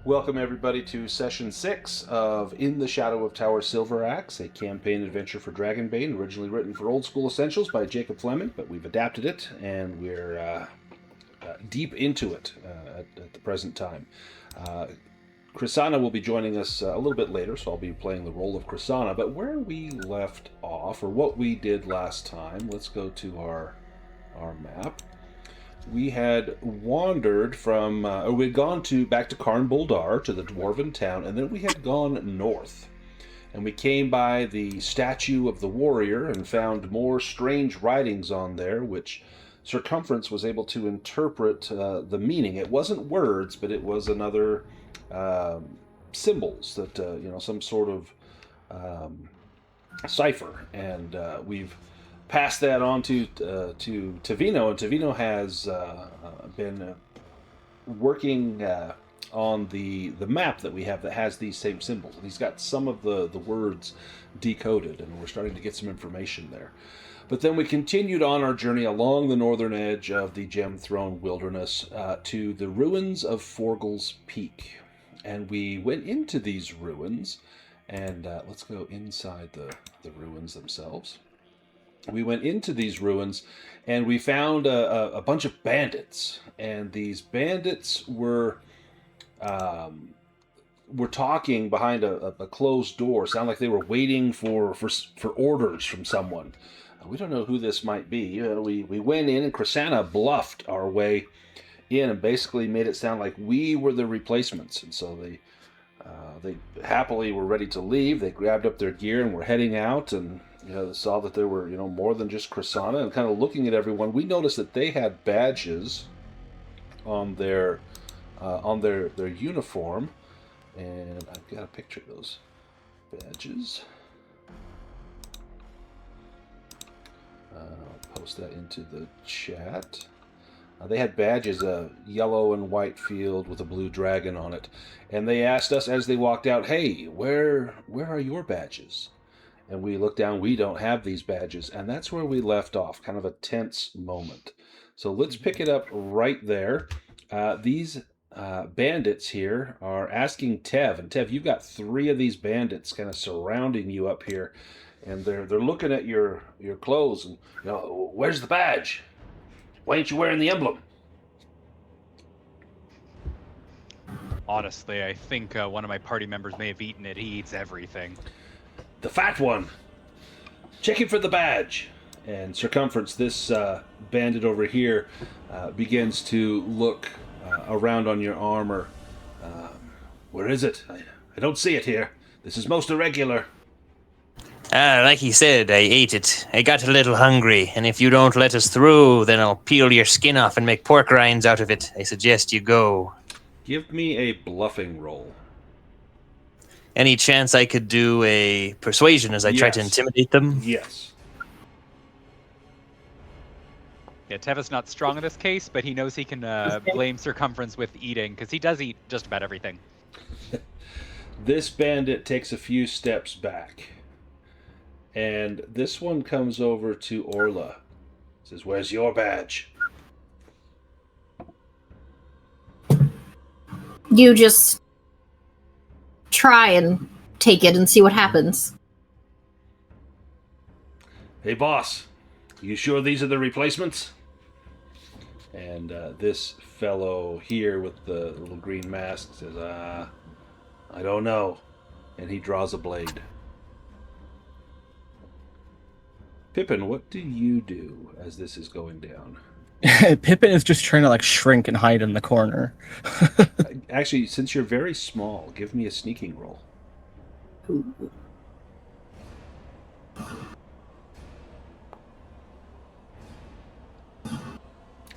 Welcome everybody to Session 6 of In the Shadow of Tower Silveraxe, a campaign adventure for Dragonbane, originally written for Old School Essentials by Jacob Fleming, but we've adapted it, and we're deep into it at the present time. Krisanna will be joining us a little bit later, so I'll be playing the role of Krisanna, but where we left off, or what we did last time, let's go to our map. We had wandered from, we'd gone back to Karn Boldar, to the dwarven town, and then we had gone north. And we came by the statue of the warrior and found more strange writings on there, which Circumference was able to interpret the meaning. It wasn't words, but it was another symbols that, some sort of cipher. And we've pass that on to Tavino, and Tavino has been working on the map that we have that has these same symbols. And he's got some of the words decoded, and we're starting to get some information there. But then we continued on our journey along the northern edge of the Gemthrone Wilderness to the ruins of Forgel's Peak. And we went into these ruins, and let's go inside the ruins themselves. We went into these ruins, and we found a bunch of bandits. And these bandits were talking behind a closed door. Sound like they were waiting for orders from someone. We don't know who this might be. We went in, and Krisanna bluffed our way in and basically made it sound like we were the replacements. And so they happily were ready to leave. They grabbed up their gear and were heading out, and saw that there were more than just Krisanna. And kind of looking at everyone, we noticed that they had badges on their uniform, and I've got a picture of those badges. I'll post that into the chat. They had badges, a yellow and white field with a blue dragon on it. And they asked us as they walked out, "Hey, where are your badges?" And we looked down, we don't have these badges. And that's where we left off, kind of a tense moment. So let's pick it up right there. These bandits here are asking Tev. And Tev, you've got 3 of these bandits kind of surrounding you up here. And they're looking at your clothes and, "Where's the badge? Why ain't you wearing the emblem?" Honestly, I think one of my party members may have eaten it. He eats everything. "The fat one. Check him for the badge." And Circumference, this bandit over here, begins to look around on your armor. "Where is it? I don't see it here. This is most irregular." Like he said, I ate it. I got a little hungry, and if you don't let us through, then I'll peel your skin off and make pork rinds out of it. I suggest you go. Give me a bluffing roll. Any chance I could do a persuasion as I try to intimidate them? Yes. Yeah, Teva's not strong in this case, but he knows he can blame Circumference with eating, because he does eat just about everything. This bandit takes a few steps back. And this one comes over to Orla. Says, "Where's your badge?" You just try and take it and see what happens. "Hey, boss, you sure these are the replacements?" And this fellow here with the little green mask says, "I don't know." And he draws a blade. Pippin, what do you do as this is going down? Pippin is just trying to shrink and hide in the corner. Actually, since you're very small, give me a sneaking roll.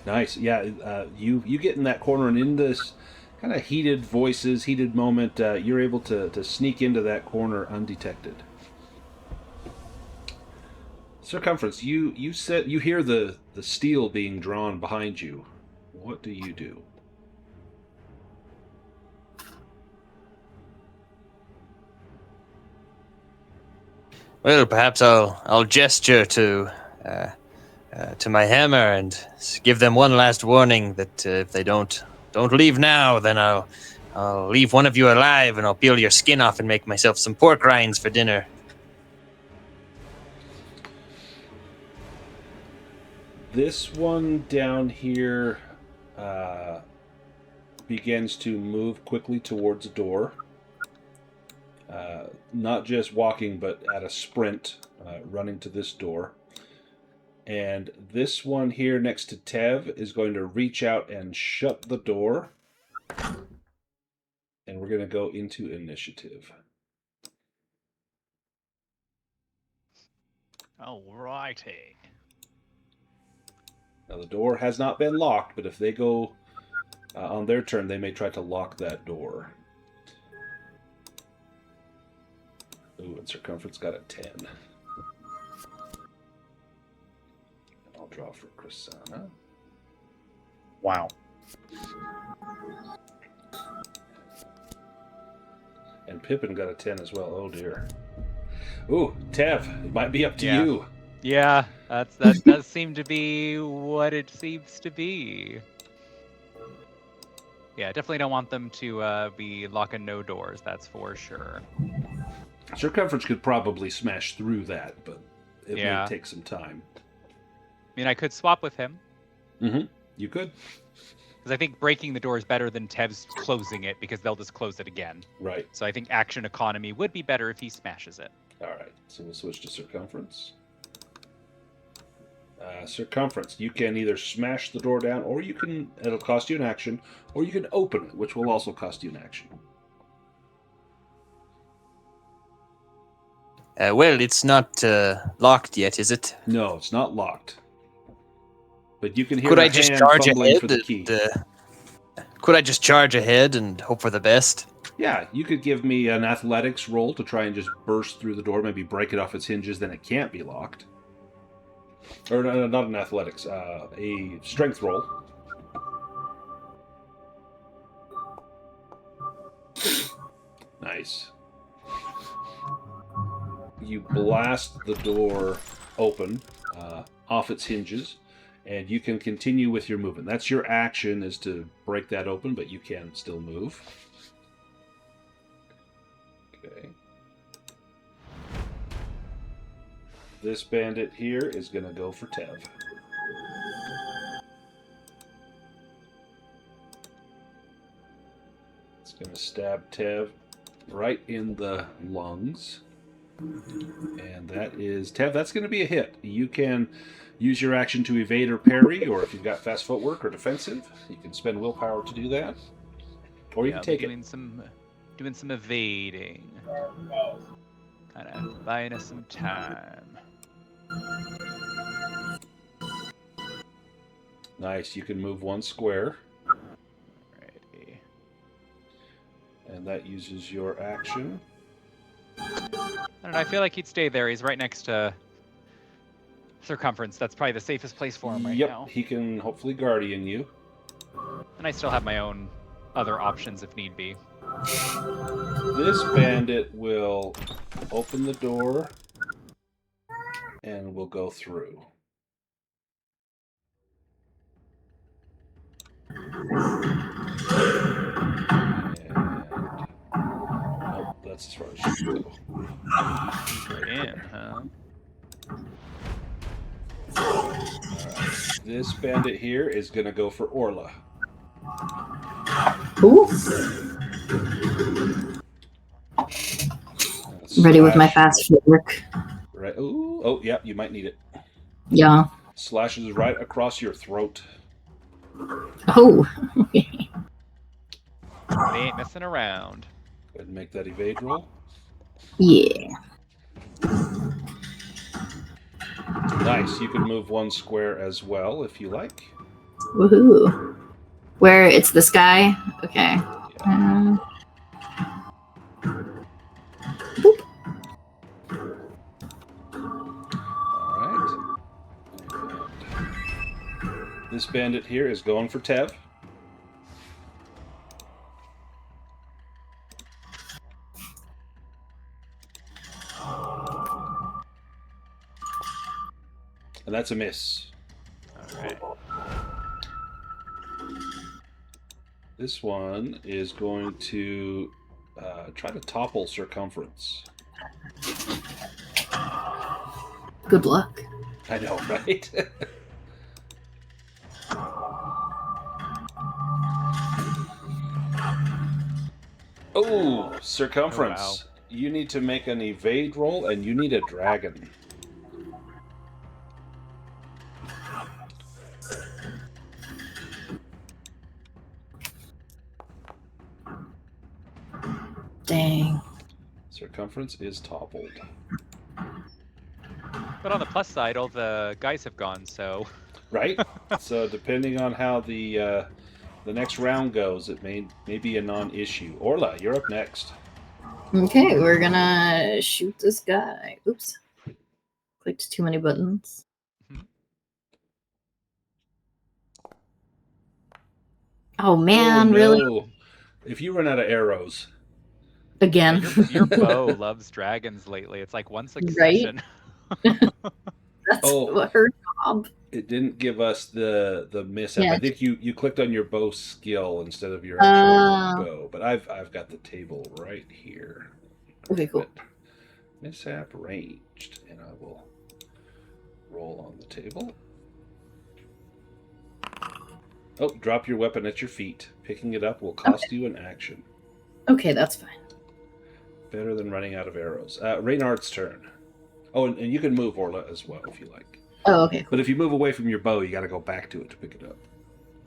Nice. Yeah, you get in that corner, and in this kind of heated voices, heated moment, you're able to sneak into that corner undetected. Circumference, you hear the steel being drawn behind you. What do you do? Well, perhaps I'll gesture to my hammer and give them one last warning that if they don't leave now, then I'll I'll leave one of you alive, and I'll peel your skin off and make myself some pork rinds for dinner. This one down here begins to move quickly towards a door. Not just walking, but at a sprint, running to this door. And this one here next to Tev is going to reach out and shut the door. And we're going to go into initiative. Alrighty. Now, the door has not been locked, but if they go on their turn, they may try to lock that door. Ooh, and Circumference got a 10. I'll draw for Chrisana. Wow. And Pippin got a 10 as well. Oh, dear. Ooh, Tev, it might be up to you. Yeah, that does seem to be what it seems to be. Yeah, definitely don't want them to be locking no doors, that's for sure. Circumference could probably smash through that, but it may take some time. I mean, I could swap with him. Mm-hmm. You could. Because I think breaking the door is better than Tev's closing it, because they'll just close it again. Right. So I think action economy would be better if he smashes it. All right, so we'll switch to Circumference. Circumference, you can either smash the door down, or it'll cost you an action, or you can open it, which will also cost you an action. Well, it's not locked yet, is it? No, it's not locked. But you can hear Could a I just hand charge fumbling ahead? for the key. Could I just charge ahead and hope for the best? Yeah, you could give me an athletics roll to try and just burst through the door, maybe break it off its hinges, then it can't be locked. Or no, not an athletics, a strength roll. Nice. You blast the door open, off its hinges, and you can continue with your movement. That's your action, is to break that open, but you can still move. Okay. This bandit here is going to go for Tev. It's going to stab Tev right in the lungs. And that is Tev. That's going to be a hit. You can use your action to evade or parry, or if you've got fast footwork or defensive, you can spend willpower to do that. Or you can take doing some evading. Kind of buying us some time. Nice. You can move one square. Alrighty. And that uses your action. I don't know, I feel like he'd stay there. He's right next to Circumference. That's probably the safest place for him right now. Yep, he can hopefully guardian you. And I still have my own other options if need be. This bandit will open the door and will go through. Nope, that's as far as you can go. Right in, huh? Alright, this bandit here is going to go for Orla. Ooh. Ready with my fast footwork. Right. Ooh. Oh, yeah, you might need it. Yeah. Slashes right across your throat. Oh. They ain't messing around. Go ahead and make that evade roll. Yeah. Nice. You can move one square as well if you like. Woohoo. Where it's this guy? Okay. Yeah. Boop. Alright. This bandit here is going for Tev. And that's a miss. Alright. This one is going to try to topple Circumference. Good luck. I know, right? Oh, Circumference. Oh, wow. You need to make an evade roll, and you need a dragon. Dang. Circumference is toppled. But on the plus side, all the guys have gone, so... Right? So depending on how the next round goes, it may be a non-issue. Orla, you're up next. Okay, we're gonna shoot this guy. Oops. Clicked too many buttons. Oh man, Oh, no. really? If you run out of arrows. Again. Your bow loves dragons lately. It's like one succession. That's her job. It didn't give us the mishap. Yeah. I think you clicked on your bow skill instead of your actual bow. But I've got the table right here. Okay, cool. Mishap ranged, and I will roll on the table. Oh, drop your weapon at your feet. Picking it up will cost you an action. Okay, that's fine. Better than running out of arrows. Reynard's turn. Oh, and you can move, Orla, as well, if you like. Oh, okay, cool. But if you move away from your bow, you got to go back to it to pick it up.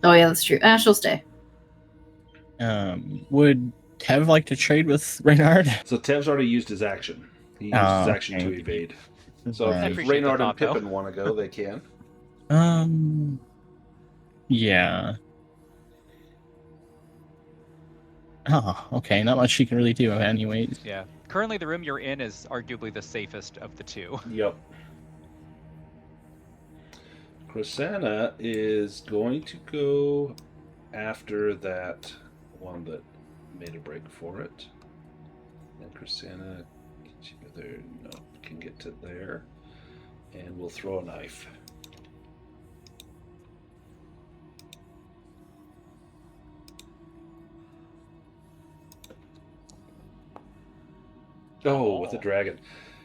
Oh, yeah, that's true. She'll stay. Would Tev like to trade with Reynard? So Tev's already used his action. He used his action to evade. So if Reynard and Pippin want to go, they can. Yeah. Oh, okay. Not much she can really do anyways. Yeah. Currently, the room you're in is arguably the safest of the two. Yep. Krisanna is going to go after that one that made a break for it. And Krisanna gets you there. No, can get to there. And we'll throw a knife. Oh, with the dragon.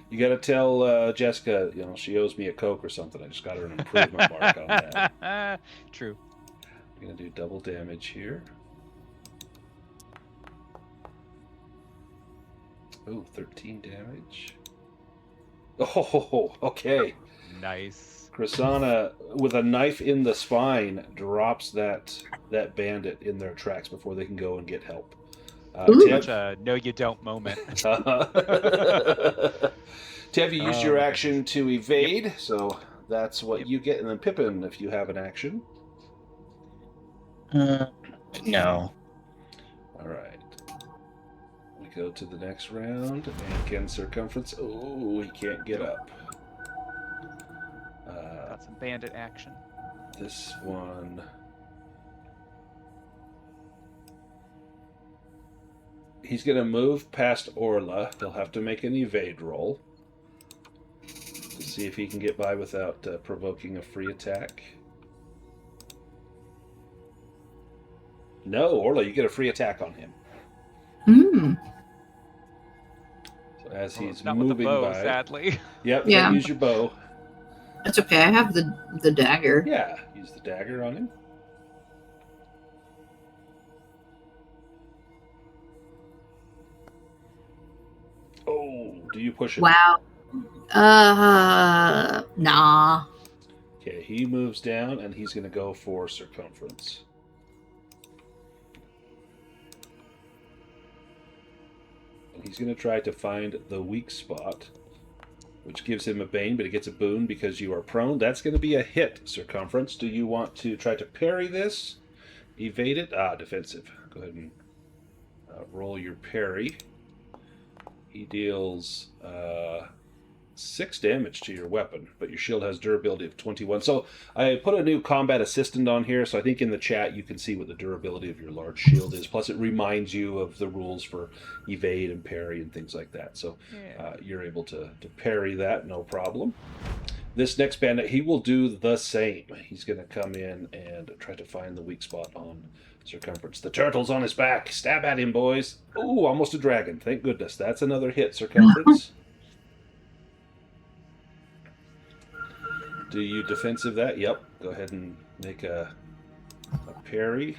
You got to tell Jessica, she owes me a Coke or something. I just got her an improvement mark on that. True. I'm going to do double damage here. Oh, 13 damage. Oh, okay. Nice. Krisanna, with a knife in the spine, drops that bandit in their tracks before they can go and get help. Such a no you don't moment. Tev, you used your action to evade, so that's what you get. And then Pippin, if you have an action. No. All right. We go to the next round. And can Circumference. Oh, he can't get up. Got some bandit action. This one. He's going to move past Orla. He'll have to make an evade roll to see if he can get by without provoking a free attack. No, Orla, you get a free attack on him. So as he's not moving with the bow, by, sadly. Yep, Yeah. use your bow. That's okay. I have the dagger. Yeah, use the dagger on him. Oh, do you push him? Wow. Nah. Okay, he moves down and he's going to go for Circumference. And he's going to try to find the weak spot, which gives him a bane, but he gets a boon because you are prone. That's going to be a hit, Circumference. Do you want to try to parry this? Evade it? Defensive. Go ahead and roll your parry. He deals 6 damage to your weapon, but your shield has durability of 21. So I put a new combat assistant on here, so I think in the chat you can see what the durability of your large shield is. Plus it reminds you of the rules for evade and parry and things like that. So you're able to parry that, no problem. This next bandit, he will do the same. He's going to come in and try to find the weak spot on Circumference. The turtle's on his back. Stab at him, boys. Ooh, almost a dragon. Thank goodness. That's another hit, Circumference. Do you defensive that? Yep. Go ahead and make a parry.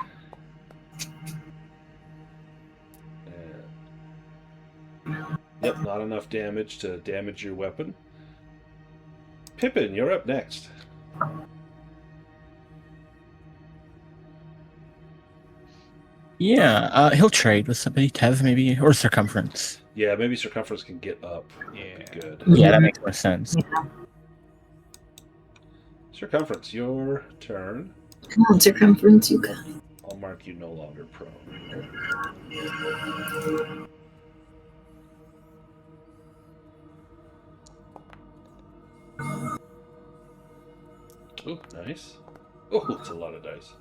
Yep, not enough damage to damage your weapon. Pippin, you're up next. Yeah, he'll trade with somebody, Tev maybe, or Circumference. Yeah, maybe Circumference can get up. Yeah. That'd be good. Yeah, that makes more sense. Circumference, your turn. Come on, Circumference, you got it. I'll mark you no longer prone. Oh, nice. Oh, it's a lot of dice.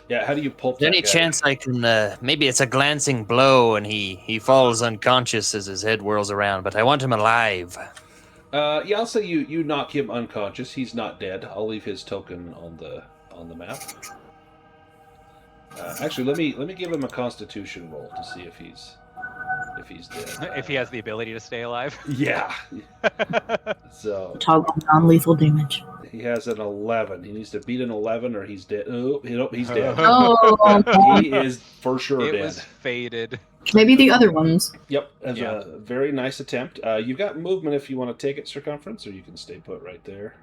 Yeah, how do you pulp Is there that any guy? chance I can, maybe it's a glancing blow and he falls unconscious as his head whirls around, but I want him alive. Yeah, I'll say you knock him unconscious. He's not dead. I'll leave his token on the map. Actually, let me give him a Constitution roll to see if he's dead. If he has the ability to stay alive. Yeah. So Toggle non-lethal damage. he has an 11. He needs to beat an 11 or he's dead. Oh, he's dead. Oh, He is for sure It dead. was faded. maybe the other ones. Yep, that's Yeah. a very nice attempt. You've got movement if you want to take it, Circumference, or you can stay put right there.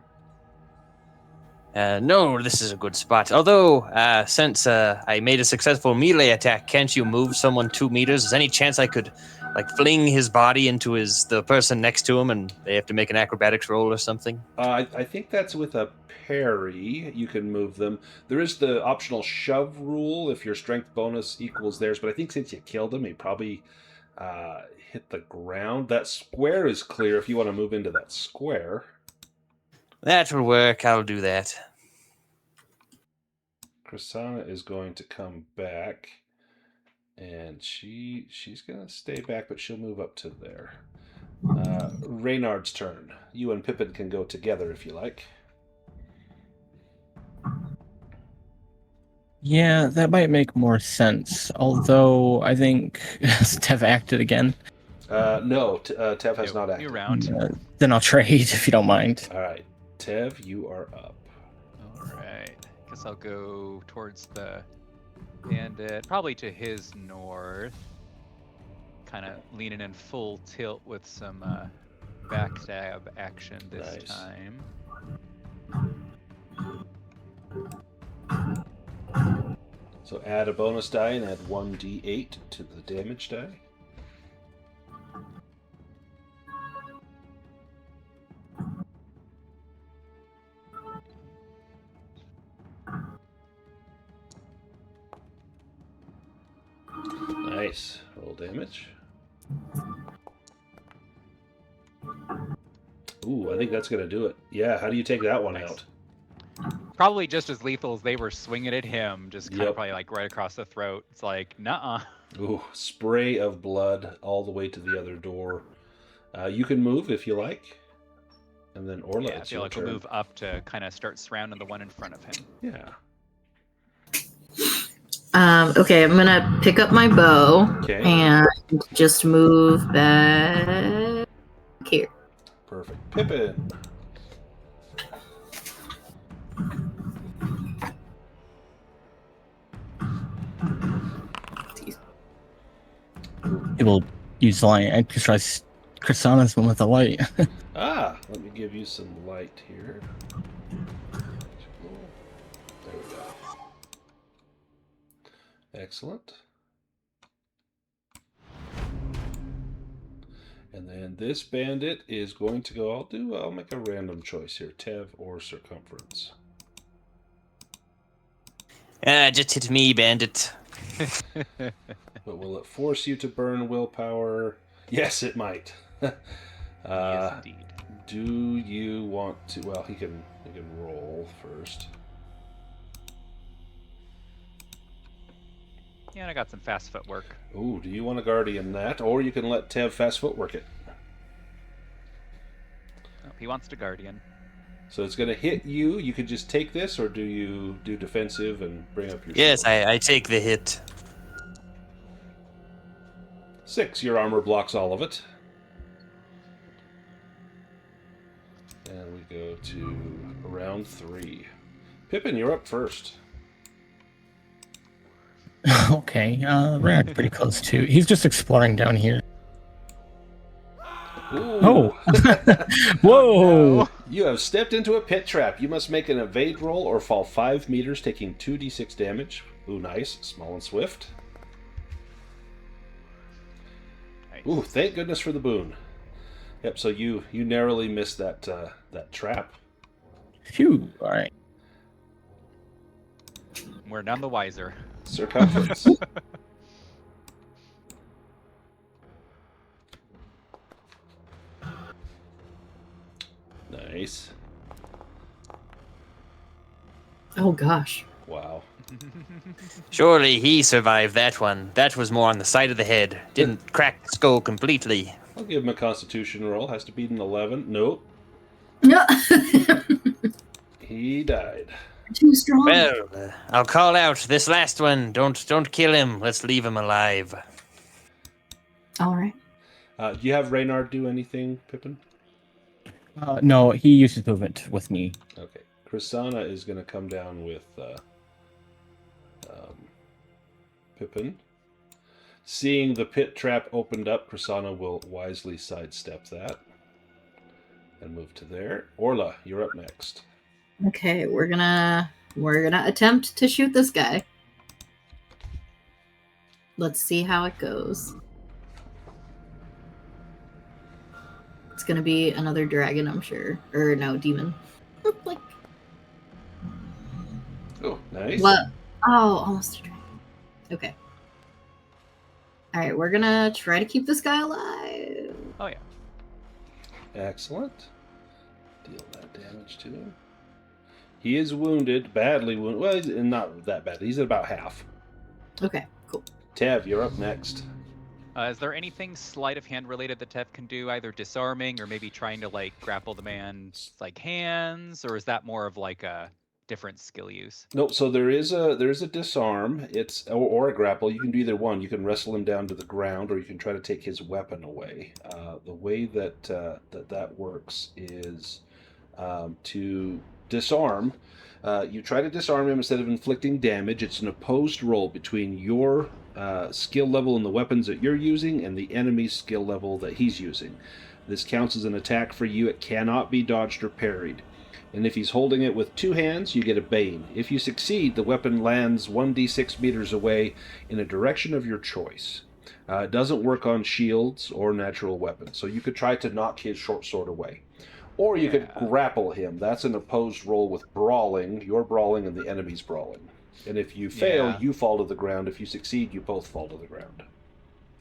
No, this is a good spot. Although, since I made a successful melee attack, can't you move someone 2 meters? Is there any chance I could, like, fling his body into the person next to him, and they have to make an acrobatics roll or something? I think that's with a parry. You can move them. There is the optional shove rule if your strength bonus equals theirs, but I think since you killed him, he probably hit the ground. That square is clear if you want to move into that square. That will work. I'll do that. Krisanna is going to come back, and she's going to stay back, but she'll move up to there. Reynard's turn. You and Pippin can go together if you like. Yeah, that might make more sense. Although I think has Tev acted again. No, Tev has not acted. New round. Then I'll trade if you don't mind. All right, Tev, you are up. All right. Guess I'll go towards the bandit, probably to his north. Kind of leaning in full tilt with some backstab action this Nice. time. So add a bonus die and add 1d8 to the damage die. Nice. Roll damage. Ooh, I think that's going to do it. Yeah, how do you take that one Nice. out? Probably just as lethal as they were swinging at him, just kind Yep. of probably like right across the throat. It's like, nuh-uh. Ooh, spray of blood all the way to the other door. You can move if you like. And then Orla, Yeah, I it's feel your like turn. we'll move up to kind of start surrounding the one in front of him. Yeah. Okay, I'm gonna pick up my bow Okay. and just move back here. Perfect. Pippin. It will use light. I just tries Krisanna's one with the light. Ah, let me give you some light here. There we go. Excellent. And then this bandit is going to go, I'll make a random choice here, Tev or Circumference. Just hit me, bandit. But will it force you to burn willpower? Yes, it might. Yes, indeed. Do you want to? Well, he can roll first. Yeah, and I got some fast footwork. Ooh, do you want to guardian that, or you can let Tev fast footwork it? Oh, he wants to guardian. So it's going to hit you. You could just take this, or do you do defensive and bring up your Yes, shield? I take the hit. 6. Your armor blocks all of it. And we go to round 3. Pippin, you're up first. Okay, Renard's pretty close too. He's just exploring down here. Ooh. Oh! Whoa! no. You have stepped into a pit trap. You must make an evade roll or fall 5 meters, taking 2d6 damage. Ooh, nice. Small and swift. Nice. Ooh, thank goodness for the boon. Yep, so you narrowly missed that that trap. Phew, alright. We're none the wiser. Circumference. Nice. Oh gosh. Wow. Surely he survived that one. That was more on the side of the head. Didn't crack the skull completely. I'll give him a constitution roll. Has to beat an 11. Nope. No. He died. Too strong. Well, I'll call out this last one. Don't kill him. Let's leave him alive. All right. Do you have Reynard do anything, Pippin? No, he uses movement with me. Okay. Krisanna is going to come down with Pippin. Seeing the pit trap opened up, Krisanna will wisely sidestep that and move to there. Orla, you're up next. Okay, we're gonna attempt to shoot this guy. Let's see how it goes. It's gonna be another dragon, I'm sure. Or no, demon. Like Oh, nice. what? Oh, almost a dragon. Okay. Alright, we're gonna try to keep this guy alive. Oh yeah. Excellent. Deal that damage to him. He is wounded, badly wounded. Well, he's not that bad. He's at about half. Okay, cool. Tev, you're up next. Is there anything sleight of hand related that Tev can do, either disarming or maybe trying to like grapple the man's like hands, or is that more of like a different skill use? Nope. So there is a disarm. It's or a grapple. You can do either one. You can wrestle him down to the ground, or you can try to take his weapon away. The way that that works is to disarm. You try to disarm him instead of inflicting damage. It's an opposed roll between your skill level and the weapons that you're using and the enemy's skill level that he's using. This counts as an attack for you. It cannot be dodged or parried. And if he's holding it with 2 hands, you get a Bane. If you succeed, the weapon lands 1d6 meters away in a direction of your choice. It doesn't work on shields or natural weapons, so you could try to knock his short sword away. Or you could grapple him. That's an opposed roll with brawling. You're brawling and the enemy's brawling. And if you fail, you fall to the ground. If you succeed, you both fall to the ground.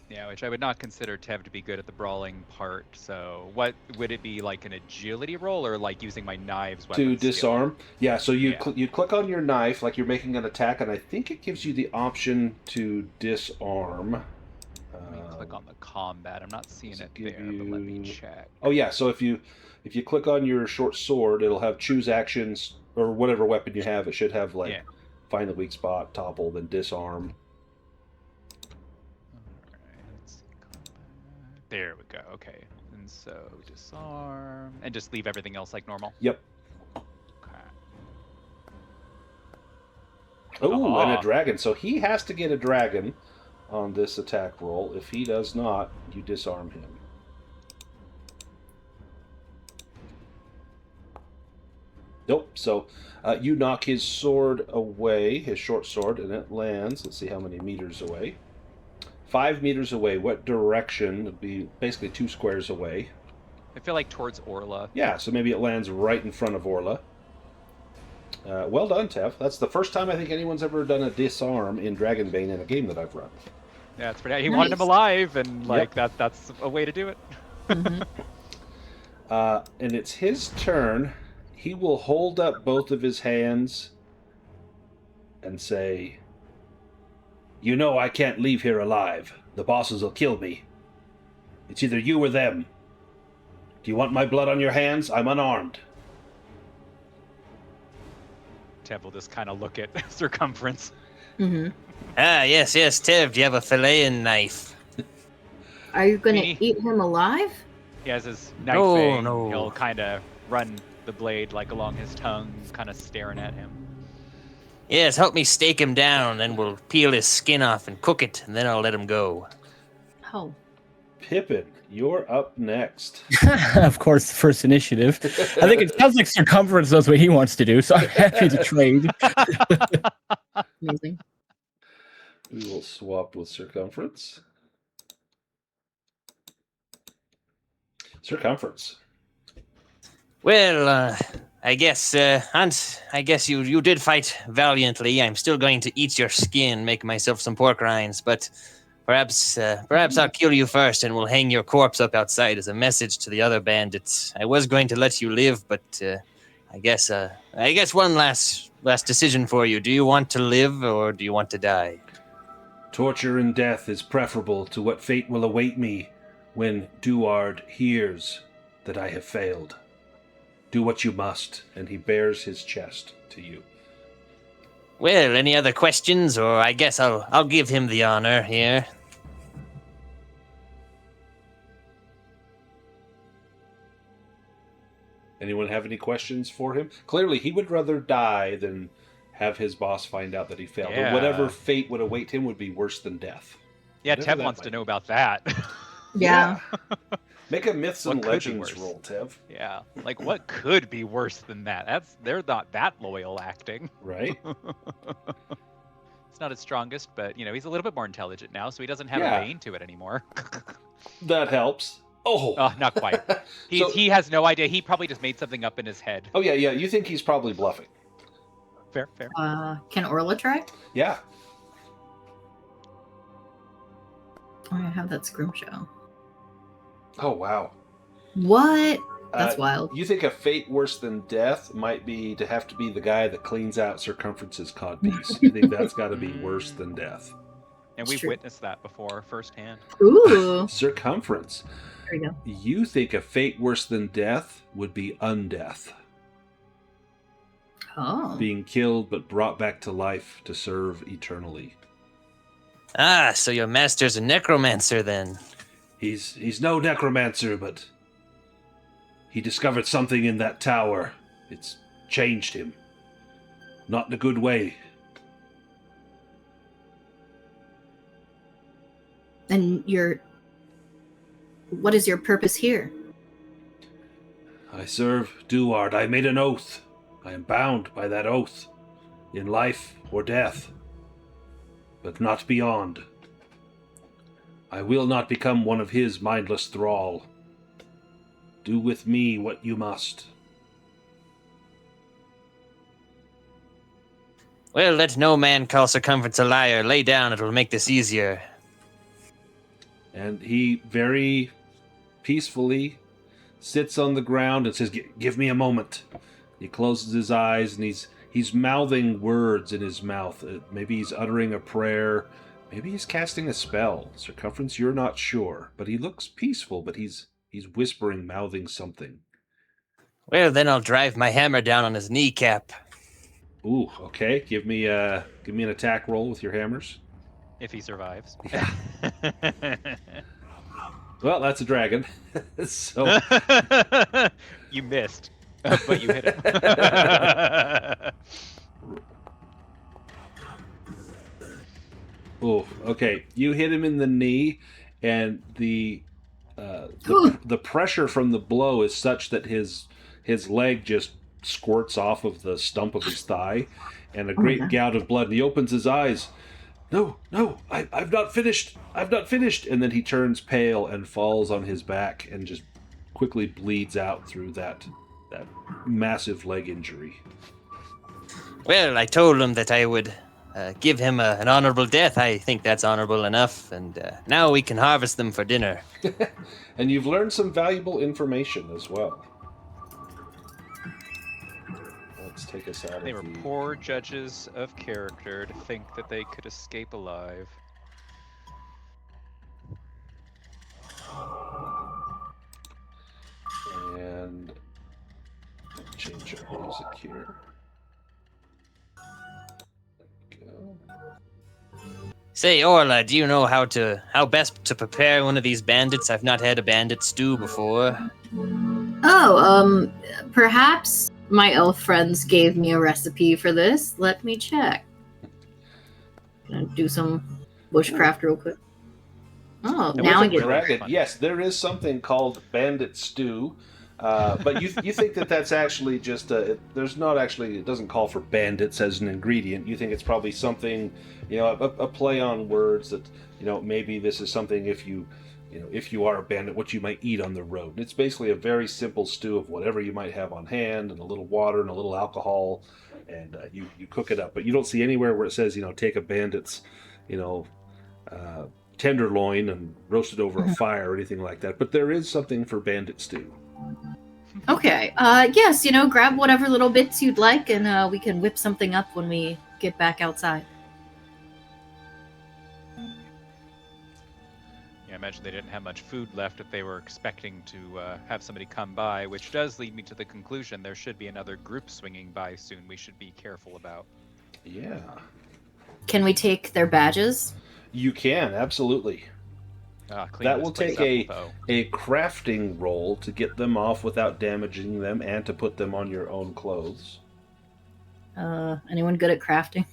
Yeah, which I would not consider Tev to be good at the brawling part. So what would it be, like an agility roll, or like using my knives To weapon skill? disarm? Yeah, so you you click on your knife like you're making an attack, and I think it gives you the option to disarm. Let me click on the combat. I'm not seeing Does it it give there, but let me you- check. Oh yeah, so if you click on your short sword, it'll have choose actions, or whatever weapon you have. It should have like Yeah. find the weak spot, topple, then disarm. Alright, let's see, combat. There we go. Okay, and so disarm and just leave everything else like normal. Yep. Okay. Oh, and a Ah. dragon. So he has to get a dragon on this attack roll. If he does not, you disarm him. Nope. So you knock his sword away, his short sword, and it lands. Let's see how many meters away. 5 meters away. What direction? Would be basically 2 squares away. I feel like towards Orla. Yeah, so maybe it lands right in front of Orla. Well done, Tev. That's the first time I think anyone's ever done a disarm in Dragonbane in a game that I've run. Yeah, it's pretty. He wanted him Nice. alive, and like that's a way to do it. Mhm. And it's his turn. He will hold up both of his hands and say, "You know I can't leave here alive. The bosses will kill me. It's either you or them. Do you want my blood on your hands? I'm unarmed." Tev will just kind of look at Circumference. Mm-hmm. Ah, yes, Tev, do you have a filleting knife? Are you gonna Me? eat him alive? He has his knife No, fang. no. He'll kind of run the blade like along his tongue, kind of staring at him. Yes, help me stake him down, then we'll peel his skin off and cook it, and then I'll let him go. Oh. Pippin, you're up next. Of course, first initiative. I think it sounds like Circumference knows what he wants to do, so I'm happy to trade. Amazing. We will swap with Circumference. Circumference. Well, I guess, Hans, I guess you did fight valiantly. I'm still going to eat your skin, make myself some pork rinds, but perhaps I'll kill you first and we'll hang your corpse up outside as a message to the other bandits. I was going to let you live, but I guess one last decision for you. Do you want to live or do you want to die? Torture and death is preferable to what fate will await me when Duard hears that I have failed. Do what you must, and he bares his chest to you. Well, any other questions, or I guess I'll give him the honor here. Anyone have any questions for him? Clearly, he would rather die than have his boss find out that he failed. Yeah. But whatever fate would await him would be worse than death. Yeah, Whatever Tev that wants might to be. know about that. Yeah. Make a Myths What and could be Legends worse? roll, Tev. Yeah, like what could be worse than that? They're not that loyal acting. Right? It's not his strongest, but he's a little bit more intelligent now, so he doesn't have Yeah. a vein to it anymore. That helps. Oh. Not quite. So- He has no idea. He probably just made something up in his head. Oh, yeah. You think he's probably bluffing. Fair. Can Orla try? Yeah. I have that scrimshaw. Oh, wow. What? That's Uh, wild. You think a fate worse than death might be to have to be the guy that cleans out Circumference's codpiece. You think that's got to be worse than death. And It's we've true. witnessed that before firsthand. Ooh. Circumference. There you go. You think a fate worse than death would be undeath. Oh. Being killed but brought back to life to serve eternally. Ah, so your master's a necromancer then. He's no necromancer, but he discovered something in that tower. It's changed him. Not in a good way. And what is your purpose here? I serve Duard. I made an oath. I am bound by that oath. In life or death. But not beyond. I will not become one of his mindless thrall. Do with me what you must. Well, let no man call Circumference a liar. Lay down, it will make this easier. And he very peacefully sits on the ground and says, "Give me a moment." He closes his eyes and he's mouthing words in his mouth. Maybe he's uttering a prayer. Maybe he's casting a spell. Circumference, you're not sure. But he looks peaceful, but he's whispering, mouthing something. Well, then I'll drive my hammer down on his kneecap. Ooh, okay. Give me an attack roll with your hammers. If he survives. Well, that's a dragon. So You missed, but you hit him. oh, okay. You hit him in the knee, and the pressure from the blow is such that his leg just squirts off of the stump of his thigh, and a great gout of blood. And he opens his eyes. No, I've not finished. And then he turns pale and falls on his back and just quickly bleeds out through that massive leg injury. Well, I told him that I would give him an honorable death. I think that's honorable enough, and now we can harvest them for dinner. And you've learned some valuable information as well. Let's take us out They of were the... poor judges of character to think that they could escape alive. And change our music here. Say, Orla, do you know how best to prepare one of these bandits? I've not had a bandit stew before. Oh, perhaps my elf friends gave me a recipe for this. Let me check. Gonna do some bushcraft real quick. Oh, It now I wasn't get really Dragon, fun. yes, there is something called bandit stew, but you think that that's actually just it doesn't call for bandits as an ingredient. You think it's probably something, a play on words that, maybe this is something if you are a bandit, what you might eat on the road. And it's basically a very simple stew of whatever you might have on hand and a little water and a little alcohol, and you cook it up. But you don't see anywhere where it says, take a bandit's, tenderloin and roast it over a fire or anything like that. But there is something for bandit stew. Okay. Yes, grab whatever little bits you'd like, and we can whip something up when we get back outside. Yeah, I imagine they didn't have much food left if they were expecting to have somebody come by, which does lead me to the conclusion there should be another group swinging by soon we should be careful about. Yeah. Can we take their badges? You can, absolutely. Clean That this will place take up, though. a crafting roll to get them off without damaging them and to put them on your own clothes. Anyone good at crafting?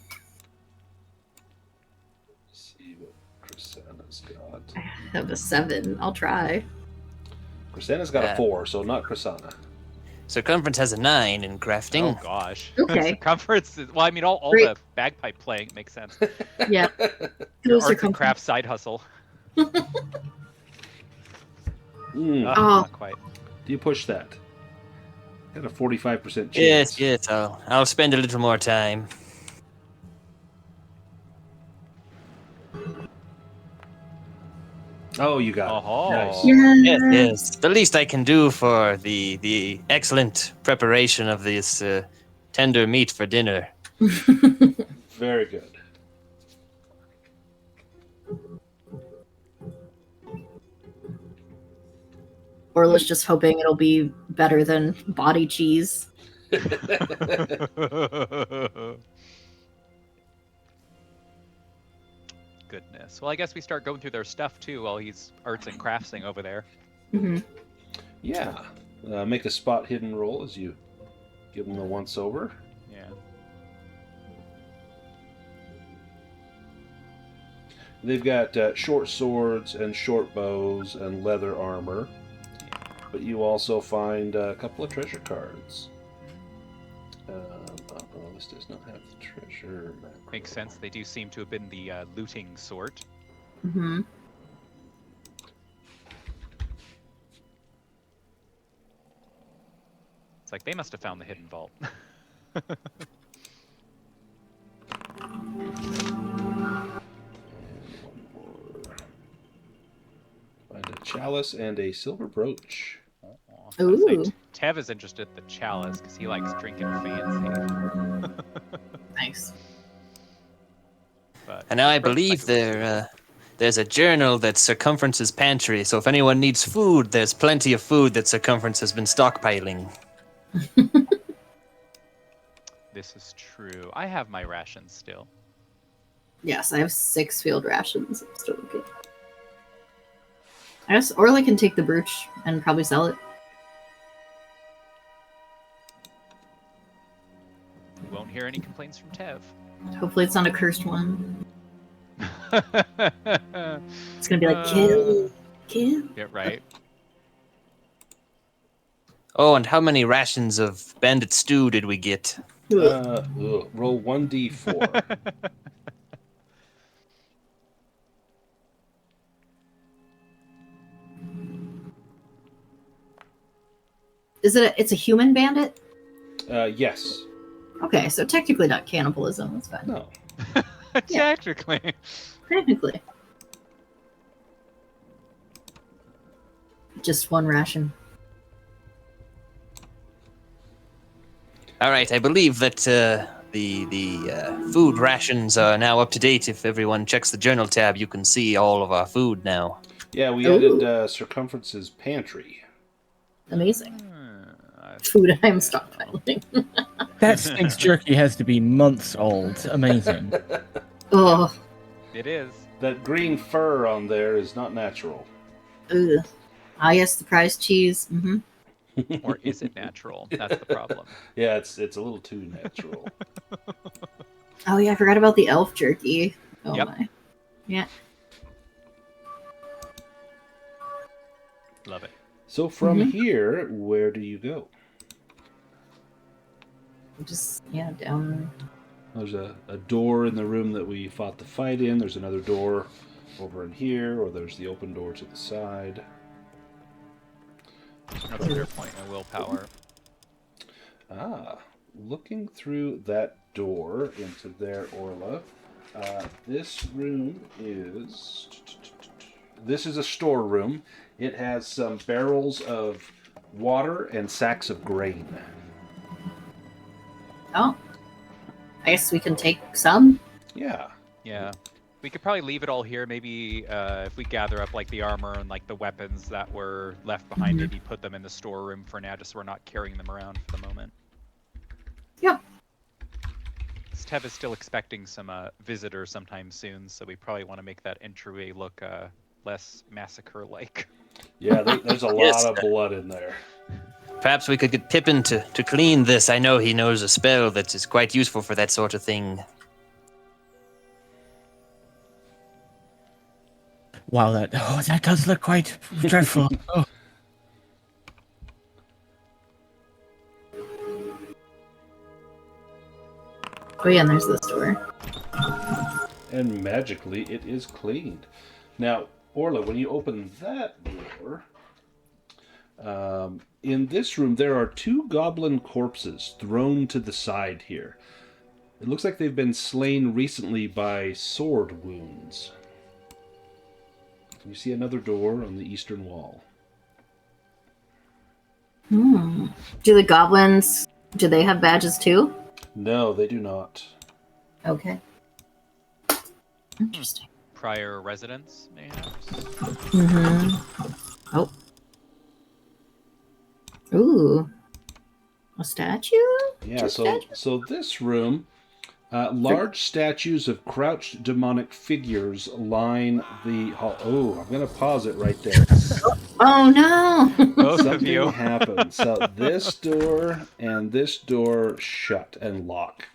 Let's see what Chrysanna's got. I have a 7. I'll try. Chrysanna's got a 4, so not Chrysanna. Circumference has a 9 in crafting. Oh gosh. Okay. Circumference is, well, I mean, all Great. the bagpipe playing makes sense. Yeah. Your Those arts and circumference. crafts side hustle. Oh. Not quite. Do you push that? Got a 45% chance. Yes, I'll spend a little more time. Oh, you got Oh. it. Nice. Yes. The least I can do for the excellent preparation of this tender meat for dinner. Very good. Orla's just hoping it'll be better than body cheese. Goodness. Well, I guess we start going through their stuff too while he's arts and craftsing over there. Mm-hmm. Yeah. Make a spot hidden roll as you give them the once over. Yeah. They've got short swords and short bows and leather armor. But you also find a couple of treasure cards. This does not have the treasure. Makes sense. They do seem to have been the looting sort. Mm-hmm. It's like they must have found the hidden vault. Find a chalice and a silver brooch. Ooh. Tev is interested in the chalice because he likes drinking fancy. Nice. But And now I looks like believe it was- there's a journal that's Circumference's pantry, so if anyone needs food, there's plenty of food that Circumference has been stockpiling. This is true. I have my rations still. Yes, I have 6 field rations. I'm still okay. I guess Orla can take the brooch and probably sell it. We won't hear any complaints from Tev. Hopefully it's not a cursed one. It's gonna be like, kill. Yeah, right. Oh, and how many rations of bandit stew did we get? Roll 1d4. It's a human bandit? Yes. Okay, so technically not cannibalism, that's fine. No. Technically. Technically. Just 1 ration. All right, I believe that the food rations are now up to date. If everyone checks the journal tab, you can see all of our food now. Yeah, we Ooh. added Circumference's pantry. Amazing. Food I'm stockpiling. That stinks jerky has to be months old. Amazing. Oh, It is. That green fur on there is not natural. Ugh. Ah, yes, the prize cheese. Mm-hmm. Or is it natural? That's the problem. Yeah, it's a little too natural. Oh yeah, I forgot about the elf jerky. Oh Yep. my. Yeah. Love it. So from Mhm. here, where do you go? Just down. There's a door in the room that we fought the fight in. There's another door over in here, or there's the open door to the side. That's a fair point. My willpower. Ah, looking through that door into there, Orla. This room is... This is a storeroom. It has some barrels of water and sacks of grain. Oh. I guess we can take some. Yeah. Yeah. We could probably leave it all here. Maybe if we gather up like the armor and like the weapons that were left behind, maybe put them in the storeroom for now, just so we're not carrying them around for the moment. Yep. Tev is still expecting some visitors sometime soon, so we probably want to make that entryway look less massacre-like. Yeah, there's a Yes. lot of blood in there. Perhaps we could get Pippin to clean this. I know he knows a spell that is quite useful for that sort of thing. Wow, that does look quite dreadful. Oh. Oh yeah, and there's this door. And magically, it is cleaned. Now, Orla, when you open that door, in this room, there are 2 goblin corpses thrown to the side here. It looks like they've been slain recently by sword wounds. You see another door on the eastern wall. Do the goblins, do they have badges too? No, they do not. Okay. Interesting. Prior residents, mayhaps? Oh. Ooh. A statue? Yeah, Two so statues? so this room, large statues of crouched demonic figures line the hall. Oh, I'm going to pause it right there. Oh no! Both of Something you. happened. So this door and this door shut and lock.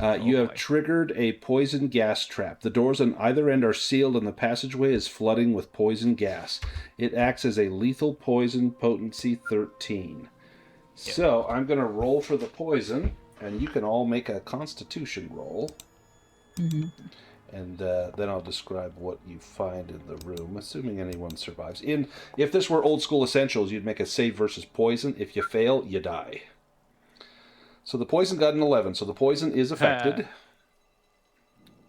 You have boy. triggered a poison gas trap. The doors on either end are sealed and the passageway is flooding with poison gas. It acts as a lethal poison, potency 13. So I'm going to roll for the poison, and you can all make a constitution roll. And then I'll describe what you find in the room, assuming anyone survives. If this were old school essentials, you'd make a save versus poison. If you fail, you die. So the poison got an 11, so the poison is affected.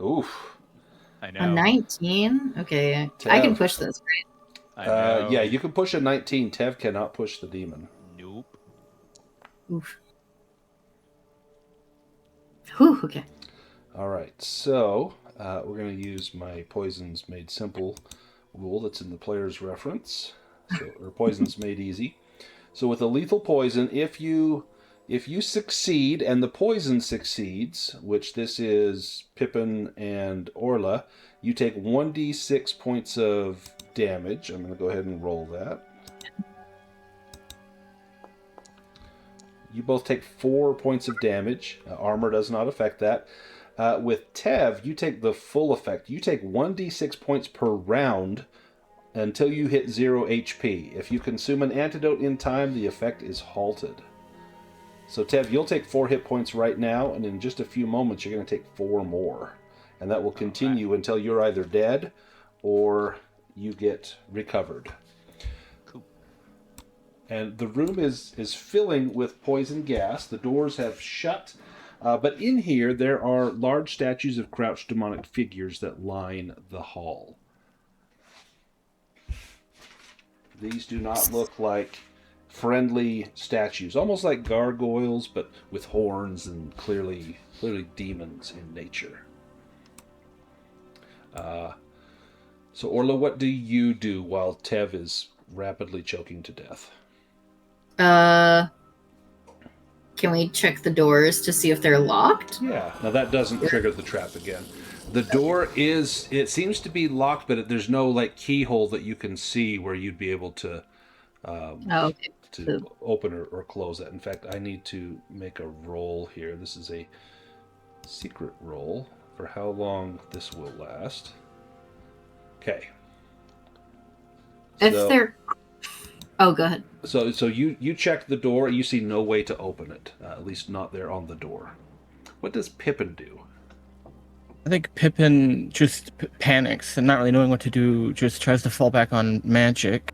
Oof. I know. A 19? Okay. Tev. I can push this, right? I know. Yeah, you can push a 19. Tev cannot push the demon. Nope. Oof. Whew, okay. All right, so we're going to use my Poisons Made Simple rule that's in the player's reference, or Poisons Made Easy. So with a lethal poison, if you succeed and the poison succeeds, which this is Pippin and Orla, you take 1d6 points of damage. I'm going to go ahead and roll that. You both take 4 points of damage. Armor does not affect that. With Tev, you take the full effect. You take 1d6 points per round until you hit 0 HP. If you consume an antidote in time, the effect is halted. So Tev, you'll take 4 hit points right now, and in just a few moments you're going to take 4 more. And that will continue until you're either dead or you get recovered. Cool. And the room is filling with poison gas. The doors have shut. But in here, there are large statues of crouched demonic figures that line the hall. These do not look like friendly statues, almost like gargoyles, but with horns and clearly demons in nature. So Orla, what do you do while Tev is rapidly choking to death? Can we check the doors to see if they're locked? Yeah, now that doesn't trigger the trap again. The door is, it seems to be locked, but there's no like keyhole that you can see where you'd be able to Oh, okay. to open or close that. In fact, I need to make a roll here. This is a secret roll for how long this will last. Okay. If they're... Oh, go ahead. So you check the door. You see no way to open it, at least not there on the door. What does Pippin do? I think Pippin just panics and not really knowing what to do, just tries to fall back on magic.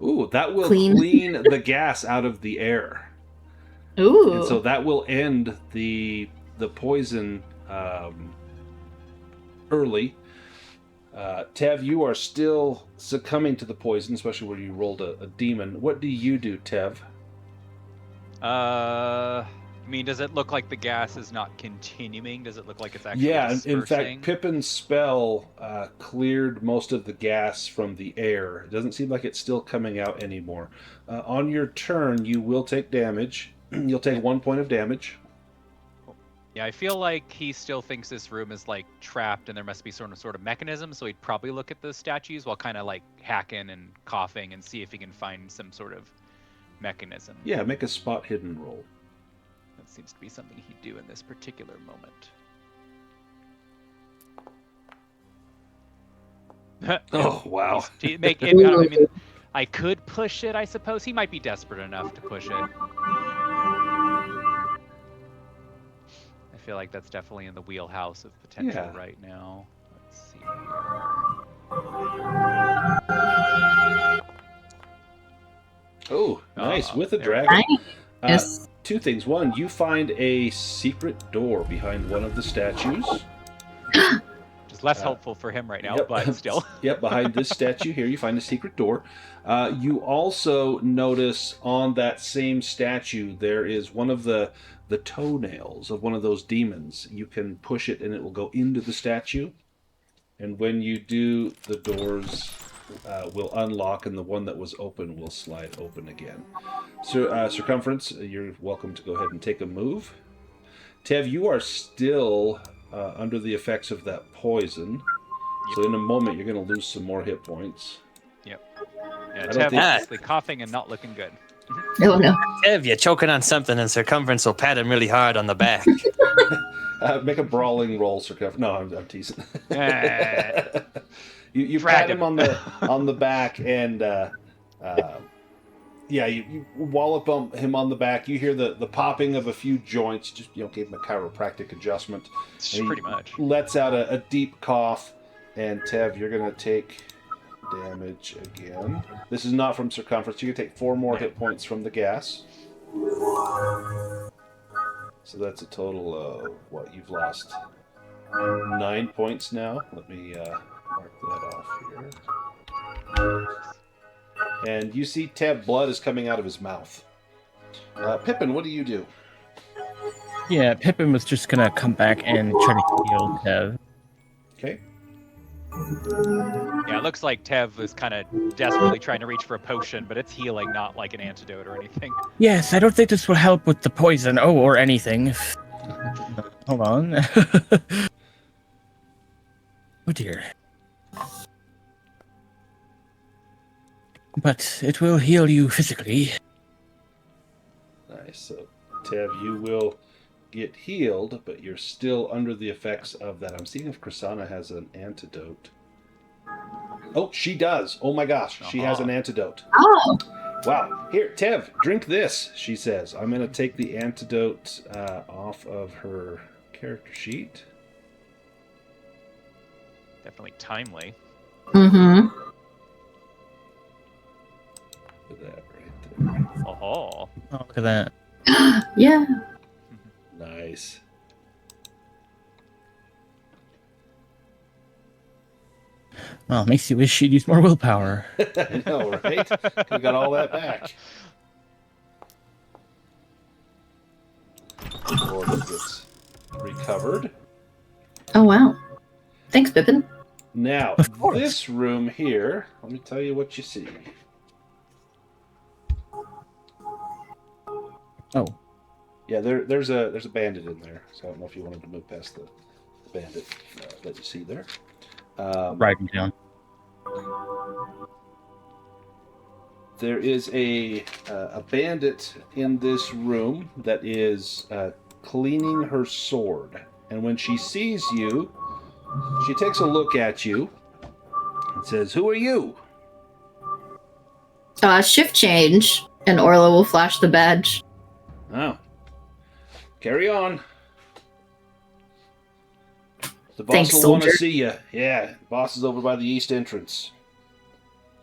Ooh, that will Clean. clean the gas out of the air. Ooh. And so that will end the poison early. Tev, you are still succumbing to the poison, especially where you rolled a demon. What do you do, Tev? I mean, does it look like the gas is not continuing? Does it look like it's actually In fact, dispersing? Pippin's spell cleared most of the gas from the air. It doesn't seem like it's still coming out anymore. On your turn, you will take damage. You'll take 1 point of damage. Yeah, I feel like he still thinks this room is like trapped and there must be sort of mechanism, so he'd probably look at the statues while kind of like hacking and coughing and see if he can find some sort of mechanism. Yeah, make a spot hidden roll. That seems to be something he'd do in this particular moment. Oh, wow. Make it, I mean, I could push it, I suppose. He might be desperate enough to push it. I feel like that's definitely in the wheelhouse of potential Yeah. right now. Let's see here. Oh, nice. With a there we dragon. Nice. 2 things. 1, you find a secret door behind one of the statues. Just less helpful for him right now, Yep. but still. Yep, behind this statue here, you find a secret door. You also notice on that same statue, there is one of the toenails of one of those demons. You can push it and it will go into the statue. And when you do, the doors will unlock and the one that was open will slide open again. So, Circumference, you're welcome to go ahead and take a move. Tev, you are still under the effects of that poison. So in a moment, you're going to lose some more hit points. Yep. I Yeah, don't Tev think- obviously coughing and not looking good. Oh, no. Tev, you're choking on something, and Circumference will pat him really hard on the back. Make a brawling roll, Circumference. No, I'm teasing. Eh. you Frag pat him him. on the back, and yeah, you wallop him on the back. You hear the popping of a few joints. Just give him a chiropractic adjustment. And he Pretty much. lets out a deep cough, and Tev, you're gonna take damage again. This is not from Circumference. You can take 4 more hit points from the gas. So that's a total of what you've lost 9 points now. Let me mark that off here. And you see Tev, blood is coming out of his mouth. Pippin, what do you do? Yeah, Pippin was just gonna come back and try to heal Tev. Okay. Yeah, it looks like Tev is kind of desperately trying to reach for a potion, but it's healing, not like an antidote or anything. Yes, I don't think this will help with the poison. Oh, or anything. Hold on. Oh dear. But it will heal you physically. Nice. So, Tev, you will get healed, but you're still under the effects of that. I'm seeing if Krisanna has an antidote. Oh, she does. Oh my gosh, she has an antidote. Oh, Wow. Here, Tev, drink this, she says. I'm going to take the antidote off of her character sheet. Definitely timely. mm-hmm. Look at that right there. Oh, Oh, look at that. Yeah. Nice. Oh, makes you wish she'd use more willpower. I know, right? Could've got all that back. Gordon gets recovered. Oh, wow. Thanks, Pippin. Now, Of course. this room here, let me tell you what you see. Oh. Yeah, there's a bandit in there, so I don't know if you wanted to move past the bandit that you see there. Writing down. There is a bandit in this room that is cleaning her sword, and when she sees you, she takes a look at you and says, "Who are you?" Shift change, and Orla will flash the badge. Oh, carry on. The boss Thanks, will want to soldier. see you. Yeah, the boss is over by the east entrance.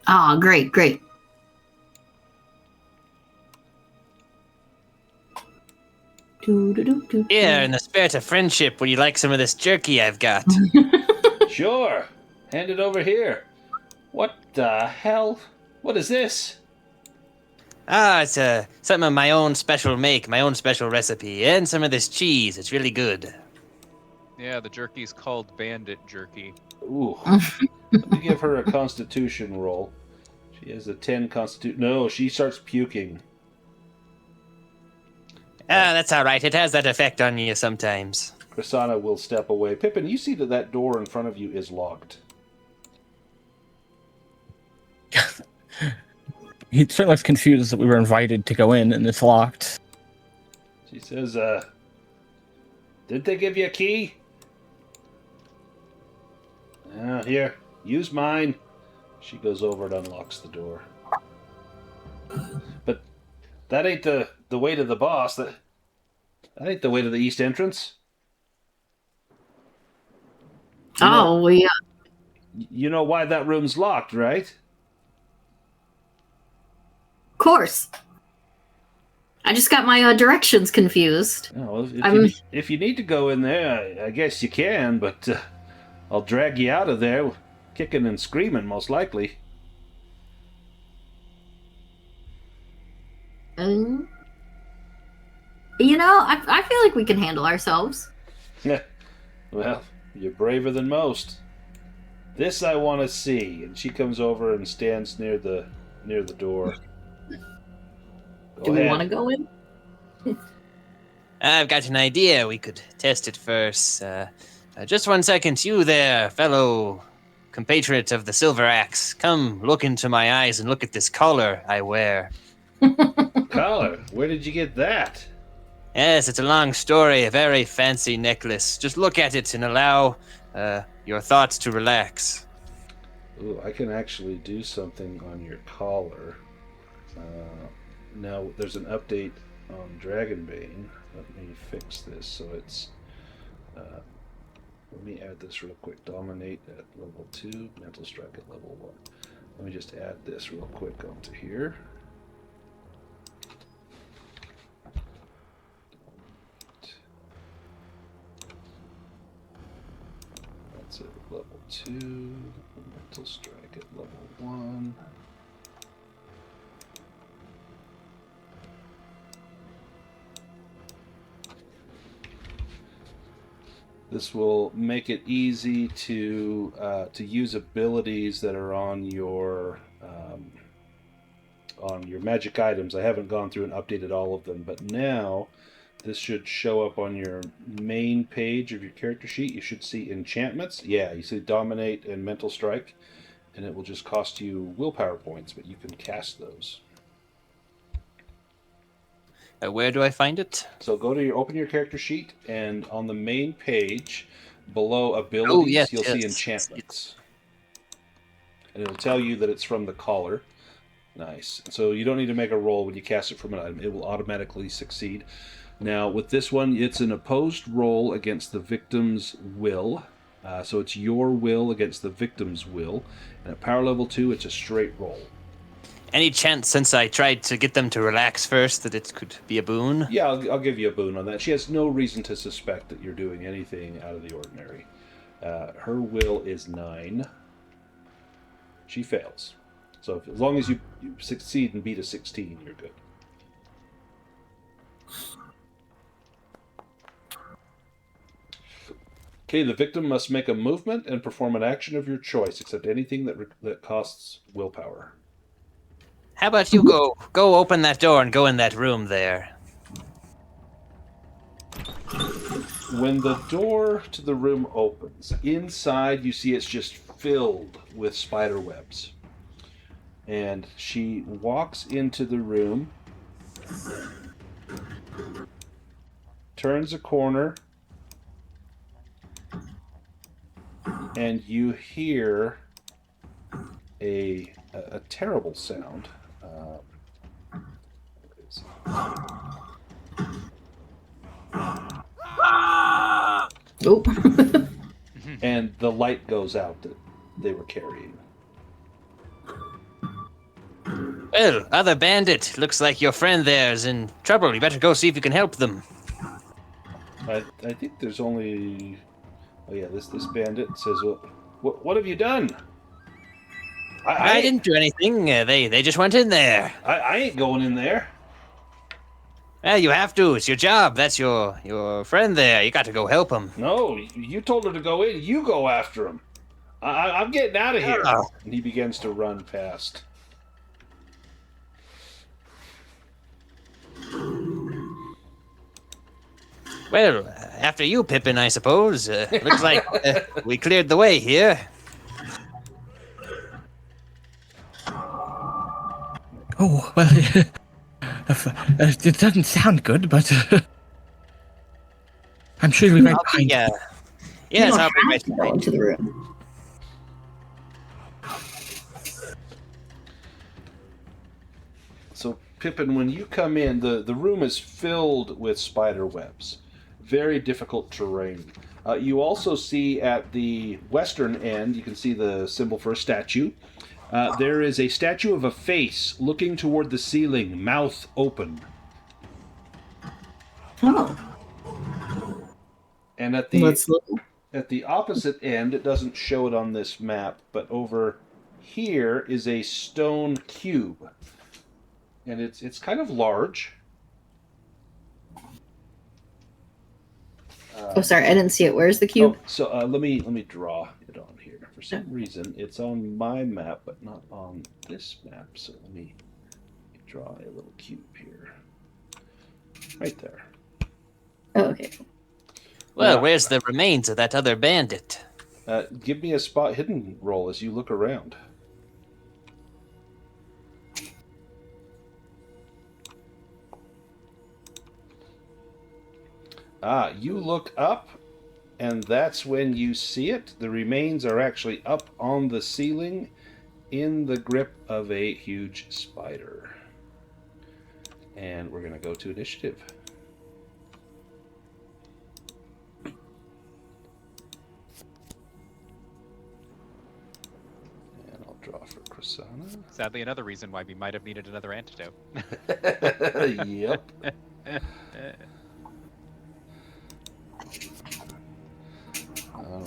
Ah, great. Here, in the spirit of friendship, would you like some of this jerky I've got? Sure. Hand it over here. What the hell? What is this? It's something of my own special make, my own special recipe, and some of this cheese. It's really good. Yeah, the jerky's called bandit jerky. Ooh. Let me give her a constitution roll. She has a 10 constitution. No, she starts puking. That's all right. It has that effect on you sometimes. Krisanna will step away. Pippin, you see that door in front of you is locked. He certainly looks confused that we were invited to go in and it's locked. She says, did they give you a key? Here, use mine. She goes over and unlocks the door. But that ain't the way to the boss. That ain't the way to the east entrance. You know why that room's locked, right? Of course. I just got my directions confused. Oh, if you need to go in there, I guess you can, but I'll drag you out of there, kicking and screaming, most likely. I feel like we can handle ourselves. Well, you're braver than most. This I want to see. And she comes over and stands near the door. Do we want to go in? I've got an idea. We could test it first. Just 1 second. You there, fellow compatriot of the Silveraxe. Come look into my eyes and look at this collar I wear. Collar? Where did you get that? Yes, it's a long story. A very fancy necklace. Just look at it and allow your thoughts to relax. Ooh, I can actually do something on your collar. Now, there's an update on Dragonbane. Let me fix this so it's... let me add this real quick. Dominate at level 2, Mental Strike at level 1. Let me just add this real quick onto here. That's at level 2, Mental Strike at level 1. This will make it easy to use abilities that are on your magic items. I haven't gone through and updated all of them, but now this should show up on your main page of your character sheet. You should see enchantments. Yeah, you see Dominate and Mental Strike, and it will just cost you willpower points, but you can cast those. Where do I find it? So go to open your character sheet, and on the main page, below abilities, you'll see enchantments. And it'll tell you that it's from the collar. Nice. So you don't need to make a roll when you cast it from an item. It will automatically succeed. Now, with this one, it's an opposed roll against the victim's will. So it's your will against the victim's will. And at power level 2, it's a straight roll. Any chance, since I tried to get them to relax first, that it could be a boon? Yeah, I'll give you a boon on that. She has no reason to suspect that you're doing anything out of the ordinary. Her will is 9. She fails. So as long as you succeed and beat a 16, you're good. Okay, the victim must make a movement and perform an action of your choice, except anything that costs willpower. How about you go open that door and go in that room there? When the door to the room opens, inside you see it's just filled with spider webs. And she walks into the room, turns a corner, and you hear a terrible sound. Oh. And the light goes out that they were carrying. Well, other bandit, looks like your friend there's in trouble. You better go see if you can help them. I think there's only... Oh yeah, this bandit says, what have you done? I didn't do anything. They just went in there. I ain't going in there. You have to. It's your job. That's your friend there. You got to go help him. No, you told her to go in. You go after him. I'm getting out of here. Oh. And he begins to run past. Well, after you, Pippin, I suppose. Looks like we cleared the way here. Oh, well, it doesn't sound good, but I'm sure we'll be right behind you. Yes, You I'll be don't right have to go behind into the room. So, Pippin, when you come in, the room is filled with spider webs. Very difficult terrain. You also see at the western end, you can see the symbol for a statue. There is a statue of a face looking toward the ceiling, mouth open. Oh. And at Let's look. at the opposite end, it doesn't show it on this map, but over here is a stone cube. And it's kind of large. Oh, sorry, I didn't see it. Where's the cube? Oh, so let me draw it on here. For some reason, it's on my map, but not on this map. So let me draw a little cube here, right there. Oh, okay. Well, where's the remains of that other bandit? Give me a spot hidden roll as you look around. You look up, and that's when you see it. The remains are actually up on the ceiling in the grip of a huge spider. And we're going to go to initiative. And I'll draw for Krasana. Sadly, another reason why we might have needed another antidote. Yep. All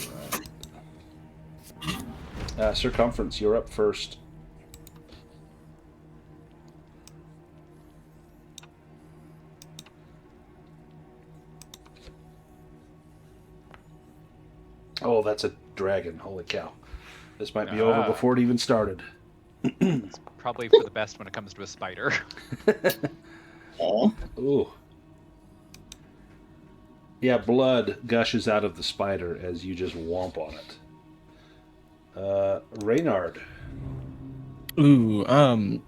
right. Circumference, you're up first. Oh, that's a dragon. Holy cow. This might be over before it even started. It's probably for the best when it comes to a spider. Oh. Ooh. Yeah, blood gushes out of the spider as you just womp on it. Reynard. Ooh,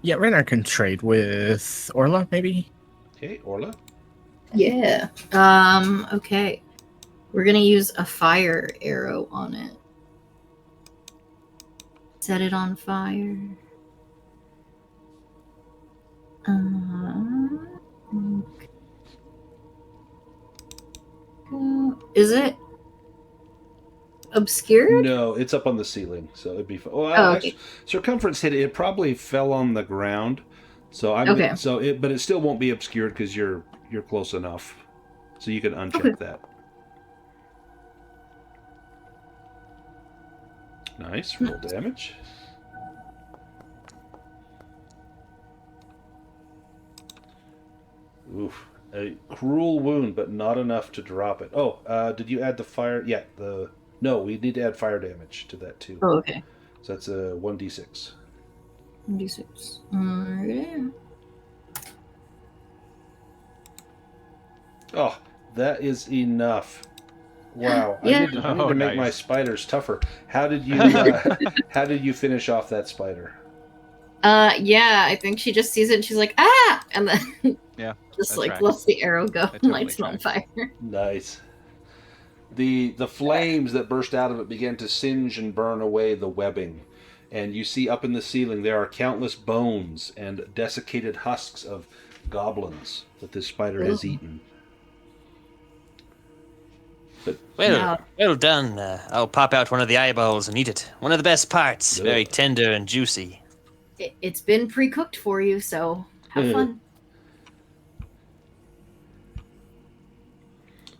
yeah, Reynard can trade with Orla, maybe? Okay, Orla. Yeah. Okay. We're gonna use a fire arrow on it. Set it on fire. Okay. Is it obscured? No, it's up on the ceiling, so it'd be. Okay. Actually, circumference hit it. It probably fell on the ground, so Okay. but it still won't be obscured because you're close enough, so you can uncheck that. Nice, roll damage. Oof. A cruel wound, but not enough to drop it. Oh, did you add the fire? Yeah, no, we need to add fire damage to that too. Oh, okay. So that's a 1d6. 1d6. Alright. Oh, That is enough. Wow. Yeah. I need to Oh, make my nice. spiders tougher. How did you how did you finish off that spider? Yeah, I think she just sees it and she's like, ah! And then Yeah, just that like tracks. lets the arrow go and totally lights it on tracks. fire. Nice. The flames that burst out of it began to singe and burn away the webbing. And you see up in the ceiling there are countless bones and desiccated husks of goblins that this spider has Ooh. eaten. But Well done. I'll pop out one of the eyeballs and eat it. One of the best parts. Ugh. Very tender and juicy. It's been pre-cooked for you, so have fun.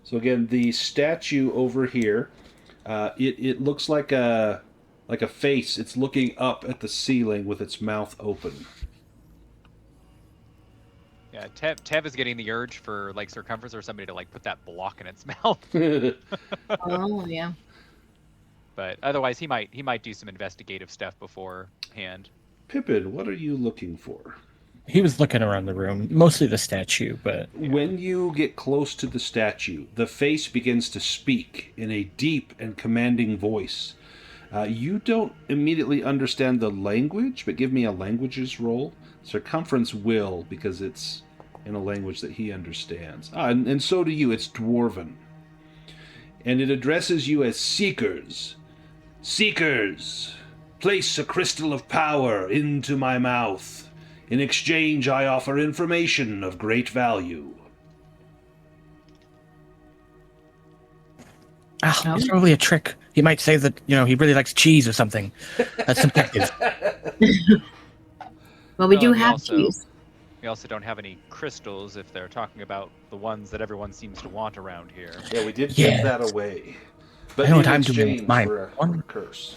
So again, the statue over here, it looks like a face. It's looking up at the ceiling with its mouth open. Yeah, Tev is getting the urge for like circumference or somebody to like put that block in its mouth. Oh yeah. But otherwise, he might do some investigative stuff beforehand. Pippin, what are you looking for? He was looking around the room, mostly the statue, but When you get close to the statue, the face begins to speak in a deep and commanding voice. You don't immediately understand the language, but give me a languages roll. Circumference will, because it's in a language that he understands. And so do you. It's Dwarven. And it addresses you as Seekers. Seekers, place a crystal of power into my mouth. In exchange, I offer information of great value. it's probably a trick. He might say that, he really likes cheese or something. That's subjective. Well, we No, do we have also- cheese. We also don't have any crystals if they're talking about the ones that everyone seems to want around here. Yeah, we did Yes. give that away. But I know what in I'm doing with exchange mine. for a curse.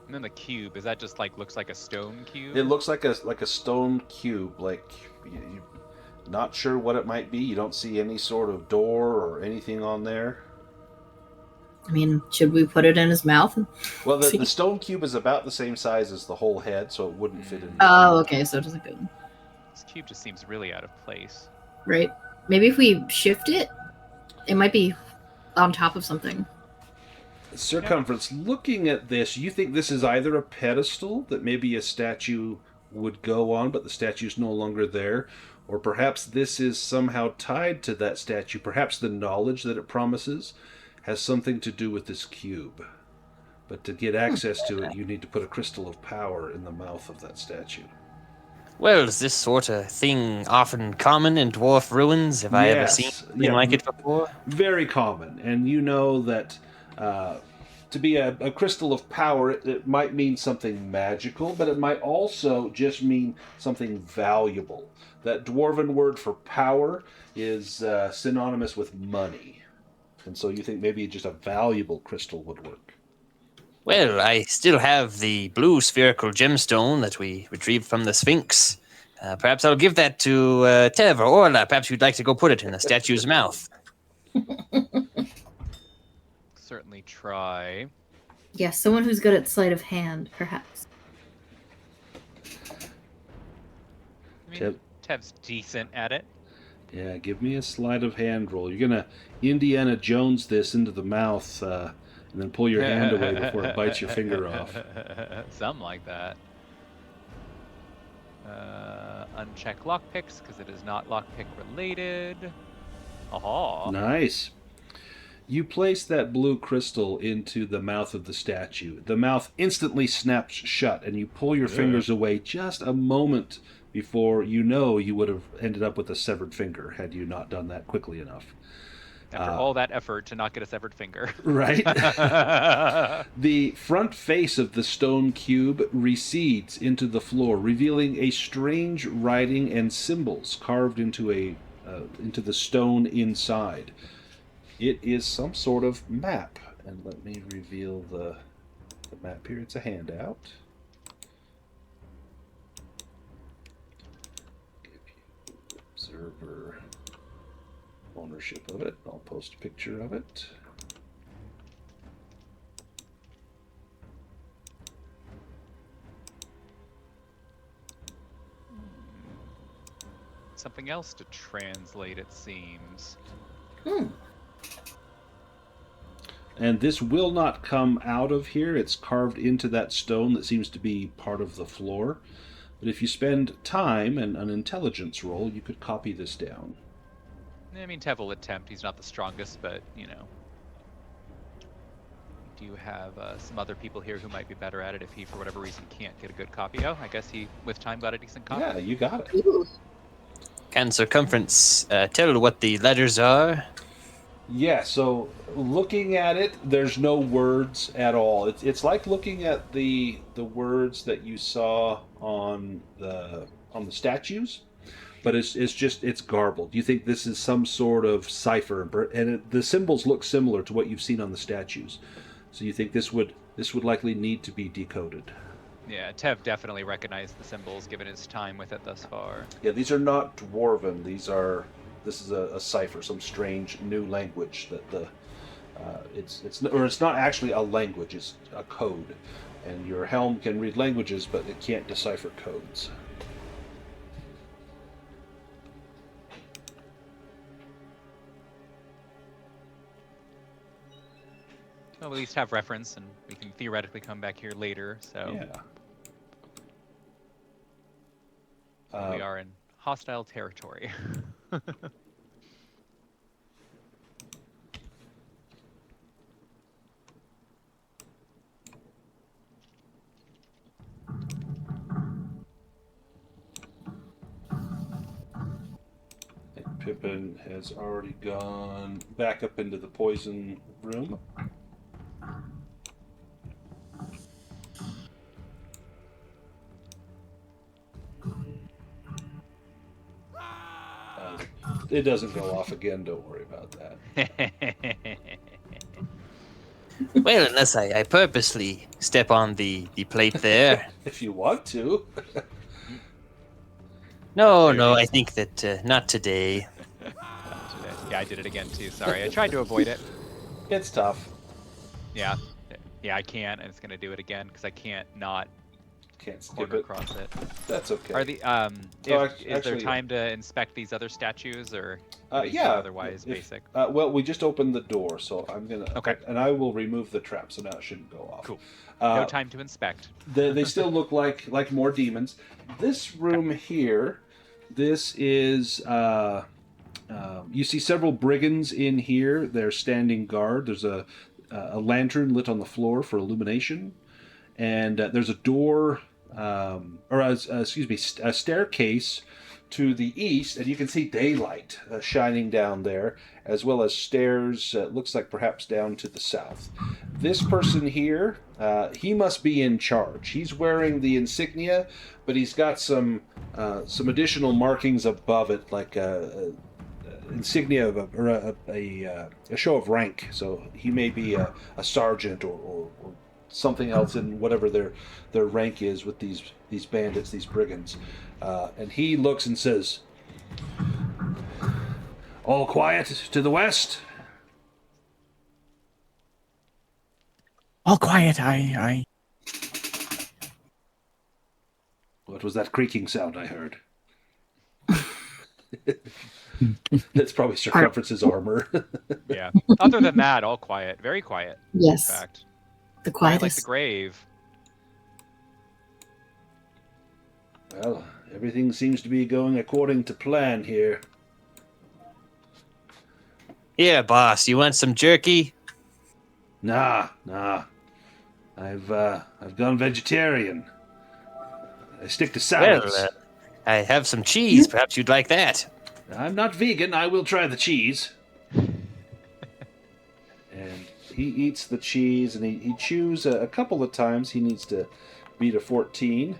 And then the cube, is that just like looks like a stone cube? It looks like a stone cube, like you're not sure what it might be. You don't see any sort of door or anything on there. I mean, should we put it in his mouth? Well, See. the stone cube is about the same size as the whole head, so it wouldn't fit in. Oh, okay, so it doesn't go. This cube just seems really out of place. Right. Maybe if we shift it, it might be on top of something. Circumference, looking at this, you think this is either a pedestal that maybe a statue would go on, but the statue's no longer there, or perhaps this is somehow tied to that statue. Perhaps the knowledge that it promises has something to do with this cube. But to get access to it, you need to put a crystal of power in the mouth of that statue. Well, is this sort of thing often common in dwarf ruins? Have I ever Yes, seen something yeah. like it before? Very common, and you know that to be a crystal of power, it might mean something magical, but it might also just mean something valuable. That dwarven word for power is synonymous with money. And so you think maybe just a valuable crystal would work. Well, I still have the blue spherical gemstone that we retrieved from the Sphinx. Perhaps I'll give that to Tev or Orla. Perhaps you'd like to go put it in the statue's mouth. Certainly try. Yeah, someone who's good at sleight of hand, perhaps. I mean, Tev. Tev's decent at it. Yeah, give me a sleight of hand roll. You're going to Indiana Jones this into the mouth and then pull your hand away before it bites your finger off. Something like that. Uncheck lockpicks because it is not lockpick related. Aha. Nice. You place that blue crystal into the mouth of the statue. The mouth instantly snaps shut, and you pull your fingers away just a moment before you know you would have ended up with a severed finger had you not done that quickly enough. After all that effort to not get a severed finger. Right? The front face of the stone cube recedes into the floor, revealing a strange writing and symbols carved into the stone inside. It is some sort of map. And let me reveal the map here. It's a handout. Give you observer ownership of it. I'll post a picture of it. something else to translate, it seems. And this will not come out of here. It's carved into that stone that seems to be part of the floor. But if you spend time and an intelligence roll, you could copy this down. I mean, Tev will attempt. He's not the strongest, but, you know. Do you have some other people here who might be better at it if he, for whatever reason, can't get a good copy? Oh, I guess he, with time, got a decent copy. Yeah, you got it. Ooh. Can Circumference tell what the letters are? Yeah, so looking at it, there's no words at all. It's like looking at the words that you saw on the statues, but it's garbled. You think this is some sort of cipher, and the symbols look similar to what you've seen on the statues. So you think this would likely need to be decoded. Yeah, Tev definitely recognized the symbols given his time with it thus far. Yeah, these are not dwarven. This is a cipher, some strange new language that it's not actually a language. It's a code, and your helm can read languages, but it can't decipher codes. Well, we'll at least have reference, and we can theoretically come back here later. So Yeah. we are in hostile territory. Pippin has already gone back up into the poison room. It doesn't go off again, don't worry about that. Well, unless I purposely step on the plate there. If you want to. No, I think that not today. Yeah, I did it again too. Sorry, I tried to avoid it. It's tough. Yeah, I can't, and it's gonna do it again because I can't not Can't skip corner it. across it. That's okay. Are the is there actually, time to inspect these other statues, or are these yeah. otherwise basic? Well, we just opened the door, so I'm gonna. Okay. And I will remove the trap, so now it shouldn't go off. Cool. No time to inspect. They still look like more demons. This room here, this is. You see several brigands in here. They're standing guard. There's a lantern lit on the floor for illumination, and there's a door, a staircase to the east, and you can see daylight shining down there, as well as stairs. Looks like perhaps down to the south. This person here, he must be in charge. He's wearing the insignia, but he's got some additional markings above it, like insignia of a show of rank. So he may be a sergeant or something else in whatever their rank is with these bandits, these brigands. And he looks and says, "All quiet to the west." All quiet, I. What was that creaking sound I heard? That's probably Circumference's armor. Yeah. Other than that, all quiet. Very quiet. Yes. In fact, The quiet like quietest. the grave. Well, everything seems to be going according to plan here. Here, boss, you want some jerky? Nah. I've gone vegetarian. I stick to salads. Well, I have some cheese. Perhaps you'd like that. I'm not vegan. I will try the cheese. And he eats the cheese, and he chews a couple of times. He needs to beat a 14.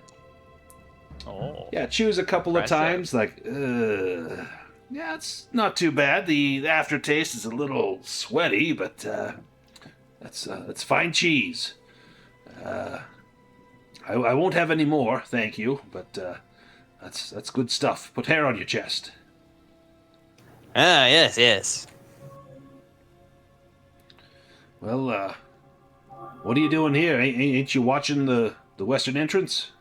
Oh. Yeah, chews a couple of times, like, yeah, it's not too bad. The aftertaste is a little sweaty, but that's fine cheese. I won't have any more, thank you, but that's good stuff. Put hair on your chest. Ah, yes. Well, what are you doing here? Ain't you watching the western entrance?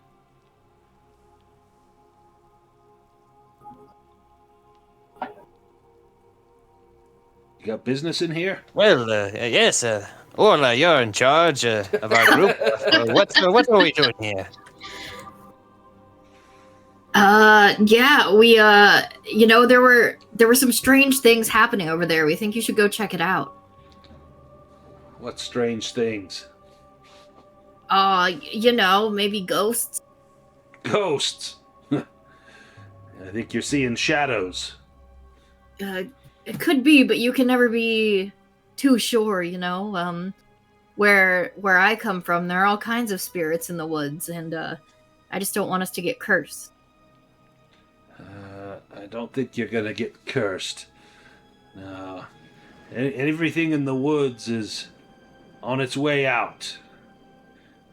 You got business in here? Well, yes, Orla, you're in charge of our group. What are we doing here? Yeah, we, you know, there were some strange things happening over there. We think you should go check it out. What strange things? You know, maybe ghosts. Ghosts! I think you're seeing shadows. It could be, but you can never be too sure, you know? Where I come from, there are all kinds of spirits in the woods, and, I just don't want us to get cursed. I don't think you're gonna get cursed. No. Everything in the woods is on its way out.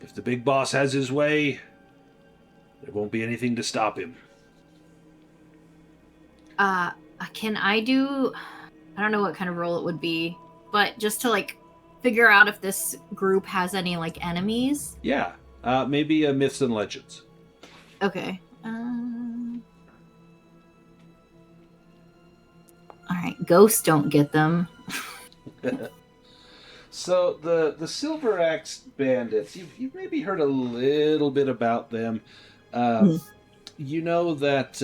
If the big boss has his way, there won't be anything to stop him. Can I do... I don't know what kind of role it would be, but just to, like, figure out if this group has any, like, enemies? Yeah. Maybe myths and legends. Okay. Alright, ghosts don't get them. So the Silveraxe Bandits, you've maybe heard a little bit about them. You know that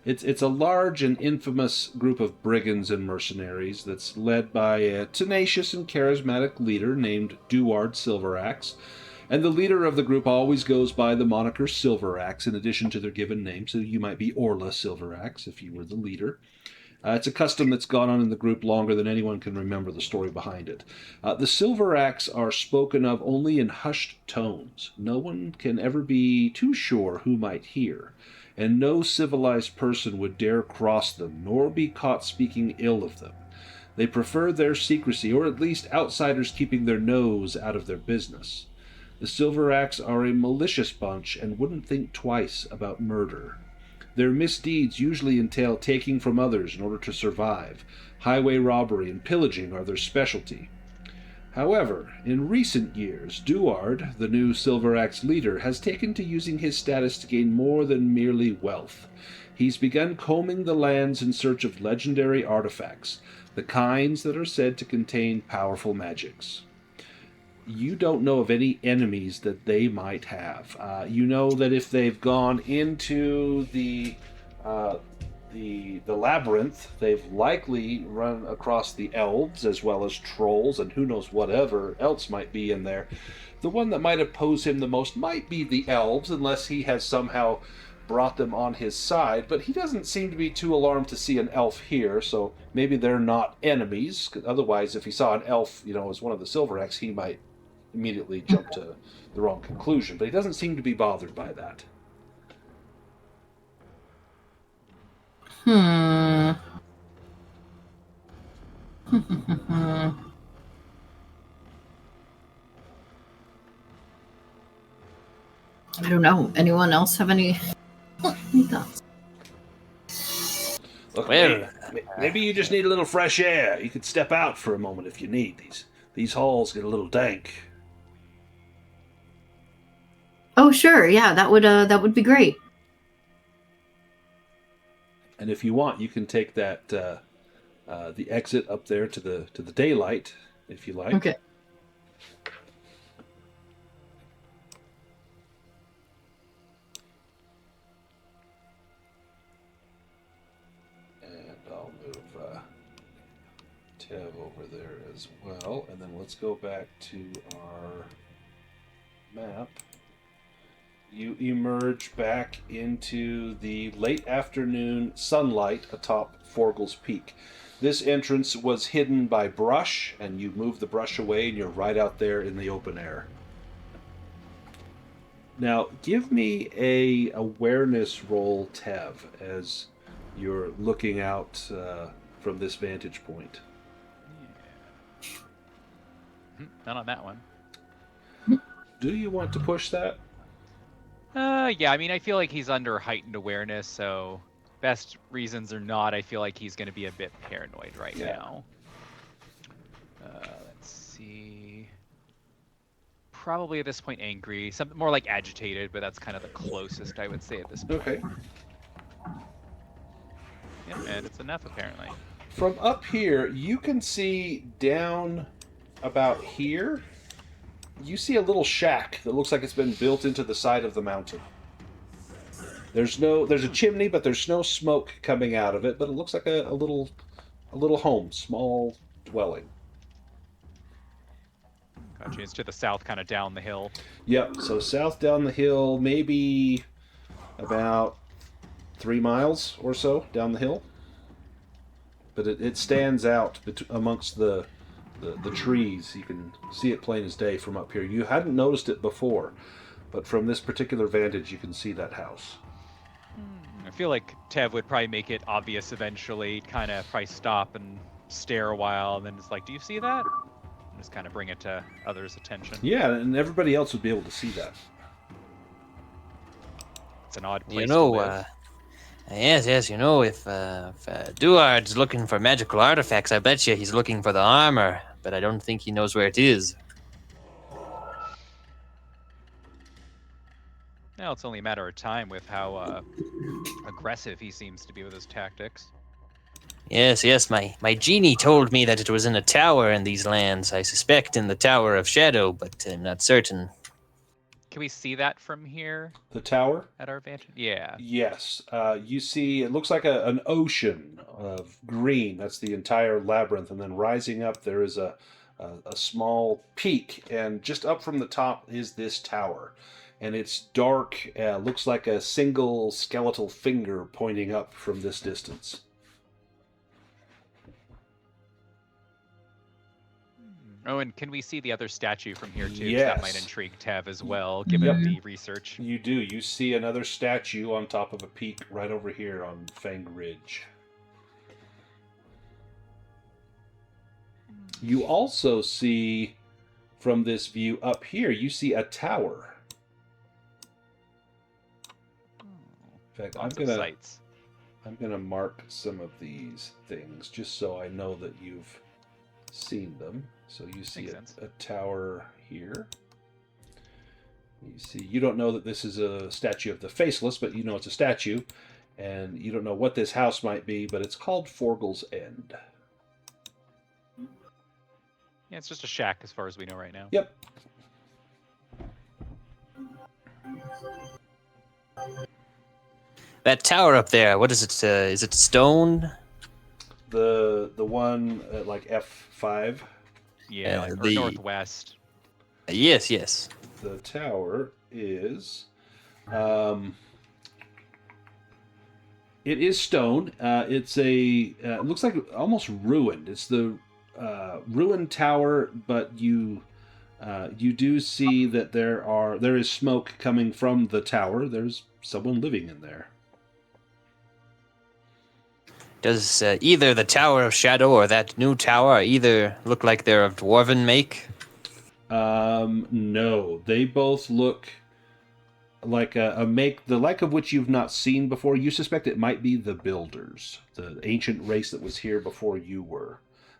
it's a large and infamous group of brigands and mercenaries that's led by a tenacious and charismatic leader named Duard Silveraxe. And the leader of the group always goes by the moniker Silveraxe in addition to their given name, so you might be Orla Silveraxe if you were the leader. It's a custom that's gone on in the group longer than anyone can remember the story behind it. The Silveraxe are spoken of only in hushed tones. No one can ever be too sure who might hear, and no civilized person would dare cross them, nor be caught speaking ill of them. They prefer their secrecy, or at least outsiders keeping their nose out of their business. The Silveraxe are a malicious bunch and wouldn't think twice about murder. Their misdeeds usually entail taking from others in order to survive. Highway robbery and pillaging are their specialty. However, in recent years, Duard, the new Silveraxe leader, has taken to using his status to gain more than merely wealth. He's begun combing the lands in search of legendary artifacts, the kinds that are said to contain powerful magics. You don't know of any enemies that they might have. You know that if they've gone into the labyrinth, they've likely run across the elves as well as trolls and who knows whatever else might be in there. The one that might oppose him the most might be the elves, unless he has somehow brought them on his side, but he doesn't seem to be too alarmed to see an elf here, so maybe they're not enemies. Otherwise, if he saw an elf, as one of the Silveraxe, he might immediately jump to the wrong conclusion, but he doesn't seem to be bothered by that. I don't know. Anyone else have any thoughts? Look, Well, maybe you just need a little fresh air. You could step out for a moment if you need. These halls get a little dank. Oh, sure. Yeah, that would be great. And if you want, you can take that the exit up there to the daylight, if you like. Okay. And I'll move Tev over there as well. And then let's go back to our map. You emerge back into the late afternoon sunlight atop Forgle's Peak. This entrance was hidden by brush, and you move the brush away and you're right out there in the open air. Now, give me a awareness roll, Tev, as you're looking out from this vantage point. Yeah. Not on that one. Do you want to push that? Yeah, I mean, I feel like he's under heightened awareness, so best reasons or not, I feel like he's going to be a bit paranoid right now. Let's see. Probably at this point angry. Something more like agitated, but that's kind of the closest I would say at this point. Okay. Yeah, and it's enough apparently. From up here, you can see down about here. You see a little shack that looks like it's been built into the side of the mountain. There's a chimney, but there's no smoke coming out of it. But it looks like a little home, small dwelling. Gotcha. It's to the south, kind of down the hill. Yep. So south down the hill, maybe about 3 miles or so down the hill. But it stands out amongst the trees. You can see it plain as day from up here. You hadn't noticed it before, but from this particular vantage, you can see that house. I feel like Tev would probably make it obvious eventually, kind of probably stop and stare a while, and then it's like, do you see that? And just kind of bring it to others' attention. Yeah, and everybody else would be able to see that. It's an odd place You to know, live. yes, if Duard's looking for magical artifacts, I bet you he's looking for the armor, but I don't think he knows where it is. Well, it's only a matter of time with how aggressive he seems to be with his tactics. Yes, my genie told me that it was in a tower in these lands. I suspect in the Tower of Shadow, but I'm not certain. Can we see that from here The tower? at our vantage? Yeah. Yes. You see, it looks like an ocean of green. That's the entire labyrinth. And then rising up, there is a small peak. And just up from the top is this tower. And it's dark. Looks like a single skeletal finger pointing up from this distance. Oh, and can we see the other statue from here too? 'Cause Yes. That might intrigue Tev as well, given the research. You do. You see another statue on top of a peak right over here on Fang Ridge. You also see, from this view up here, you see a tower. In fact, Lots of sights. I'm gonna mark some of these things just so I know that you've seen them. So you see a tower here. You see, you don't know that this is a statue of the Faceless, but you know it's a statue, and you don't know what this house might be, but it's called Forgel's End. Yeah, it's just a shack as far as we know right now. Yep. That tower up there, what is it? Is it stone? The one at like F5. Yeah, like, or the- northwest. Yes. The tower is it is stone. It's it looks like almost ruined. It's the ruined tower, but you do see that there is smoke coming from the tower. There's someone living in there. Does either the Tower of Shadow or that new tower either look like they're of dwarven make? No, they both look like a make the like of which you've not seen before. You suspect it might be the builders, the ancient race that was here before you were,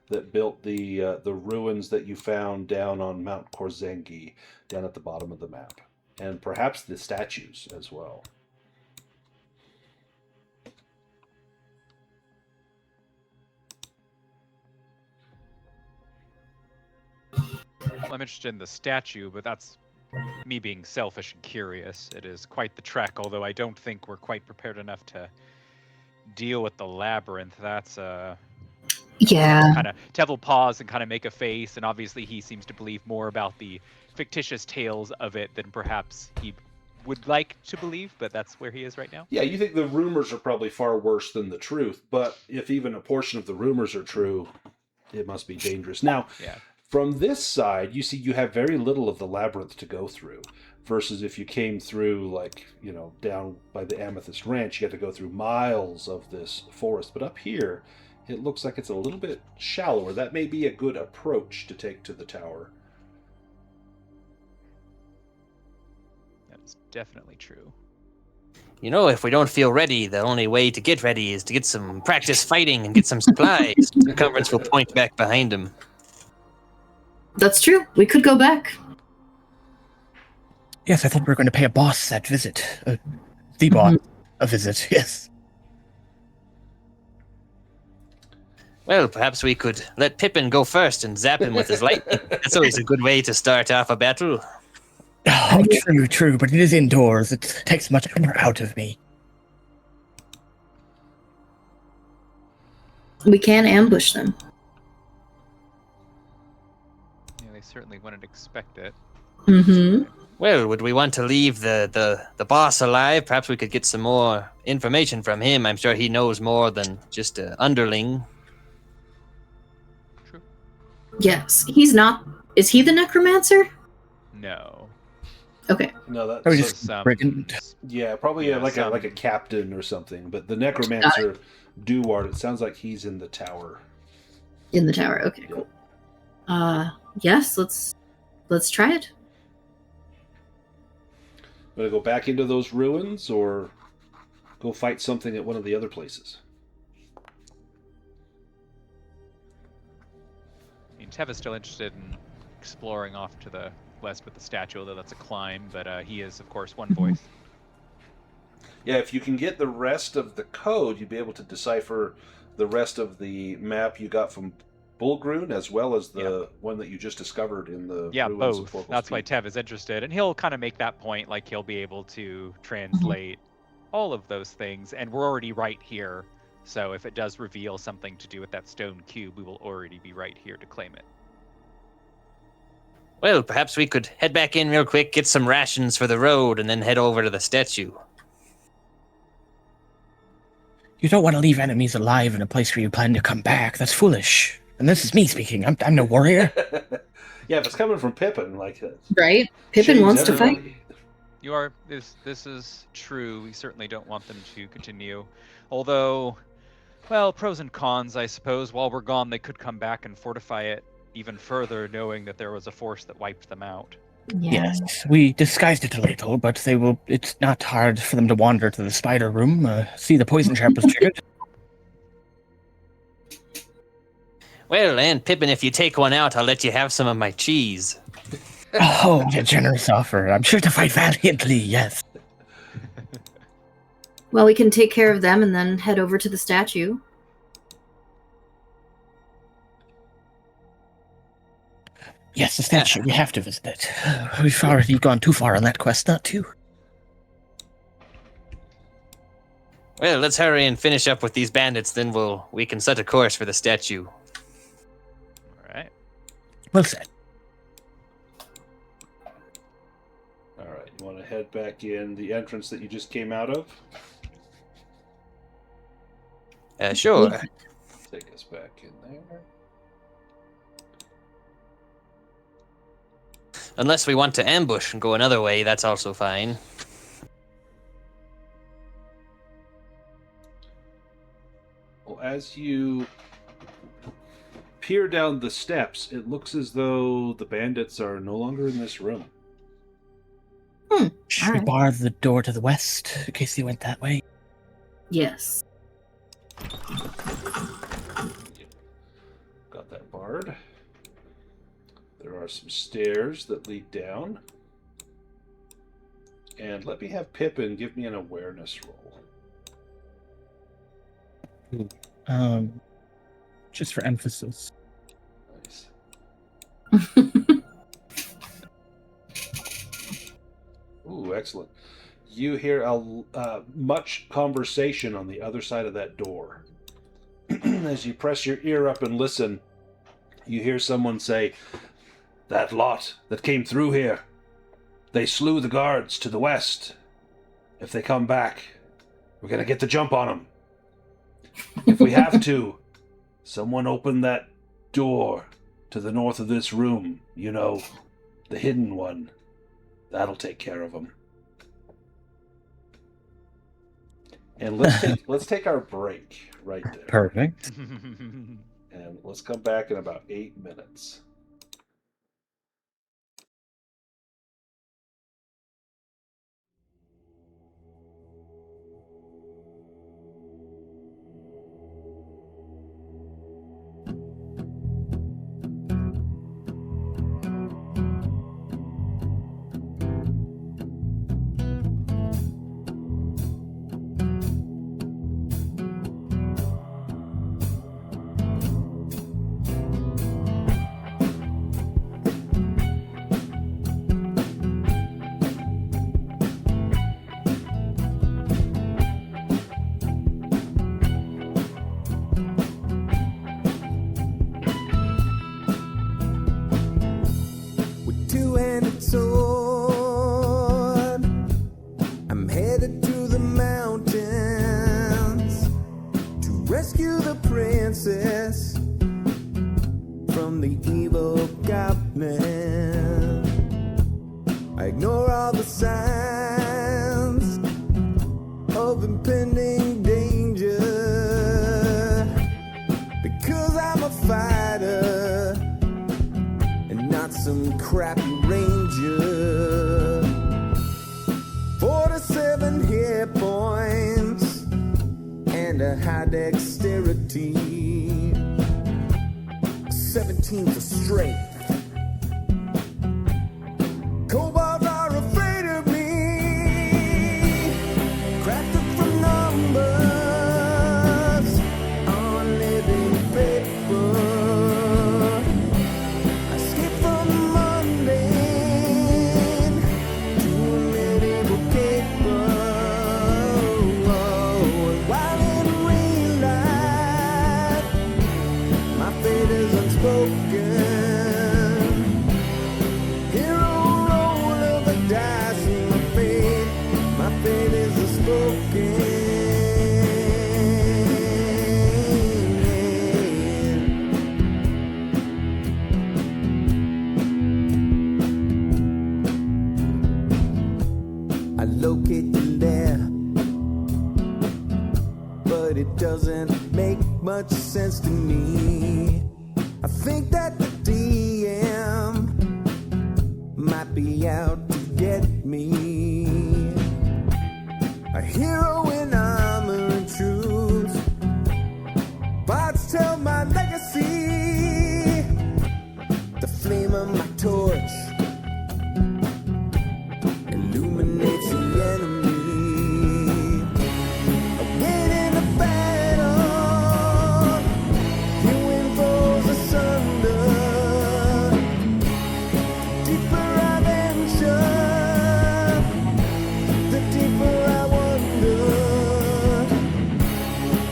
that built the ruins that you found down on Mount Korzengi, down at the bottom of the map, and perhaps the statues as well. I'm interested in the statue, but that's me being selfish and curious. It is quite the trek, although I don't think we're quite prepared enough to deal with the labyrinth. That's Yeah. kind of Tev will pause and kind of make a face, and obviously he seems to believe more about the fictitious tales of it than perhaps he would like to believe, but that's where he is right now. Yeah, you think the rumors are probably far worse than the truth, but if even a portion of the rumors are true, it must be dangerous. Now, Yeah. from this side, you see you have very little of the labyrinth to go through, versus if you came through, like, you know, down by the Amethyst Ranch, you had to go through miles of this forest. But up here, it looks like it's a little bit shallower. That may be a good approach to take to the tower. That is definitely true. You know, if we don't feel ready, the only way to get ready is to get some practice fighting and get some supplies. Encumbrance will point back behind him. That's true. We could go back. Yes, I thought we were going to pay a boss that visit. The boss a visit, yes. Well, perhaps we could let Pippin go first and zap him with his lightning. That's always a good way to start off a battle. Oh, true, but it is indoors. It takes much more out of me. We can ambush them. Yeah, they certainly wouldn't expect it. Mm-hmm. Well, would we want to leave the boss alive? Perhaps we could get some more information from him. I'm sure he knows more than just an underling. True. Yes, he's not. Is he the necromancer? No. Okay. No, that's Oh, So just brigand. yeah, probably Yeah, like a captain or something. But the necromancer Duward, it sounds like he's in the tower. In the tower. Okay. Cool. Yes. Let's try it. Gonna go back into those ruins or go fight something at one of the other places? I mean, Tev is still interested in exploring off to the west with the statue, although that's a climb, but he is, of course, one voice. Yeah, if you can get the rest of the code, you'd be able to decipher the rest of the map you got from Bullgroon, as well as the one that you just discovered in the Yeah, ruins of both. Forkle's That's why Peak. Tev is interested, and he'll kind of make that point, like he'll be able to translate all of those things, and we're already right here, so if it does reveal something to do with that stone cube, we will already be right here to claim it. Well, perhaps we could head back in real quick, get some rations for the road, and then head over to the statue. You don't want to leave enemies alive in a place where you plan to come back. That's foolish. And this is me speaking. I'm no warrior. Yeah, if it's coming from Pippin, like Right. Pippin shames wants to fight. everybody. You are. This is true. We certainly don't want them to continue. Although, well, pros and cons, I suppose. While we're gone, they could come back and fortify it even further, knowing that there was a force that wiped them out. Yeah. Yes, we disguised it a little, but they will. It's not hard for them to wander to the spider room, see the poison trap was triggered. Well, and Pippin, if you take one out, I'll let you have some of my cheese. Oh, what a generous offer. I'm sure to fight valiantly, yes. Well, we can take care of them and then head over to the statue. Yes, the statue. We have to visit it. We've already gone too far on that quest, not to. Well, let's hurry and finish up with these bandits, then we can set a course for the statue. All right. Well said. All right, you want to head back in the entrance that you just came out of? Sure. Take us back in there. Unless we want to ambush and go another way, that's also fine. Well, as you peer down the steps, it looks as though the bandits are no longer in this room. Should we Alright. bar the door to the west in case they went that way? Yes. Got that barred. There are some stairs that lead down. And let me have Pippin give me an awareness roll. Just for emphasis. Nice. Ooh, excellent. You hear much conversation on the other side of that door. As you press your ear up and listen, you hear someone say, "That lot that came through here, they slew the guards to the west. If they come back, we're going to get the jump on them. If we have to, someone open that door to the north of this room, you know, the hidden one. That'll take care of them." And let's take our break right there. Perfect. And let's come back in about 8 minutes. evil goblin. I ignore all the signs of impending danger, because I'm a fighter and not some crappy ranger. 47 hit points and a high dexterity, 17 for strength. Kobolds are afraid of me, crafted from numbers on living paper. I escape from the mundane to a medieval caper. While in real life, my fate is unspoken. Hero roll of the dice, and my fate is unspoken. I locate the lair, but it doesn't make much sense to me. I think that the DM might be out to get me. A hero in armor and truth, bards tell my legacy. The flame of my torch illuminates the enemy. I win in a battle, you win foes asunder. Deeper I venture, the deeper I wonder.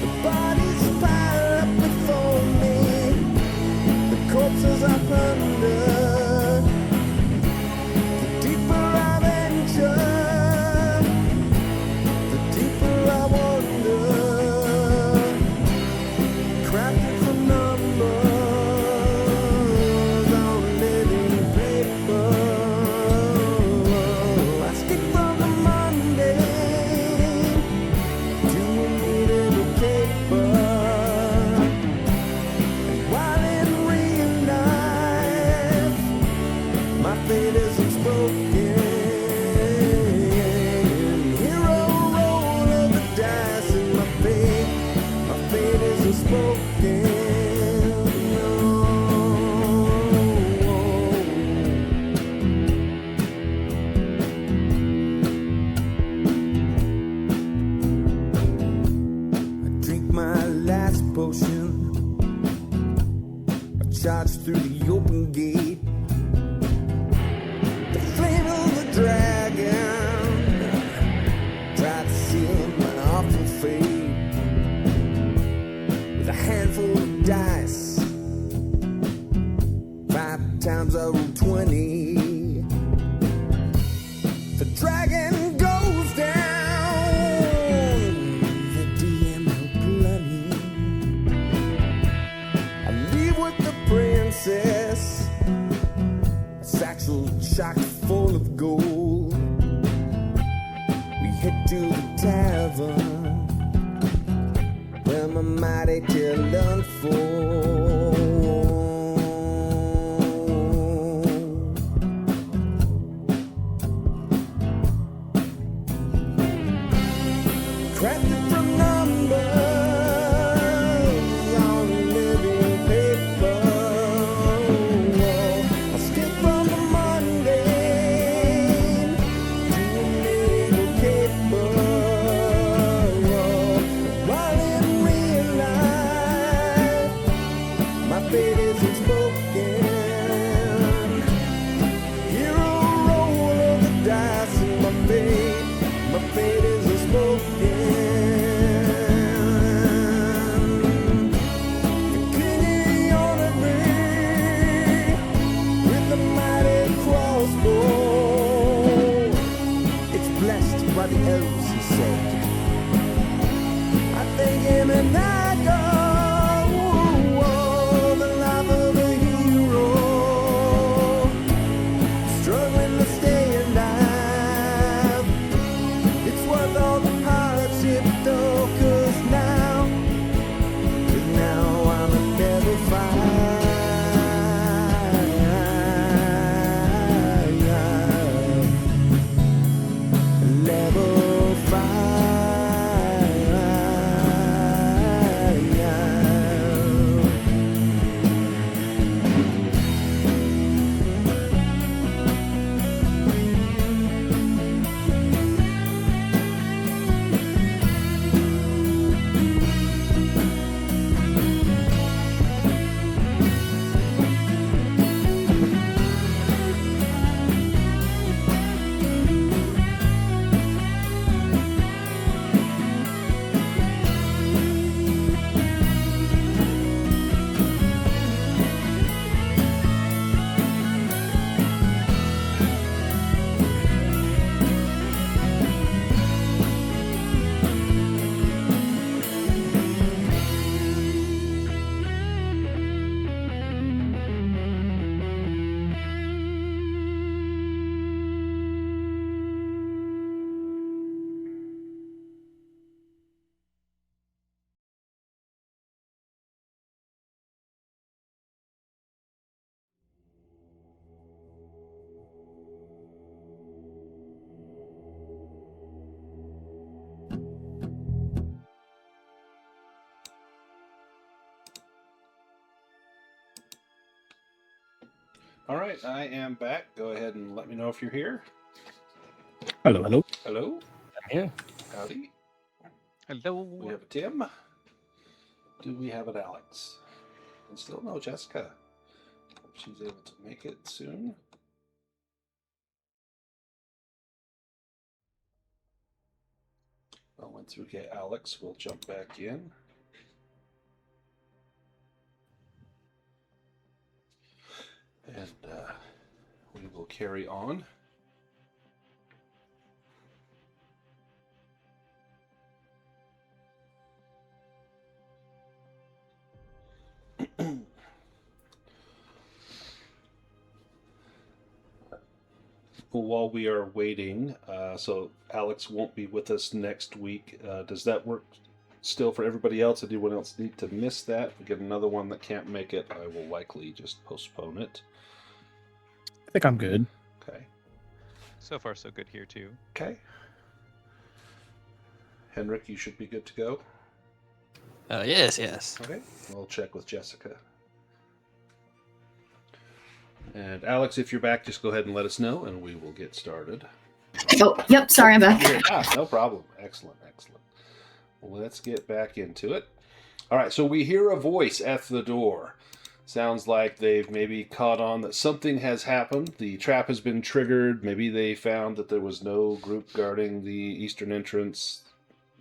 The bodies pile up before me, the corpses I plunder. The deeper I venture, the deeper I wonder. Crafted from numbers on living paper. I skip from the mundane to a medieval caper. And while in real life, my fate is unspoken. Hero roll of the dice, and my fate is unspoken. I drink my last potion, I charge through the open gate. The flame of the dragon tried to seal my awful fate. With a handful of dice, 5 times I rolled 20. The dragon goes down, the DM will bloody. I leave with the princess, a satchel chock full of gold. We head to the tavern, where my mighty tale unfolds. Crafted from numbers on living paper. I skip from the mundane to a medieval caper. While in real life, All right, I am back. Go ahead and let me know if you're here. Hello, hello. Hello. I'm here. Howdy. Hello. We have a Tim. Do we have an Alex? And still no Jessica. Hope she's able to make it soon. Well, once we get Alex, we'll jump back in. And we will carry on. While we are waiting, so Alex won't be with us next week. Does that work still for everybody else? Did anyone else need to miss that? If we get another one that can't make it, I will likely just postpone it. I think I'm good. Okay. So far, so good here too. Okay. Henrik, you should be good to go. Yes, yes. Okay. We'll check with Jessica. And Alex, if you're back, just go ahead and let us know, and we will get started. Oh, yep. Sorry, I'm back. No problem. Excellent, excellent. Well, let's get back into it. All right, so we hear a voice at the door. Sounds like they've maybe caught on that something has happened. The trap has been triggered. Maybe they found that there was no group guarding the eastern entrance.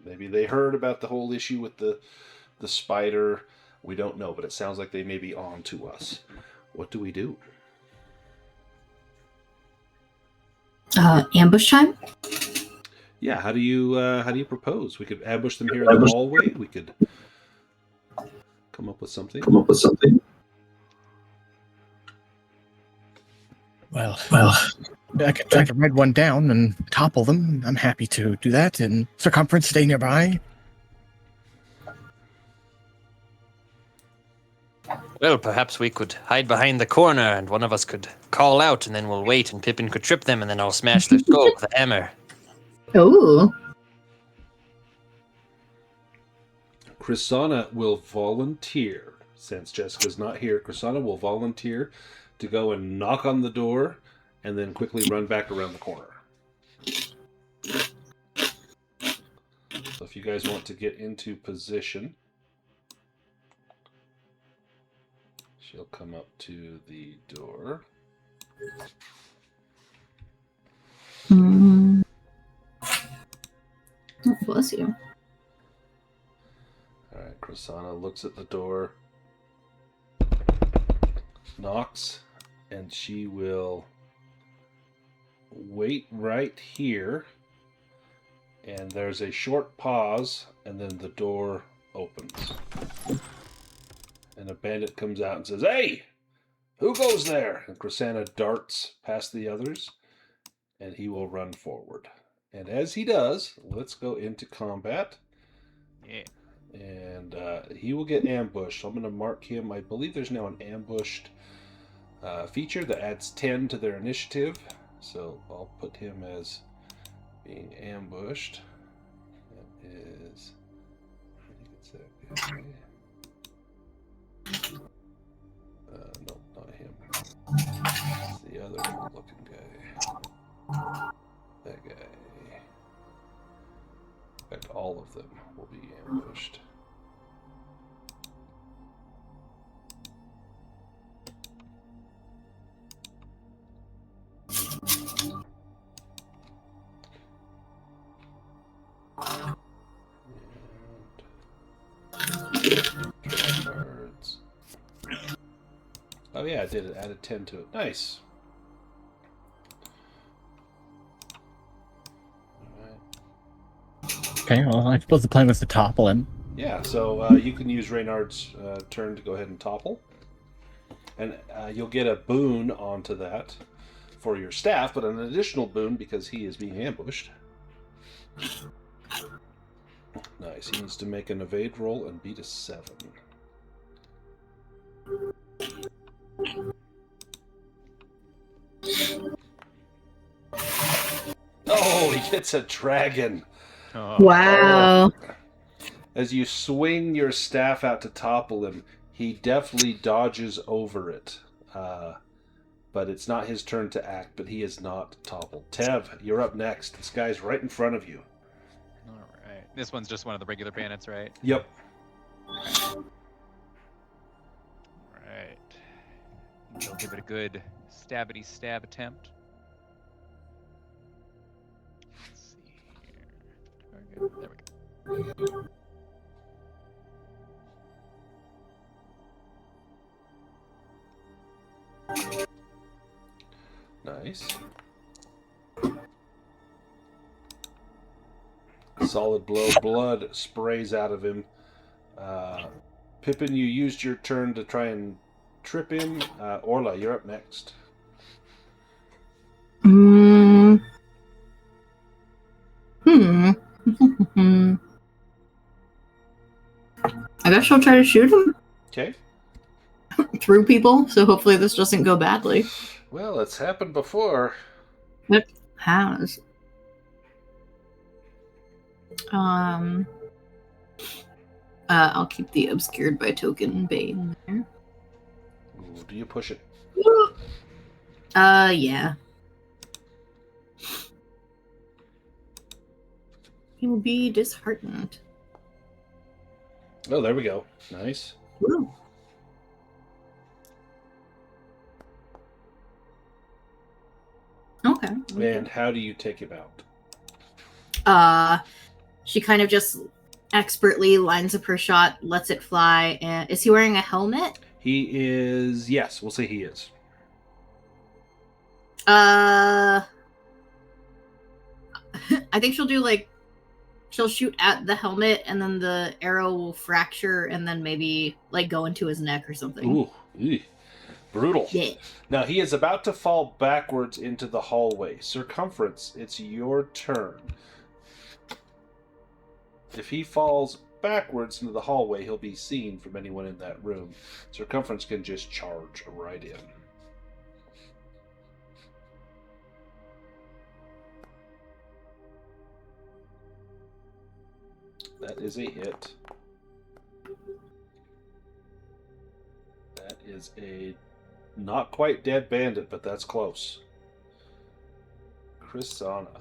Maybe they heard about the whole issue with the spider. We don't know, but it sounds like they may be on to us. What do we do? Ambush time? Yeah, how do you propose? We could ambush them here in the hallway. We could come up with something. Well, I could ride one down and topple them. I'm happy to do that. And circumference, stay nearby. Well, perhaps we could hide behind the corner and one of us could call out and then we'll wait and Pippin could trip them and then I'll smash their skull with a hammer. Ooh. Chrisana will volunteer. Since Jessica's not here, Chrisana will volunteer to go and knock on the door and then quickly run back around the corner. So if you guys want to get into position, she'll come up to the door. Oh, bless you. All right, Chrisana looks at the door, knocks, and she will wait right here. And there's a short pause, and then the door opens. And a bandit comes out and says, "Hey, who goes there?" And Chrisana darts past the others, and he will run forward. And as he does, let's go into combat. Yeah. And he will get ambushed. So I'm going to mark him. I believe there's now an ambushed feature that adds 10 to their initiative. So I'll put him as being ambushed. That is... I think it's that guy. No, not him. It's the other looking guy. That guy. In fact, all of them will be ambushed. Cards. Oh yeah, I did it. Added 10 to it. Nice. Okay, well, I suppose the plan was to topple him. Yeah, so you can use Reynard's turn to go ahead and topple. And you'll get a boon onto that for your staff, but an additional boon because he is being ambushed. Nice. He needs to make an evade roll and beat a 7. Oh, he gets a dragon. Oh. Wow. As you swing your staff out to topple him, he deftly dodges over it. but it's not his turn to act, but he is not toppled. Tev, you're up next. This guy's right in front of you. All right. This one's just one of the regular bandits, right? Yep. All right. We'll give it a good stabbity stab attempt. Let's see here. Target. There we go. Nice. Solid blow. Blood sprays out of him. Pippin, you used your turn to try and trip him. Orla, you're up next. Hmm. I guess I'll try to shoot him Okay. through people, so hopefully this doesn't go badly. Well, it's happened before. It has. I'll keep the obscured by token bane there. Ooh, do you push it? Yeah. He will be disheartened. Oh, there we go. Nice. Woo. Okay. And how do you take him out? She kind of just expertly lines up her shot, lets it fly, and is he wearing a helmet? He is... Yes, we'll say he is. I think she'll do like she'll shoot at the helmet and then the arrow will fracture and then maybe like go into his neck or something. Ooh. Eeh. Brutal. Yeah. Now, he is about to fall backwards into the hallway. Circumference, it's your turn. If he falls backwards into the hallway, he'll be seen from anyone in that room. Circumference can just charge right in. That is a hit. That is a not quite dead bandit, but that's close. Chrisana.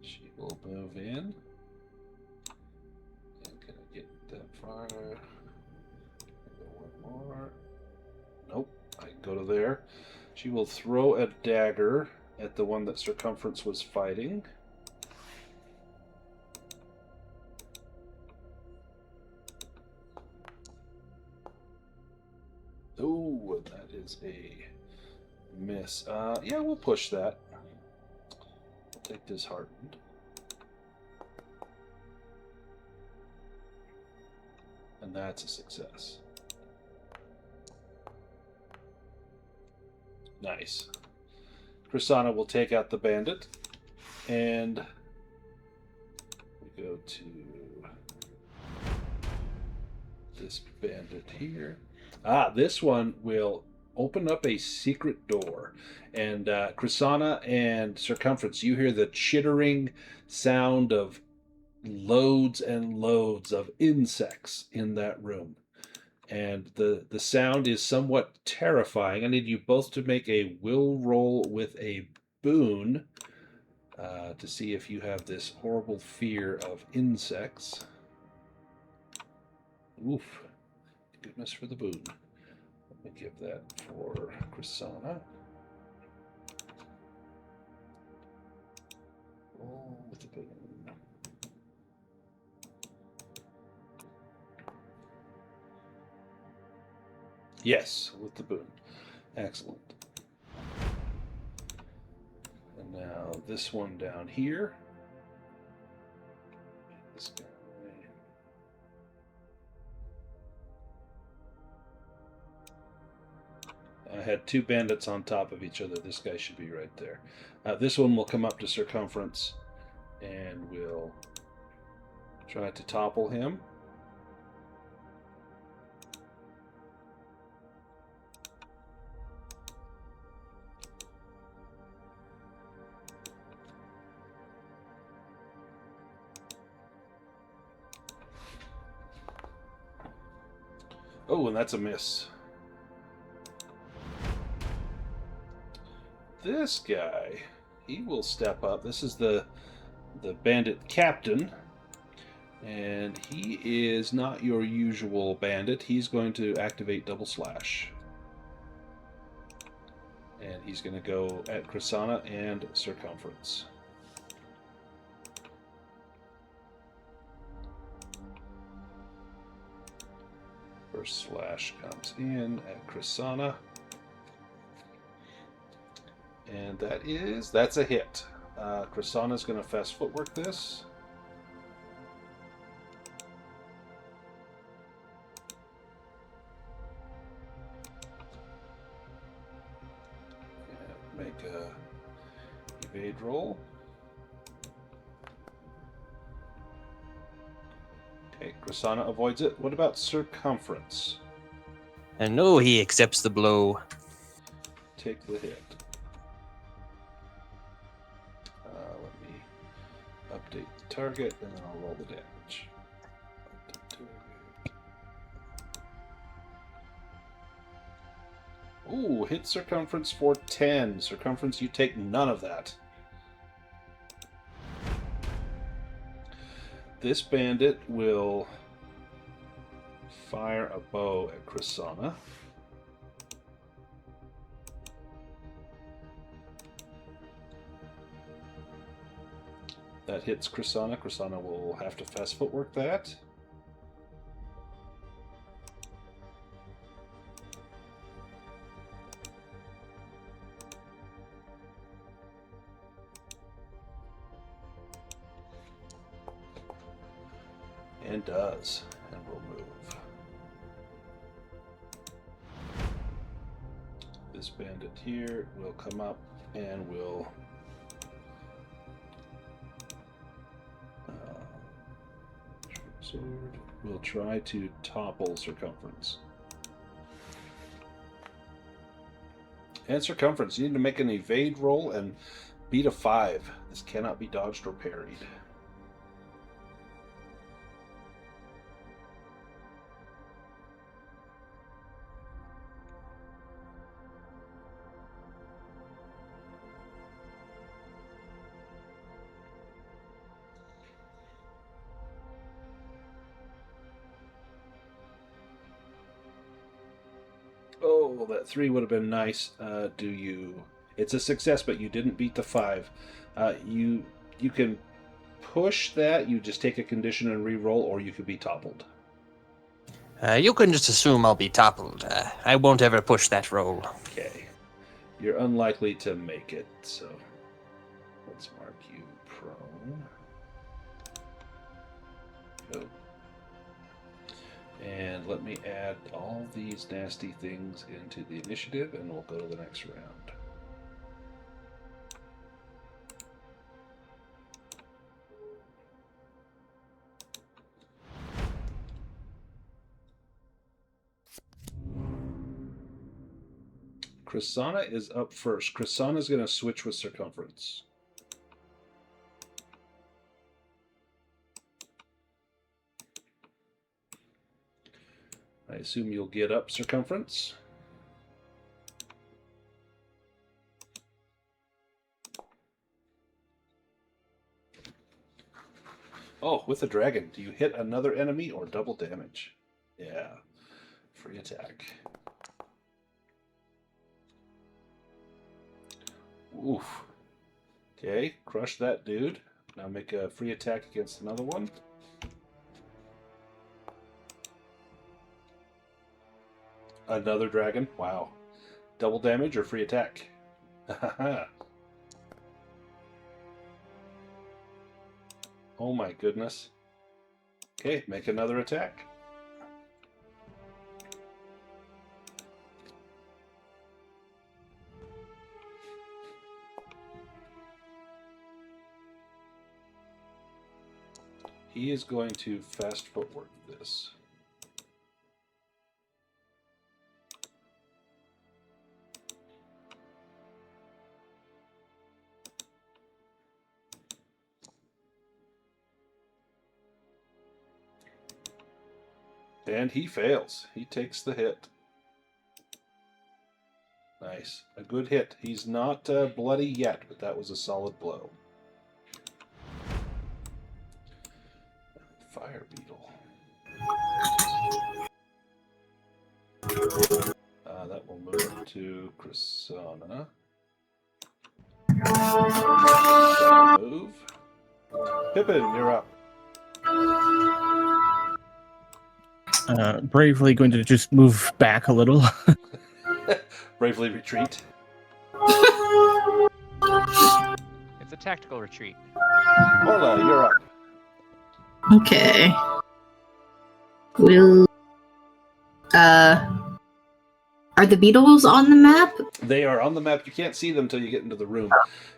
She will move in. And can I get that far? One more. Nope. I can go to there. She will throw a dagger at the one that Circumference was fighting. Oh, that is a miss. Yeah, we'll push that. I'll take disheartened. And that's a success. Nice. Chrisana will take out the bandit. And we go to this bandit here. This one will open up a secret door. And Chrisana and Circumference, you hear the chittering sound of loads and loads of insects in that room. And the sound is somewhat terrifying. I need you both to make a will roll with a boon to see if you have this horrible fear of insects. Oof. Goodness for the boon. Let me give that for Chrisana. Roll with the boon. Yes, with the boon. Excellent. And now this one down here. This guy. I had two bandits on top of each other. This guy should be right there. This one will come up to Circumference and will try to topple him. Oh, and that's a miss. this guy, he will step up. This is the bandit captain, and he is not your usual bandit. He's going to activate double slash, and he's going to go at Krisanna and circumference. First slash comes in at Krisanna. And that's a hit. Krisanna's going to fast footwork this. And make a evade roll. Okay, Krisanna avoids it. What about circumference? And no, he accepts the blow. Take the hit. Update the target, and then I'll roll the damage. Ooh, hit circumference for 10. Circumference, you take none of that. This bandit will fire a bow at Krisanna. That hits Krisanna. Krisanna will have to fast footwork that. And does. And we'll move. This bandit here will come up and will sword will try to topple circumference. And circumference, you need to make an evade roll and beat a 5. This cannot be dodged or parried. Oh, that 3 would have been nice. It's a success, but you didn't beat the 5. You can push that. You just take a condition and re-roll, or you could be toppled. You can just assume I'll be toppled. I won't ever push that roll. Okay. You're unlikely to make it, so let's mark you prone. Go. And let me add all these nasty things into the initiative, and we'll go to the next round. Krisanna is up first. Krisanna is going to switch with circumference. I assume you'll get up circumference. Oh, with a dragon, do you hit another enemy or double damage? Yeah, free attack. Oof. Okay, crush that dude. Now make a free attack against another one. Another dragon. Wow. Double damage or free attack? Oh my goodness. Okay, make another attack. He is going to fast footwork this. And he fails. He takes the hit. Nice. A good hit. He's not bloody yet, but that was a solid blow. Fire beetle. That will move to Chrysana. Move. Pippin, you're up. Bravely going to just move back a little. Bravely retreat. It's a tactical retreat. Orla, you're up. Okay. Will are the beetles on the map? They are on the map. You can't see them until you get into the room.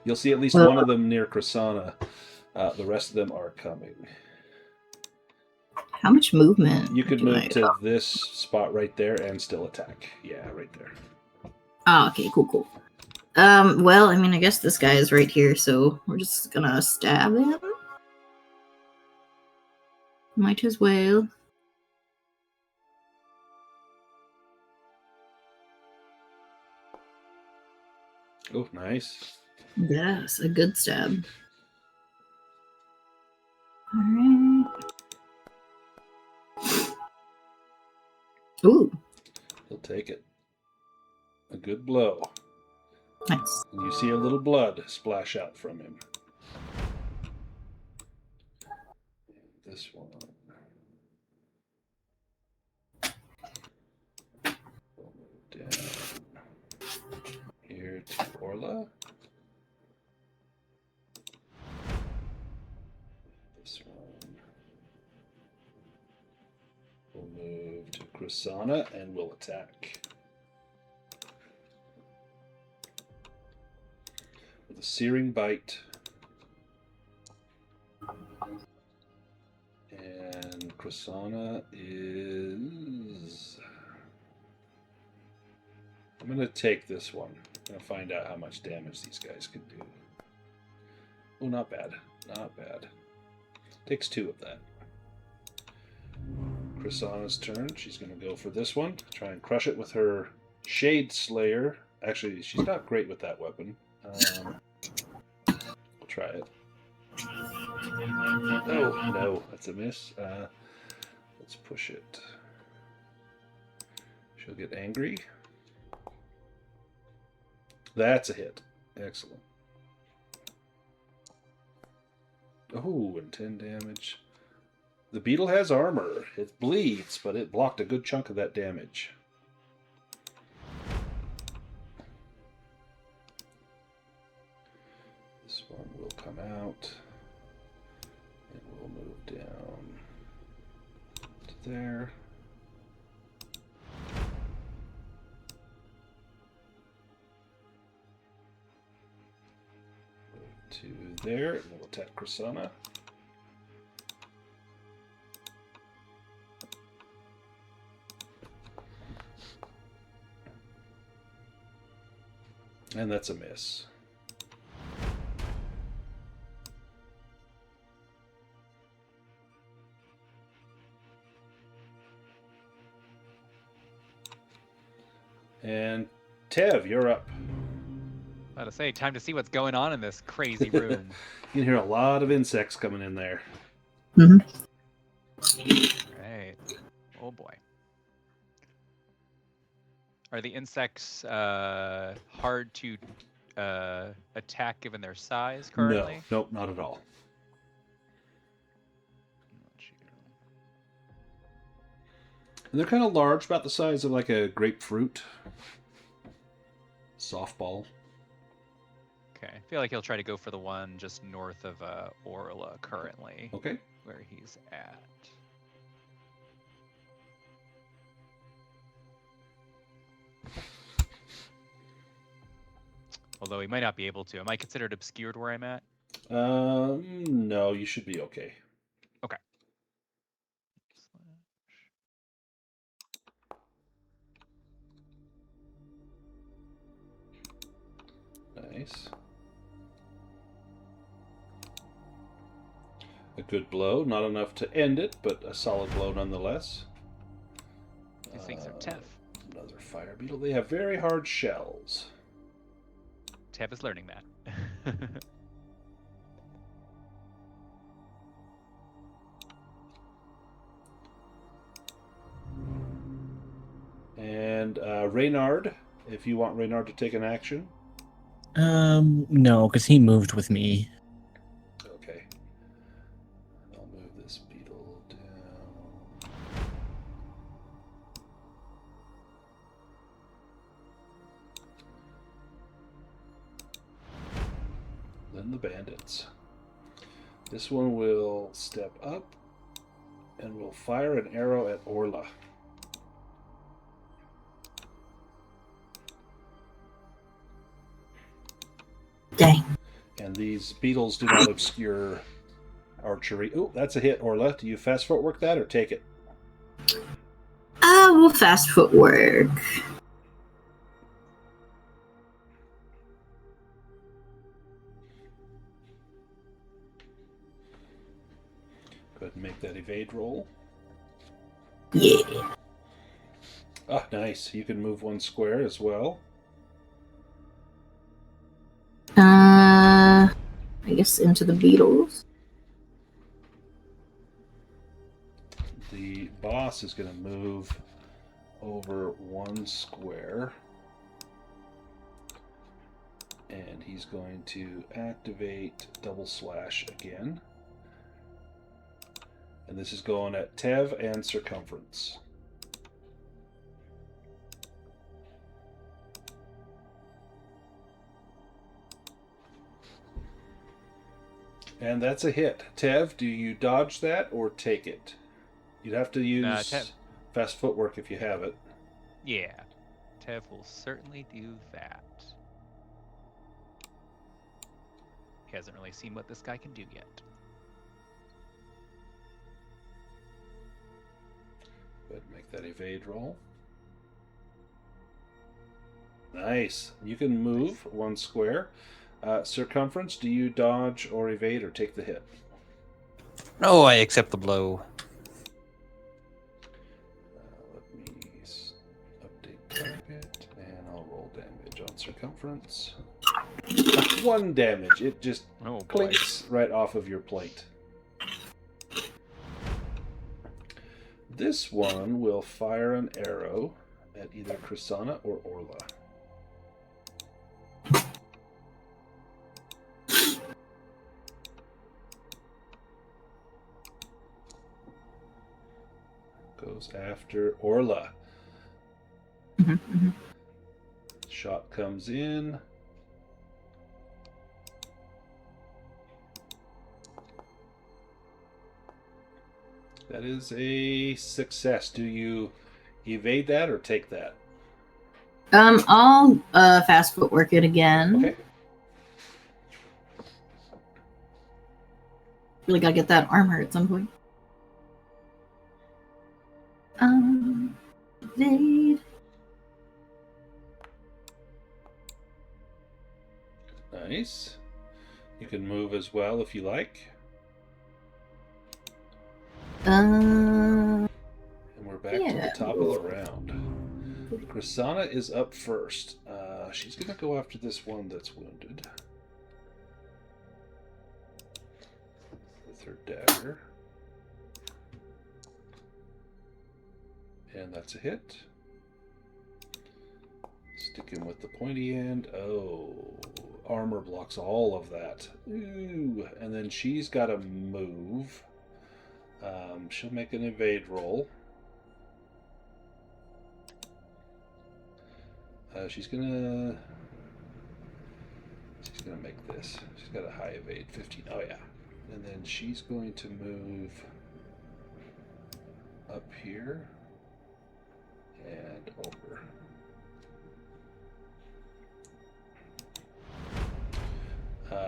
You'll see at least one of them near Chrysana. The rest of them are coming. How much movement? You could do move I to have? this spot right there and still attack. Yeah, right there. Oh, okay, cool. Well, I mean, I guess this guy is right here, so we're just gonna stab him. Might as well. Oh, nice. Yes, a good stab. Alright. Ooh, He'll take it. A good blow. nice. And you see a little blood splash out from him. This one. We'll move down here to Orla. This one. We'll move to Chrysana and we'll attack. With a searing bite. And Chrysana is... I'm going to take this one. I'm going to find out how much damage these guys can do. Oh, not bad. Not bad. Takes 2 of that. Chrysana's turn. She's going to go for this one. Try and crush it with her Shade Slayer. Actually, she's not great with that weapon. We'll try it. Oh, no, that's a miss. Let's push it. She'll get angry. That's a hit. Excellent. Oh, and 10 damage. The beetle has armor. It bleeds, but it blocked a good chunk of that damage. This one will come out. And we'll move down to there. Move to there, and we'll attack Chrysana. And that's a miss. And Tev, you're up. About to say, time to see what's going on in this crazy room. You can hear a lot of insects coming in there. Mm-hmm. Right. Oh boy. Are the insects hard to attack given their size currently? No, nope, not at all. And they're kind of large, about the size of like a grapefruit. Softball. Okay, I feel like he'll try to go for the one just north of Orla currently, Okay. where he's at. Although he might not be able to. Am I considered obscured where I'm at? No, you should be okay. Okay. Nice. A good blow, not enough to end it, but a solid blow nonetheless. These things are tough. another fire beetle. They have very hard shells. Tev is learning that. And Reynard, if you want Reynard to take an action. No, because he moved with me. Okay. I'll move this beetle down. Then the bandits. This one will step up and will fire an arrow at Orla. Dang. And these beetles do not obscure archery. Oh, that's a hit, Orla. Do you fast footwork that or take it? We'll fast footwork. Go ahead and make that evade roll. Yeah. Ah, nice. You can move one square as well. I guess into the beetles. The boss is going to move over one square. And he's going to activate double slash again. And this is going at Tev and circumference. And that's a hit. Tev, do you dodge that or take it? You'd have to use Tev. fast footwork if you have it. Yeah. Tev will certainly do that. He hasn't really seen what this guy can do yet. Go ahead and make that evade roll. Nice. You can move one square. Circumference, do you dodge or evade or take the hit? No, I accept the blow. Let me update target, and I'll roll damage on circumference. 1 damage. It just Oh boy. clinks right off of your plate. This one will fire an arrow at either Krisanna or Orla. Goes after Orla. Shot comes in. That is a success. Do you evade that or take that? I'll fast footwork it again. Okay. Really gotta get that armor at some point. Evade. Nice. You can move as well if you like. And we're back to the top of the round. Krisanna is up first. She's going to go after this one that's wounded. With her dagger. And that's a hit. Sticking with the pointy end. Oh, armor blocks all of that. Ooh, and then she's got to move. She'll make an evade roll. She's gonna make this. She's got a high evade, 15. Oh yeah, and then she's going to move up here and over.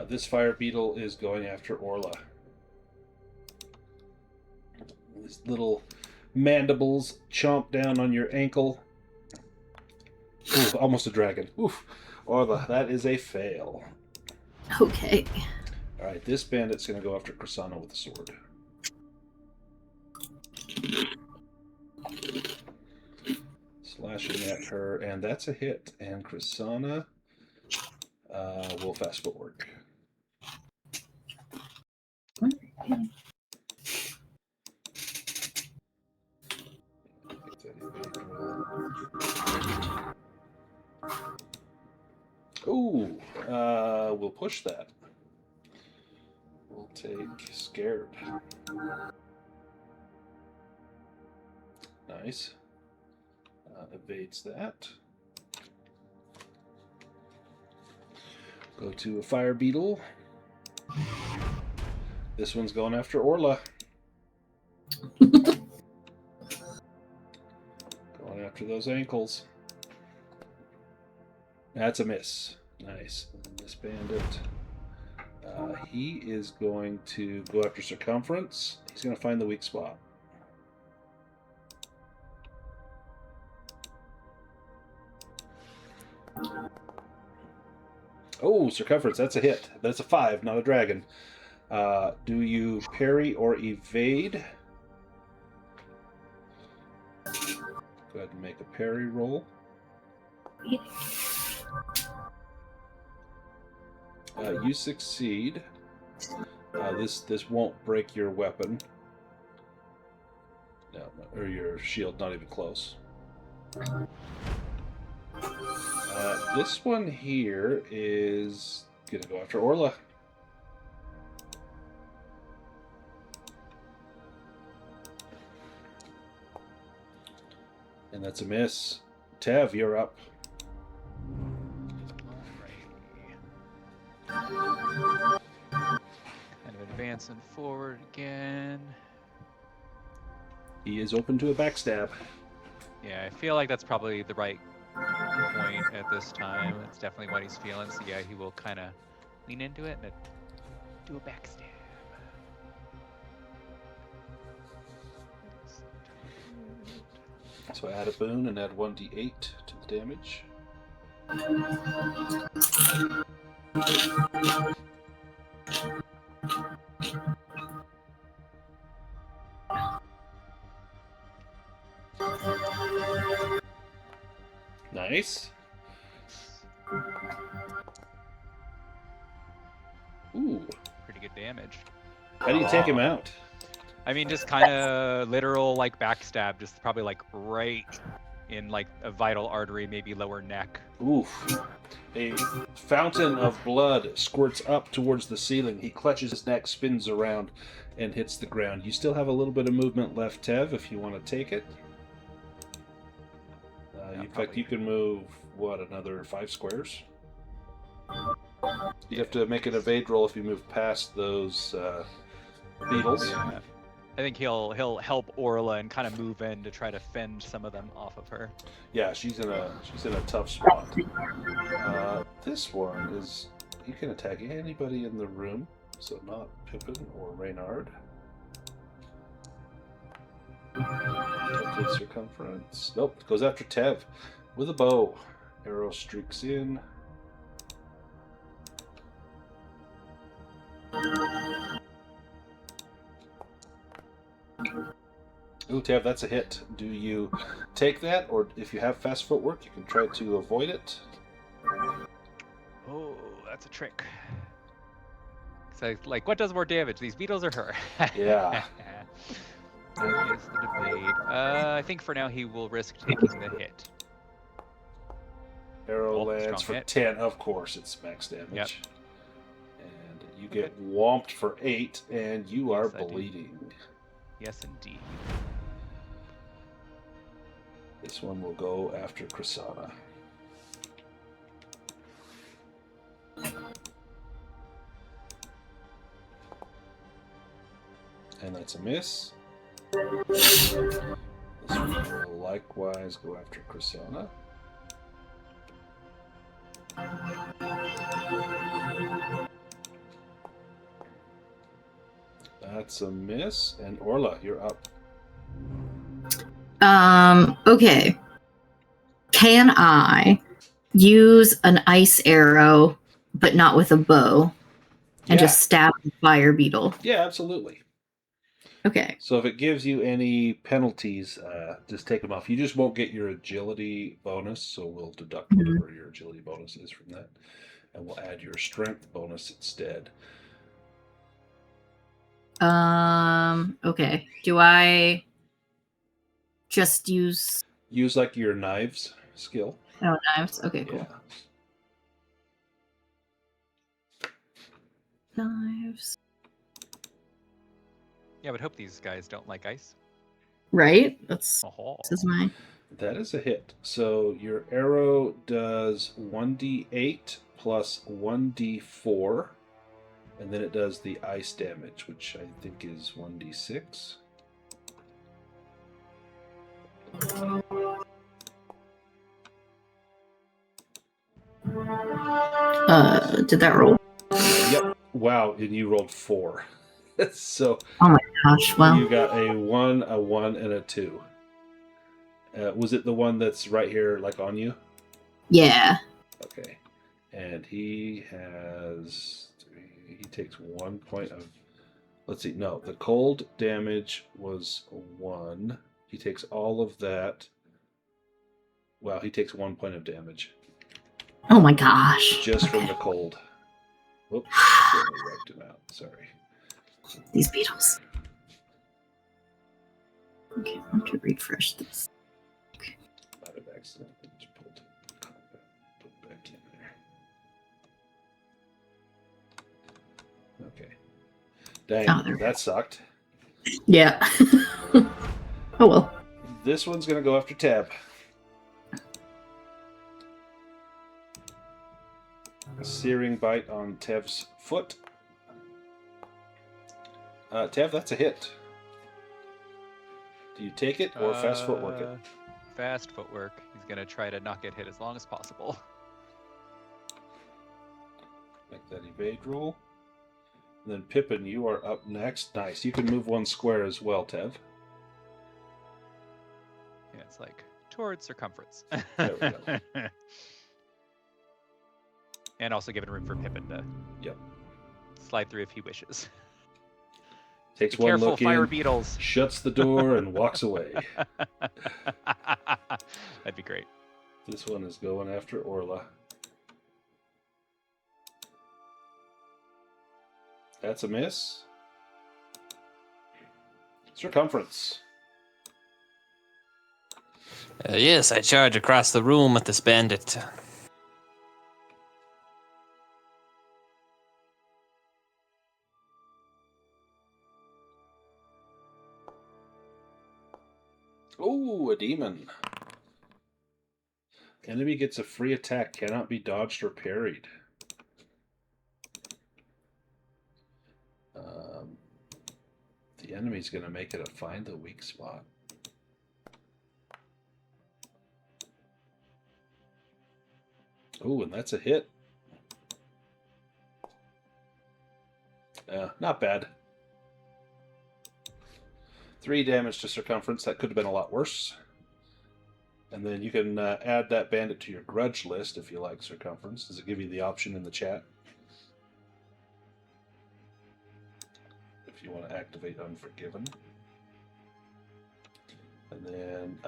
This fire beetle is going after Orla. These little mandibles chomp down on your ankle. Ooh, almost a dragon. Oof. Orla, that is a fail. Okay. Alright, this bandit's going to go after Krisanna with a sword. Slashing at her, and that's a hit. And Krisanna will fast forward. Ooh, we'll push that. We'll take Scared. Nice. Evades that. Go to a Fire Beetle. This one's going after Orla. Going after those ankles. That's a miss. Nice. And this bandit, he is going to go after Circumference. He's going to find the weak spot. Oh, Circumference, that's a hit. That's a 5, not a dragon. Do you parry or evade? Go ahead and make a parry roll. You succeed. This won't break your weapon. No, or your shield, not even close. This one here is gonna go after Orla. And that's a miss. Tev, you're up. Kind of advancing forward again. He is open to a backstab. Yeah, I feel like that's probably the right point at this time. It's definitely what he's feeling. So yeah, he will kind of lean into it and do a backstab. So add a boon and add 1d8 to the damage. Nice. Ooh. Pretty good damage. How do you take him out? I mean, just kind of literal, like, backstab, just probably, like, right in, like, a vital artery, maybe lower neck. Oof. A fountain of blood squirts up towards the ceiling. He clutches his neck, spins around, and hits the ground. You still have a little bit of movement left, Tev, if you want to take it. In fact, you can move, what, another 5 squares? You have to make an evade roll if you move past those beetles. Yeah. I think he'll help Orla and kind of move in to try to fend some of them off of her. Yeah, she's in a tough spot. This one is, you can attack anybody in the room, so not Pippin or Reynard. Circumference. Nope, it goes after Tev with a bow. Arrow streaks in. Ooh, Tev, that's a hit. Do you take that, or if you have fast footwork, you can try to avoid it? Oh, that's a trick. So, like, what does more damage, these beetles or her? Yeah. That is the debate. I think for now he will risk taking the hit. Arrow Oh, lands strong for hit. 10. Of course, it's max damage. Yep. And you get whomped for 8, and you are Yes, I do. bleeding. Yes, indeed. This one will go after Krisanna. And that's a miss. This one will likewise go after Krisanna. That's a miss. And Orla, you're up. Okay. Can I use an ice arrow, but not with a bow, and Yeah. just stab the fire beetle? Yeah, absolutely. Okay. So if it gives you any penalties, just take them off. You just won't get your agility bonus, so we'll deduct whatever your agility bonus is from that. And we'll add your strength bonus instead. Okay. Do I just use Use like your knives skill. knives? Okay, cool. Yeah. Knives. Yeah, I would hope these guys don't like ice. Right? This is my. That is a hit. So your arrow does 1d8 plus 1d4, and then it does the ice damage, which I think is 1d6. Did that roll? Yep. Wow, and you rolled 4. So Oh my gosh! Well, you got a 1, and a 2. Was it the one that's right here, like on you? yeah. Okay. And he takes 1 point of. Let's see. No, the cold damage was 1. He takes all of that. Wow, he takes 1 point of damage. Oh my gosh! Just from the cold. Whoops, I wiped him out. Sorry. These beetles. Okay, I want to refresh this. Might have accidentally just pulled it back in there. Okay. Dang, that sucked. Yeah. Oh well. This one's going to go after Tab. A searing bite on Tev's foot. Tev, that's a hit. Do you take it or fast footwork it? Fast footwork. He's gonna try to not get hit as long as possible. Make that evade roll. And then Pippin, you are up next. Nice. You can move 1 square as well, Tev. Yeah, it's like towards circumference. There we go. And also giving room for Pippin to slide through if he wishes. Takes Be one careful, look fire in, beetles. shuts the door, and walks away. That'd be great. This one is going after Orla. That's a miss. Circumference. Yes, I charge across the room at this bandit. Ooh, a demon. Enemy gets a free attack, cannot be dodged or parried. The enemy's going to make it a find the weak spot. Ooh, and that's a hit. Not bad. 3 damage to circumference. That could have been a lot worse. And then you can add that bandit to your grudge list if you like circumference. Does it give you the option in the chat? If you want to activate Unforgiven. And then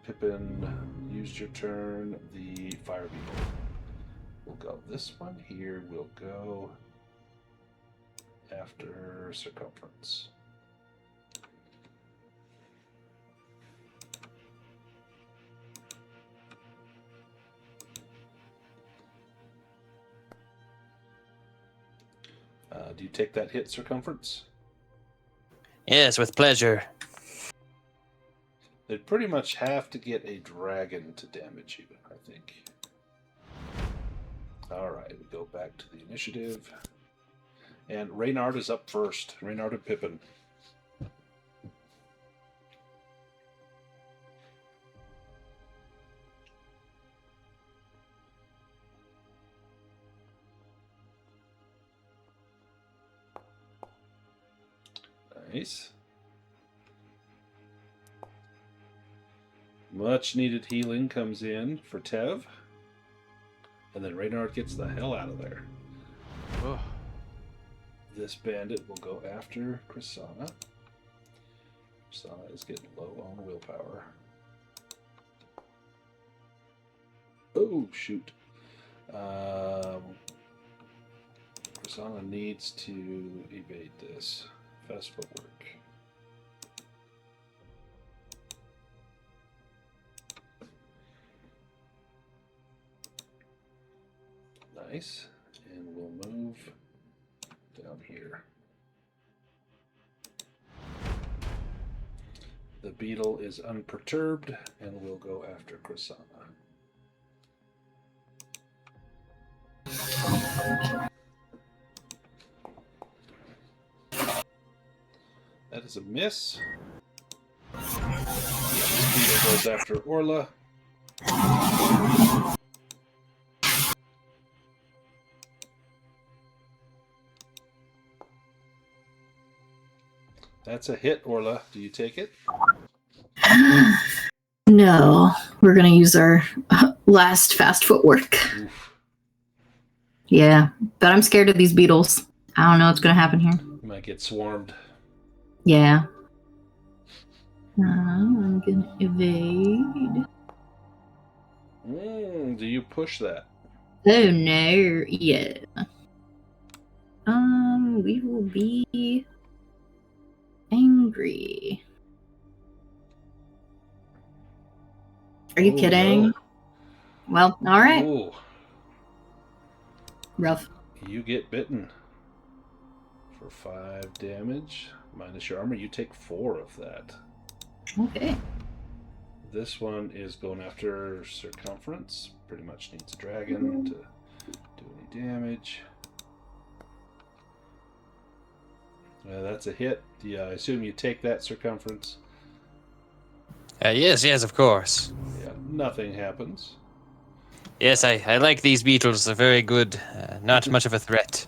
Pippin, used your turn. The fire beetle will go. This one here will go after circumference. Do you take that hit, circumference? Yes, with pleasure. They'd pretty much have to get a dragon to damage you, I think. Alright, we go back to the initiative. And Reynard is up first. Reynard and Pippin. Nice. Much needed healing comes in for Tev. And then Reynard gets the hell out of there. Oh. This bandit will go after Chrisana. Sana is getting low on willpower. Oh, shoot. Sana needs to evade this. Fast footwork. Nice. And we'll move down here. The beetle is unperturbed and will go after Krasana. That is a miss. This beetle goes after Orla. That's a hit, Orla. Do you take it? No, we're gonna use our last fast footwork. Oof. Yeah, but I'm scared of these beetles. I don't know what's gonna happen here. You might get swarmed. Yeah. I'm gonna evade. Do you push that? Oh no, yeah. We will be angry. Are you Oh, kidding? no. Well, alright. Ooh, Rough. you get bitten for 5 damage. Minus your armor, you take 4 of that. Okay. This one is going after Circumference. Pretty much needs a dragon to do any damage. That's a hit. Yeah, I assume you take that, Circumference. Yes, of course. Yeah, nothing happens. Yes, I like these beetles. They're very good. Not much of a threat.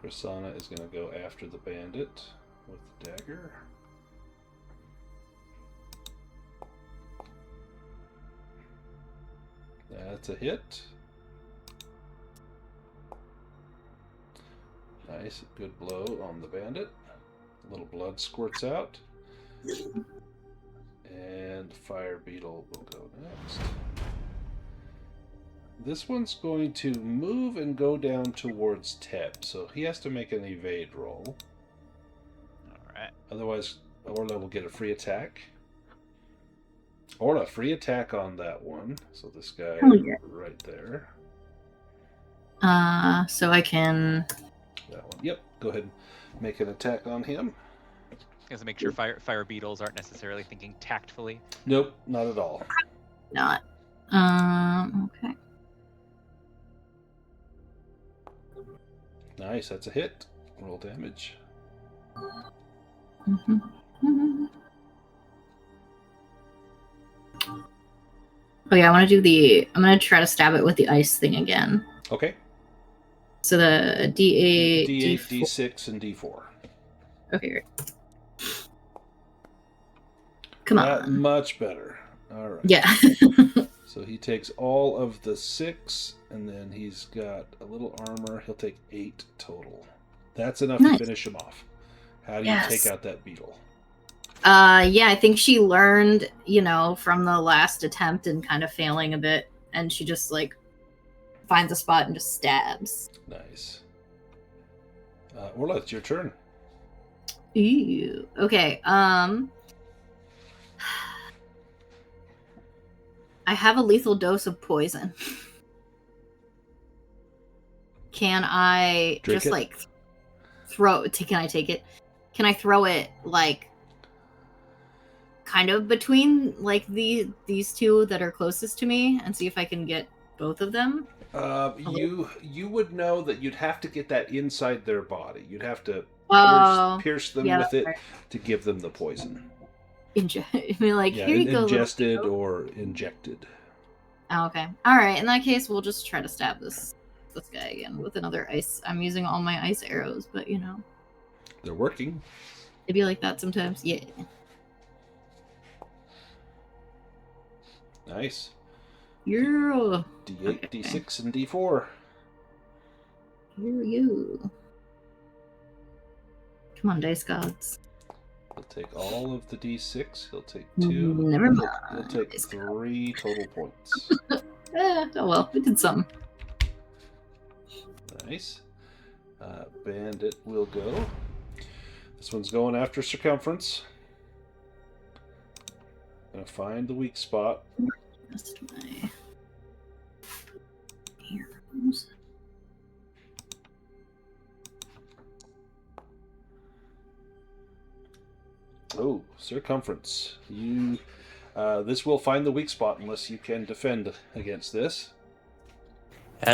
Krasana is going to go after the bandit with the dagger. That's a hit. Nice, good blow on the bandit. A little blood squirts out. And Fire Beetle will go next. This one's going to move and go down towards Teb, so he has to make an evade roll. Alright. Otherwise, Orla will get a free attack. Orla, free attack on that one. So this guy Oh, yeah. right there. So I can... That one. Yep, go ahead and make an attack on him. Just make sure fire beetles aren't necessarily thinking tactfully. Nope, not at all. Not. Okay. Nice, that's a hit. Roll damage. Oh yeah, I want to do the... I'm going to try to stab it with the ice thing again. Okay. So the D8... D8, D4. D6, and D4. Okay, great. Come That on. much better. All right. Yeah. So he takes all of the 6, and then he's got a little armor. He'll take 8 total. That's enough Nice. to finish him off. How do you Yes. take out that beetle? Yeah, I think she learned, from the last attempt and kind of failing a bit, and she just, finds a spot and just stabs. Nice. Orla, it's your turn. Ew. Okay, I have a lethal dose of poison. Can I Drink just, it? throw... Can I take it? Can I throw it, kind of between, these two that are closest to me and see if I can get both of them? You would know that you'd have to get that inside their body. You'd have to pierce them yeah, with it right. to give them the poison. I mean, Yeah, here you go. little ingested beetle. or injected. Oh, okay. All right. In that case, we'll just try to stab this guy again with another ice. I'm using all my ice arrows, but They're working. it'd be like that sometimes. Yeah. Nice. You're D8, Okay. D6, and D4. you. Come on, dice gods. He'll take all of the d6. He'll take 2. Never mind. He'll take 3 total points. Oh well, we did something. Nice. Bandit will go. This one's going after circumference. Gonna find the weak spot. Just my arrows. Oh, circumference. You. This will find the weak spot unless you can defend against this.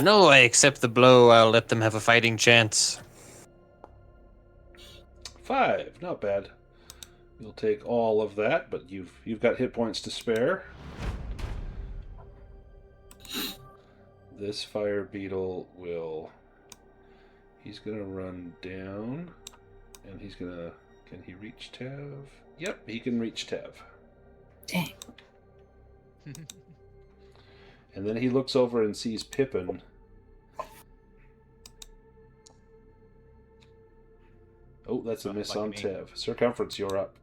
No, I accept the blow. I'll let them have a fighting chance. 5, not bad. You'll take all of that, but you've got hit points to spare. This fire beetle will. He's gonna run down, and he's gonna. Can he reach Tav? Yep, he can reach Tav. Dang. And then he looks over and sees Pippin. Oh, that's a miss on Tav. Circumference, you're up.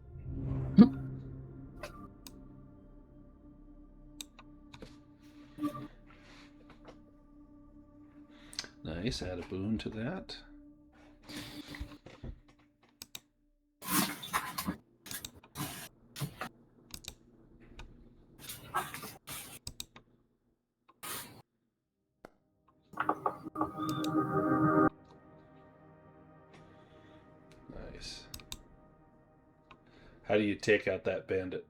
Nice, add a boon to that. Nice. How do you take out that bandit?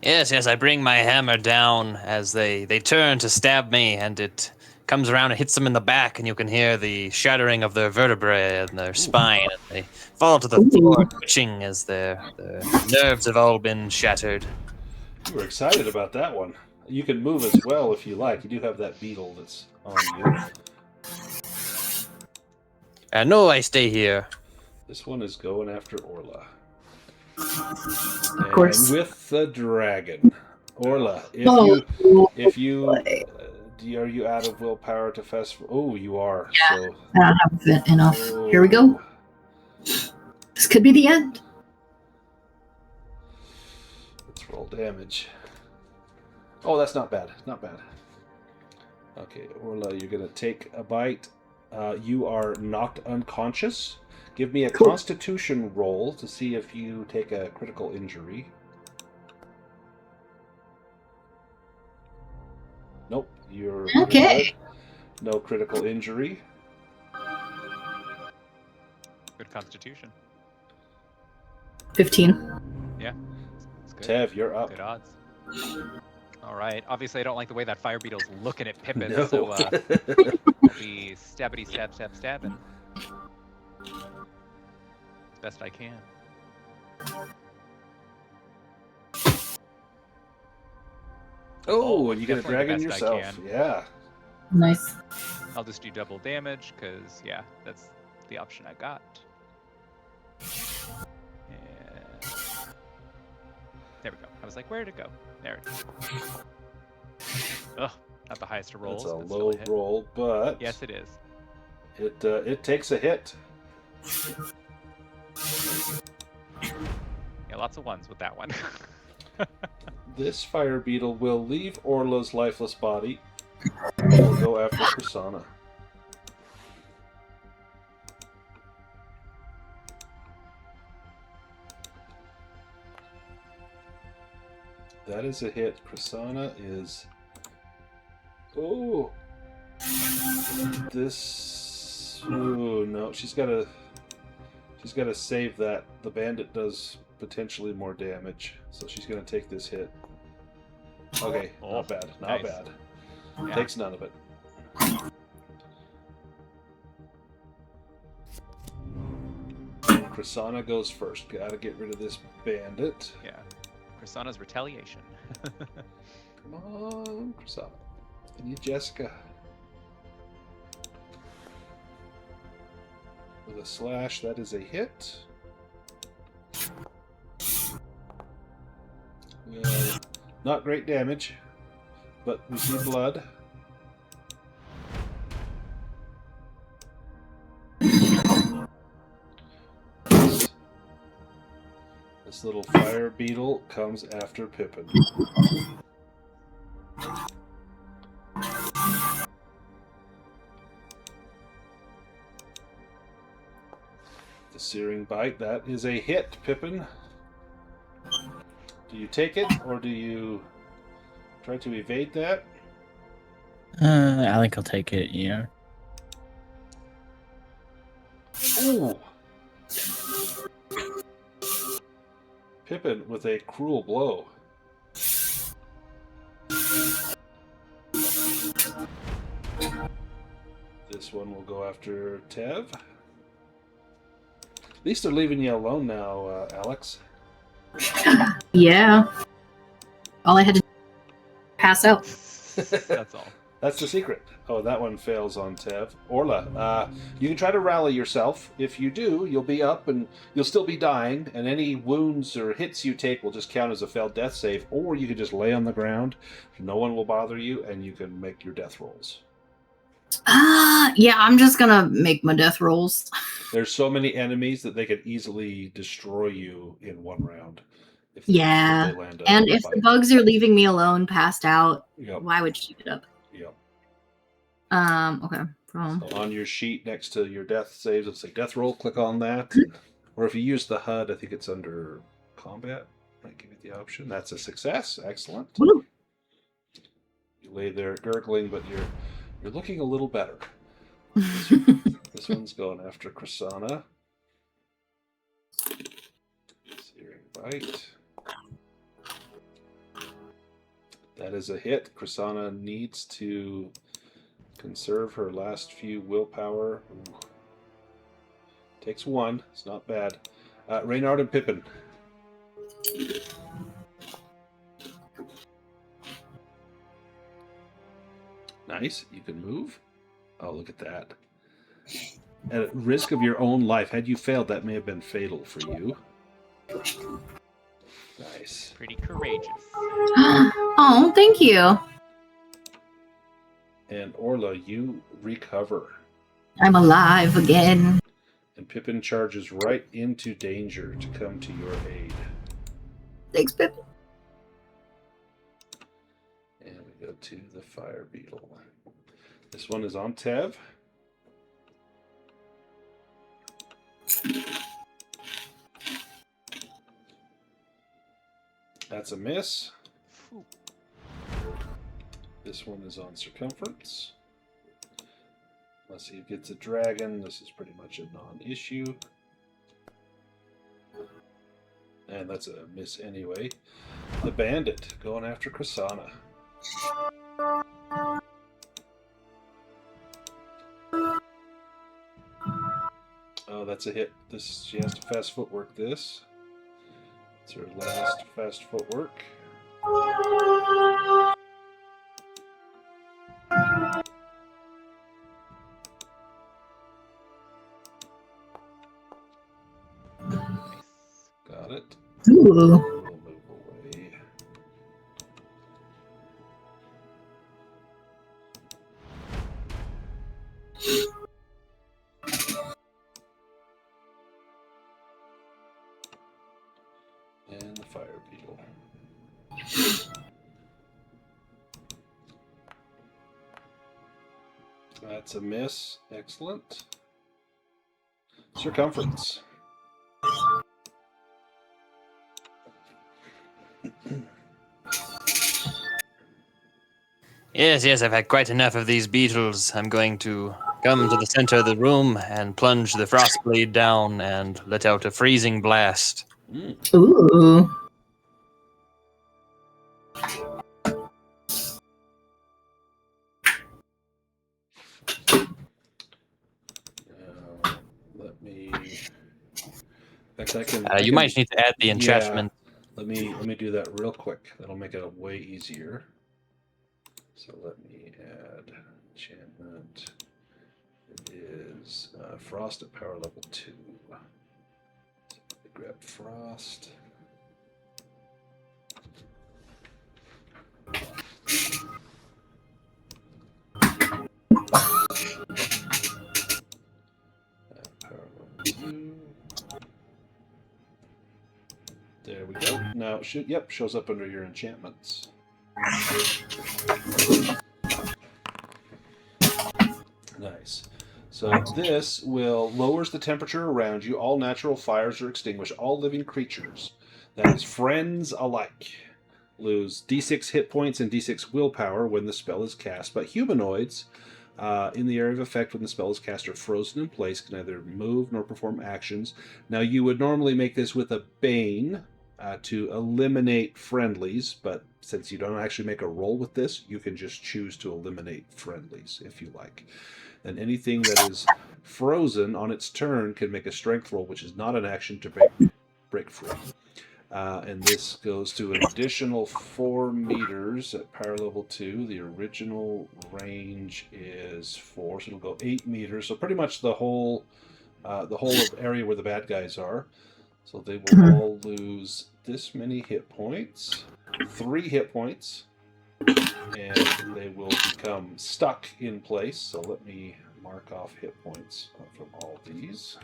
Yes, I bring my hammer down as they turn to stab me, and it comes around and hits them in the back, and you can hear the shattering of their vertebrae and their spine, and they fall to the floor, twitching as their nerves have all been shattered. You were excited about that one. You can move as well if you like. You do have that beetle that's on you. No, I stay here. This one is going after Orla. Of course. And with the dragon. Orla, if you are you out of willpower to fast? Oh, you are. Yeah, So, I don't have enough. Here we go. This could be the end. Let's roll damage. Oh, that's not bad. Not bad. Okay, Orla, you're going to take a bite. You are knocked unconscious. Give me a Constitution roll to see if you take a critical injury. Nope, you're Okay. good. No critical injury. Good constitution. 15. Yeah. That's good. Tev, you're up. Good odds. All right. Obviously, I don't like the way that fire beetle's looking at Pippin, No. so I'll be stabbity stab stab stabbing. As best I can. Oh, and you get a definitely the dragon best I yourself. can. Yeah. Nice. I'll just do double damage, because, yeah, that's the option I got. And there we go. I was like, where'd it go? There it is. Ugh, not the highest of rolls. It's a but still low hit. roll, but Yes, it is. it takes a hit. Yeah, lots of ones with that one. This fire beetle will leave Orla's lifeless body and will go after Prasanna. That is a hit. Prasanna is. Oh! This. Oh no, she's gotta save that. The bandit does potentially more damage, so she's gonna take this hit. Okay, Oh, not bad, not nice. bad. Yeah. Takes none of it. Prasanna goes first. Gotta get rid of this bandit. Yeah. Prasanna's retaliation. Come on, Prasanna. I need Jessica. With a slash, that is a hit. Not great damage, but we see blood. This little fire beetle comes after Pippin. The searing bite, that is a hit, Pippin. Do you take it, or do you try to evade that? I think I'll take it, yeah. Ooh! Pippin with a cruel blow. This one will go after Tev. At least they're leaving you alone now, Alex. Yeah. All I had to do was pass out. That's all. That's the secret. Oh, that one fails on Tev. Orla, you can try to rally yourself. If you do, you'll be up and you'll still be dying, and any wounds or hits you take will just count as a failed death save, or you can just lay on the ground. No one will bother you, and you can make your death rolls. Yeah, I'm just gonna make my death rolls. There's so many enemies that they could easily destroy you in one round. If Yeah, if they land a and if the bite. bugs are leaving me alone, passed out, Yep. why would she get up? Yep. Okay. From So on your sheet next to your death saves, it'll say death roll. Click on that. Or if you use the HUD, I think it's under combat. Might give you the option. That's a success. Excellent. Woo. You lay there gurgling, but you're looking a little better. This one's going after Krasana. Searing bite. That is a hit. Krasana needs to conserve her last few willpower. Ooh. Takes one. It's not bad. Reynard and Pippin. Nice. You can move. Oh, look at that. At risk of your own life, had you failed, that may have been fatal for you. Nice. Pretty courageous. Oh, thank you. And Orla, you recover. I'm alive again. And Pippin charges right into danger to come to your aid. Thanks, Pip. And we go to the fire beetle. This one is on Tev. That's a miss. This one is on circumference. Unless he gets a dragon, this is pretty much a non-issue. And that's a miss anyway. The bandit going after Krasana. Oh, that's a hit. This she has to fast footwork this. It's her last fast footwork. Got it. Ooh. We'll move away. And the fire beetle. That's a miss. Excellent. Circumference. Yes, I've had quite enough of these beetles. I'm going to come to the center of the room and plunge the frost blade down and let out a freezing blast. Ooh. Let me. In fact, I can. You might need to add the enchantment. Let me do that real quick. That'll make it way easier. So let me add enchantment. It is frost at power level 2. So let me grab frost. At power level 2. now, shows up under your enchantments. Nice. So this will lowers the temperature around you. All natural fires are extinguished. All living creatures, that is friends alike, lose d6 hit points and d6 willpower when the spell is cast. But humanoids in the area of effect when the spell is cast are frozen in place, can neither move nor perform actions. Now you would normally make this with a Bane to eliminate friendlies, but since you don't actually make a roll with this, you can just choose to eliminate friendlies if you like. And anything that is frozen on its turn can make a strength roll, which is not an action to break free. And this goes to an additional 4 meters at power level 2. The original range is 4, so it'll go 8 meters. So pretty much the whole of area where the bad guys are. So they will all lose this many hit points, 3 hit points, and they will become stuck in place. So let me mark off hit points from all these.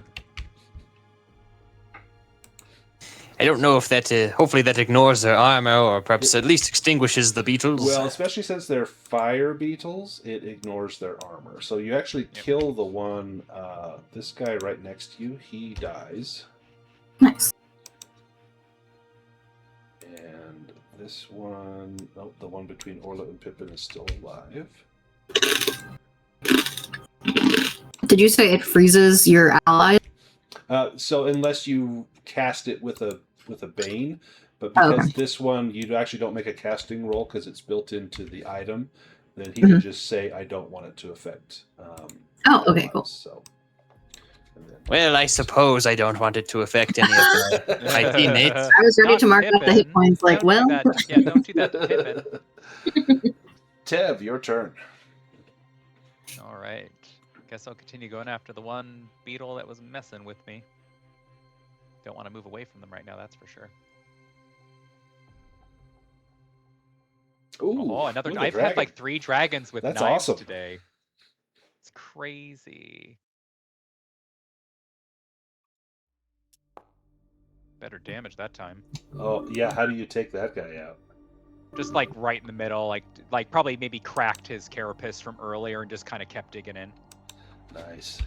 I don't know if that, hopefully that ignores their armor, or perhaps at least extinguishes the beetles. Well, especially since they're fire beetles, it ignores their armor. So you actually kill the one, this guy right next to you, he dies. Nice. And this one, the one between Orla and Pippin is still alive. Did you say it freezes your allies? So unless you cast it with a Bane, but because this one you actually don't make a casting roll because it's built into the item, then he can just say, "I don't want it to affect." Okay, cool. So, Well, I suppose I don't want it to affect any of my teammates. I was ready to mark up the hit points. Like, Don't well, do that. Yeah, don't do that to Pippin. Tev, your turn. All right. Guess I'll continue going after the one beetle that was messing with me. Don't want to move away from them right now, that's for sure. Ooh, another. ooh, I've dragon. had like 3 dragons with That's knives awesome. today. It's crazy. Better damage that time. Oh yeah, how do you take that guy out? Just like right in the middle, like probably maybe cracked his carapace from earlier and just kind of kept digging in. Nice.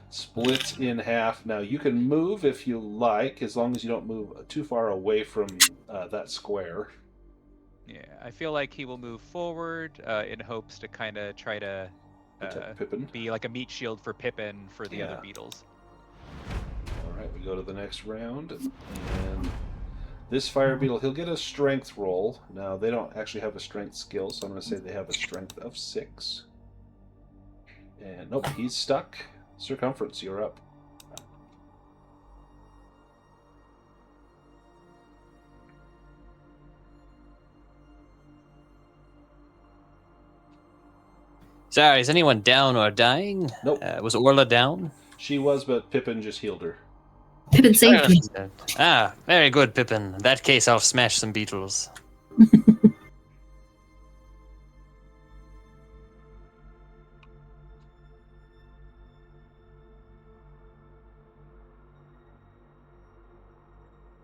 Splits in half. Now you can move if you like, as long as you don't move too far away from that square. Yeah, I feel like he will move forward in hopes to kind of try to Protect Pippin. be like a meat shield for Pippin for the other beetles. All right, we go to the next round, and this fire beetle, he'll get a strength roll. Now they don't actually have a strength skill, so I'm going to say they have a strength of 6. And nope, he's stuck. Circumference, you're up. Sorry, is anyone down or dying? Nope. Was Orla down? She was, but Pippin just healed her. Pippin saved me. Ah, very good, Pippin. In that case, I'll smash some beetles.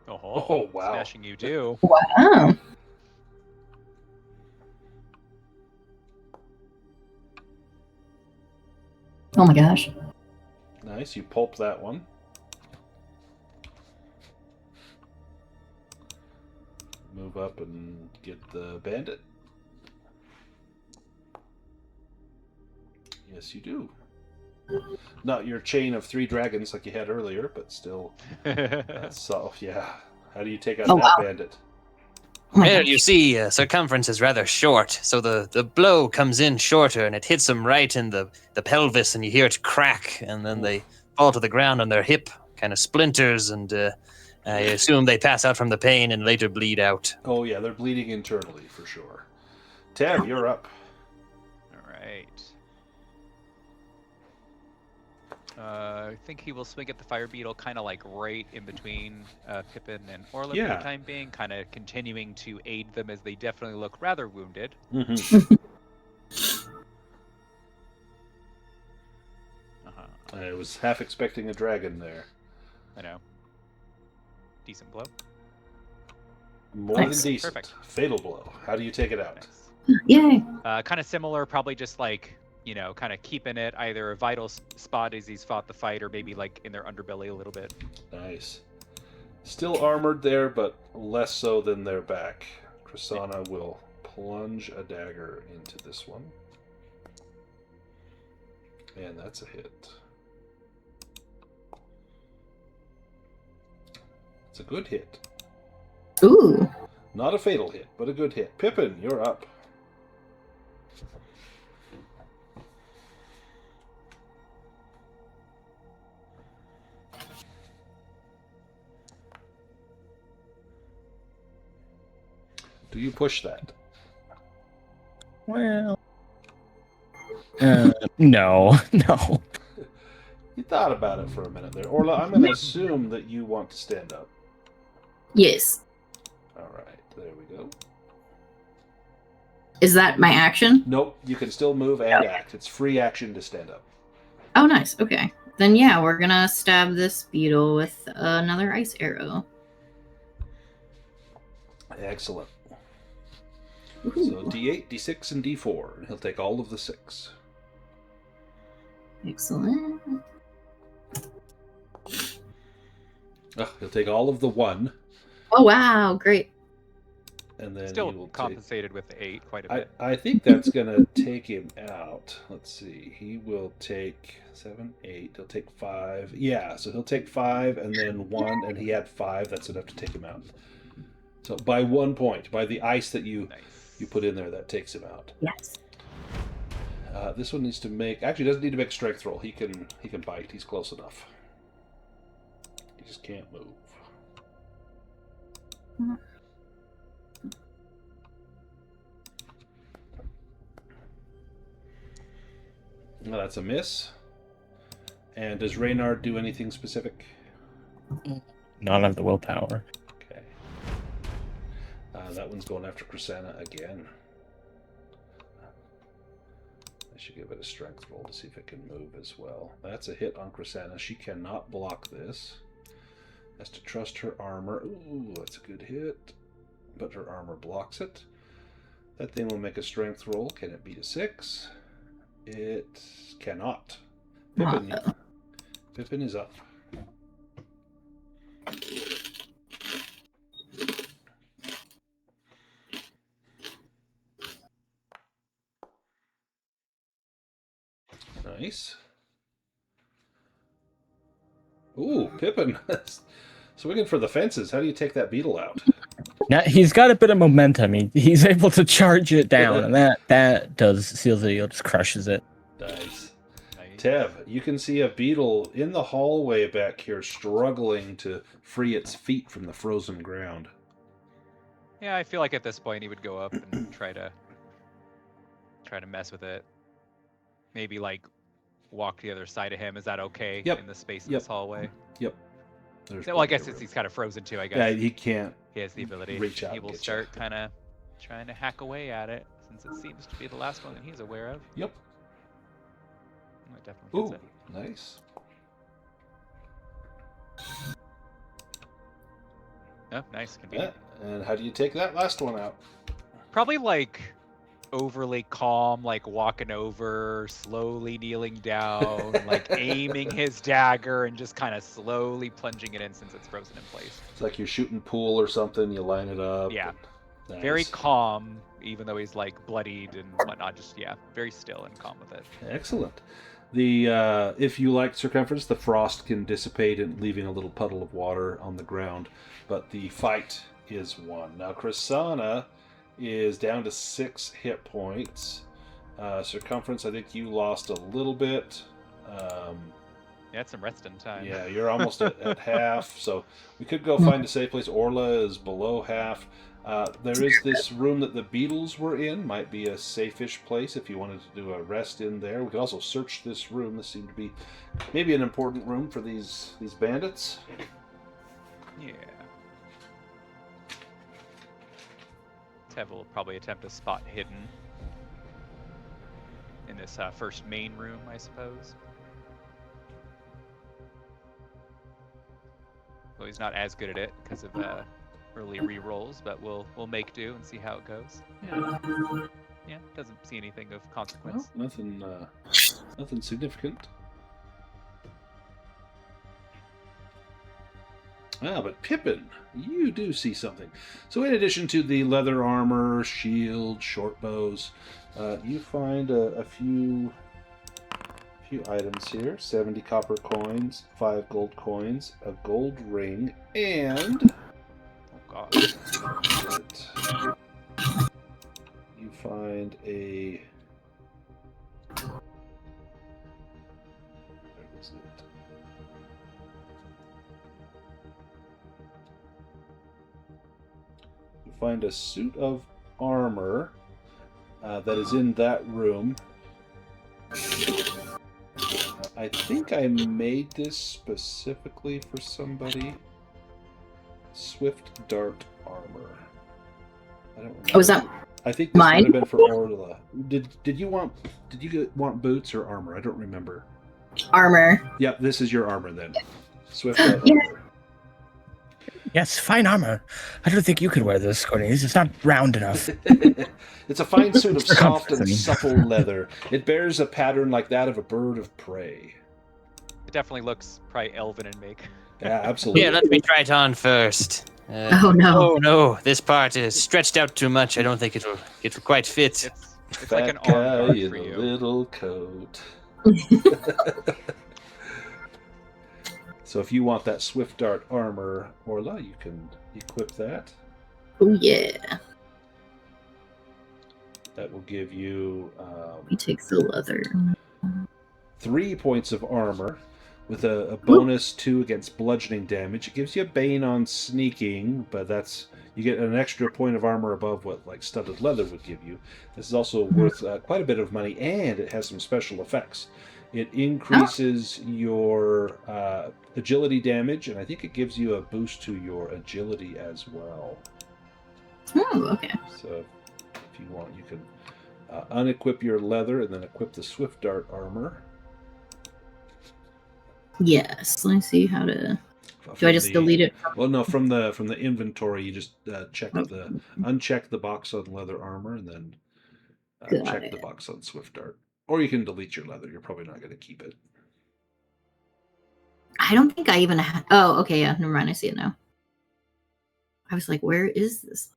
Oh, wow. Smashing you do. Wow. Oh my gosh. Nice, you pulp that one. Move up and get the bandit. Yes, you do. Not your chain of 3 dragons like you had earlier, but still. So, yeah. How do you take out that bandit? Well, you see, circumference is rather short, so the blow comes in shorter, and it hits them right in the pelvis, and you hear it crack, and then they fall to the ground, and their hip kind of splinters, and I assume they pass out from the pain and later bleed out. Oh, yeah, they're bleeding internally, for sure. Tab, you're up. All right. I think he will swing at the fire beetle kind of like right in between Pippin and Orla for the time being, kind of continuing to aid them as they definitely look rather wounded. Mm-hmm. I was half expecting a dragon there. I know. Decent blow. More Nice. than decent. Perfect. Fatal blow. How do you take it out? Nice. Yay. Kind of similar, probably just like, kind of keeping it either a vital spot as he's fought the fight, or maybe like in their underbelly a little bit. Nice. Still armored there, but less so than their back. Krisanna will plunge a dagger into this one. And that's a hit. It's a good hit. Ooh. Not a fatal hit, but a good hit. Pippin, you're up. Do you push that? Well, no, no. You thought about it for a minute there. Orla, I'm going to assume that you want to stand up. Yes. All right, there we go. Is that my action? Nope, you can still move and act. It's free action to stand up. Oh, nice. Okay. Then yeah, we're gonna stab this beetle with another ice arrow. Excellent. Ooh. So D8, D6, and D4. And he'll take all of the 6. Excellent. He'll take all of the 1. Oh wow, great. And then he Still will compensated with the 8 quite a take... bit. I think that's going to take him out. Let's see. He will take 7, 8. He'll take 5. Yeah, so he'll take 5 and then 1, and he had 5. That's enough to take him out. So by 1 point, by the ice that you put in there, that takes him out. Yes. This one needs to make... Actually, doesn't need to make a strength roll. He can bite. He's close enough. He just can't move. Well, that's a miss. And does Reynard do anything specific? Not have the willpower. Okay. That one's going after Krisanna again. I should give it a strength roll to see if it can move as well. That's a hit on Krisanna. She cannot block this. Has to trust her armor. Ooh, that's a good hit. But her armor blocks it. That thing will make a strength roll. Can it beat a 6? It cannot. Pippin is up. Nice. Ooh, Pippin. Swinging for the fences. How do you take that beetle out? Now, he's got a bit of momentum. He's able to charge it down, and that does seals the deal, just crushes it. Nice. Tev, you can see a beetle in the hallway back here struggling to free its feet from the frozen ground. Yeah, I feel like at this point he would go up and try to mess with it. Maybe like walk to the other side of him. Is that okay? Yep. In the space of this hallway? Yep. There's Well, I plenty guess of room. he's kind of frozen too, I guess. Yeah, he can't. He has the ability. Reach out He and will get start kind of trying to hack away at it, since it seems to be the last one that he's aware of. Yep. That definitely Ooh, hits it. nice. Oh, nice. Convenient. And how do you take that last one out? Probably like overly calm, like walking over, slowly kneeling down, like aiming his dagger and just kind of slowly plunging it in since it's frozen in place. It's like you're shooting pool or something. You line it up. Yeah. Nice. Very calm, even though he's like bloodied and whatnot. Just very still and calm with it. Excellent. The if you like circumference, the frost can dissipate and leaving a little puddle of water on the ground, but the fight is won. Now Krisanna is down to 6 hit points. Circumference, I think you lost a little bit. That's some resting time. Yeah, you're almost at half, so we could go find a safe place. Orla is below half. There is this room that the beetles were in. Might be a safe-ish place if you wanted to do a rest in there. We could also search this room. This seemed to be maybe an important room for these bandits. Yeah. Tev will probably attempt a spot hidden in this first main room, I suppose. Well, he's not as good at it because of early re-rolls, but we'll make do and see how it goes. Yeah, doesn't see anything of consequence. Well, nothing significant. Ah, but Pippin, you do see something. So in addition to the leather armor, shield, short bows, you find a few items here. 70 copper coins, 5 gold coins, a gold ring, and... Oh god. You find a... Where is it? You find a suit of armor that is in that room. I think I made this specifically for somebody. Swift Dart armor. I don't remember. Oh, is that I think this might mine? have been for Orla. Did you want boots or armor? I don't remember. Armor. Yep, this is your armor then. Swift Dart Yeah. armor. Yes, fine armor. I don't think you could wear this, Cornelius. It's not round enough. It's a fine suit of soft and Comforting. supple leather. It bears a pattern like that of a bird of prey. It definitely looks probably elven in make. Yeah, absolutely. Here, let me try it on first. Oh no. Oh no, this part is stretched out too much. I don't think it'll quite fit. It's like an Fat arm guy guard in for a you. little coat. So if you want that Swift Dart armor, Orla, you can equip that. Oh yeah. That will give you He takes the leather. 3 points of armor with a bonus 2 against bludgeoning damage. It gives you a bane on sneaking, but you get an extra point of armor above what like studded leather would give you. This is also worth quite a bit of money, and it has some special effects. It increases your agility damage, and I think it gives you a boost to your agility as well. Oh, okay. So if you want, you can unequip your leather and then equip the Swift Dart armor. Yes. Let me see how to. Do I just delete it? Well, no. From the inventory, you just check Okay. uncheck the box on leather armor, and then Got check it. the box on Swift Dart. Or you can delete your leather. You're probably not going to keep it. I don't think I even had. Oh, okay. Yeah. Never mind. I see it now. I was like, where is this?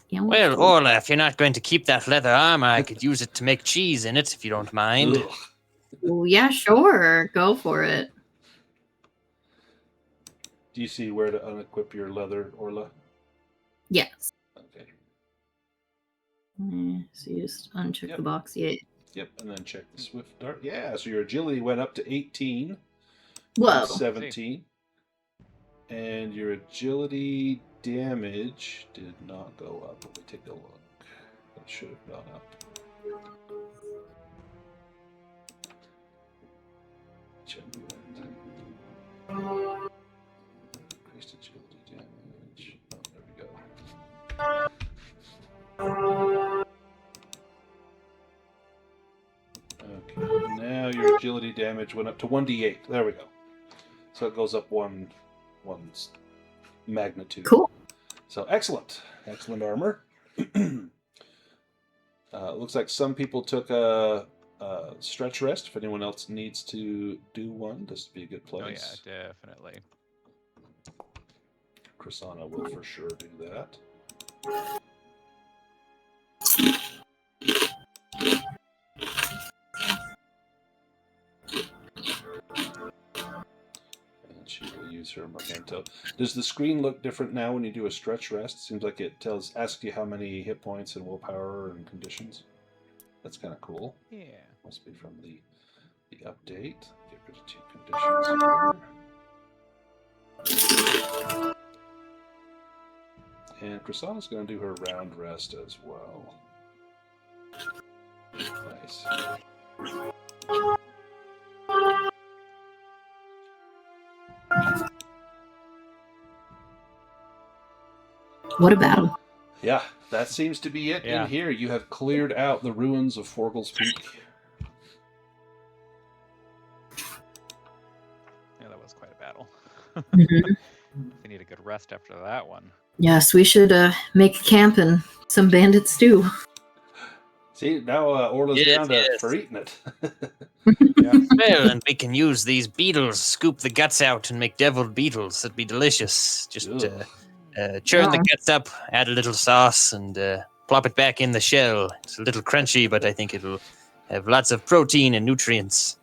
Yeah, Well, Orla, if you're not going to keep that leather armor, I could use it to make cheese in it, if you don't mind. Ugh. Well, yeah, sure. Go for it. Do you see where to unequip your leather, Orla? Yes. Okay. So you just uncheck Yep. the box. Yeah. Yep, and then check the Swift Dart. Yeah, so your agility went up to 18. Whoa. 17. And your agility damage did not go up. Let me take a look. It should have gone up. Increased agility damage. Oh, there we go. Okay, now your agility damage went up to 1d8. There we go. So it goes up one magnitude. Cool. So excellent armor. Looks like some people took a stretch rest. If anyone else needs to do one, this would be a good place. Oh yeah, definitely. Chrisana will for sure do that. And she will use her Memento. Does the screen look different now when you do a stretch rest? Seems like it asks you how many hit points and willpower and conditions. That's kind of cool. Yeah. Must be from the update. Get rid of 2 conditions here. And Chrisana's going to do her round rest as well. Nice. What a battle. Yeah, that seems to be it Yeah. in here. You have cleared out the ruins of Forgle's Peak. Yeah, that was quite a battle. Mhm. They need a good rest after that one. Yes, we should make camp and some bandit stew. See, now Orla's Yes, down yes. for eating it. Well, and we can use these beetles, scoop the guts out, and make deviled beetles. That'd be delicious. Just Ugh. churn the Yeah. guts up, add a little sauce, and plop it back in the shell. It's a little crunchy, but I think it'll have lots of protein and nutrients.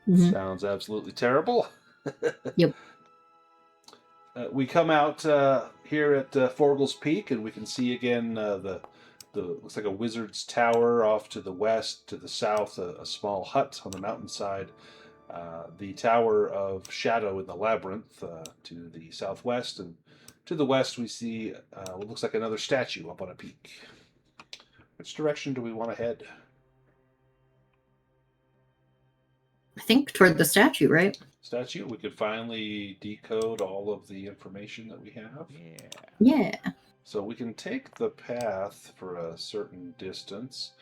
Mhm. Sounds absolutely terrible. Yep. We come out here at Forgel's Peak, and we can see again the looks like a wizard's tower off to the west, to the south, a small hut on the mountainside. The Tower of Shadow in the Labyrinth to the southwest, and to the west we see what looks like another statue up on a peak. Which direction do we want to head? I think toward the statue, right? Statue, we could finally decode all of the information that we have. Yeah. Yeah. So we can take the path for a certain distance,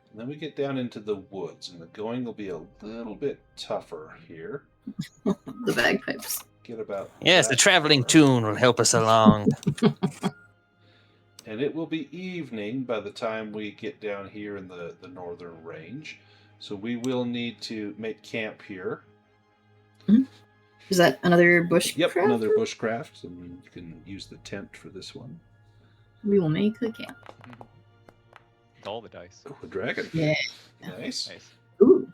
and then we get down into the woods, and the going will be a little bit tougher here. The bagpipes. Get about Yes, the that traveling far. tune will help us along. And it will be evening by the time we get down here in the northern range. So we will need to make camp here. Is that another bush? Yep, craft? another bushcraft, and you can use the tent for this one. We will make a camp. All the dice. Oh, a dragon. Yeah. Nice. Nice. Ooh.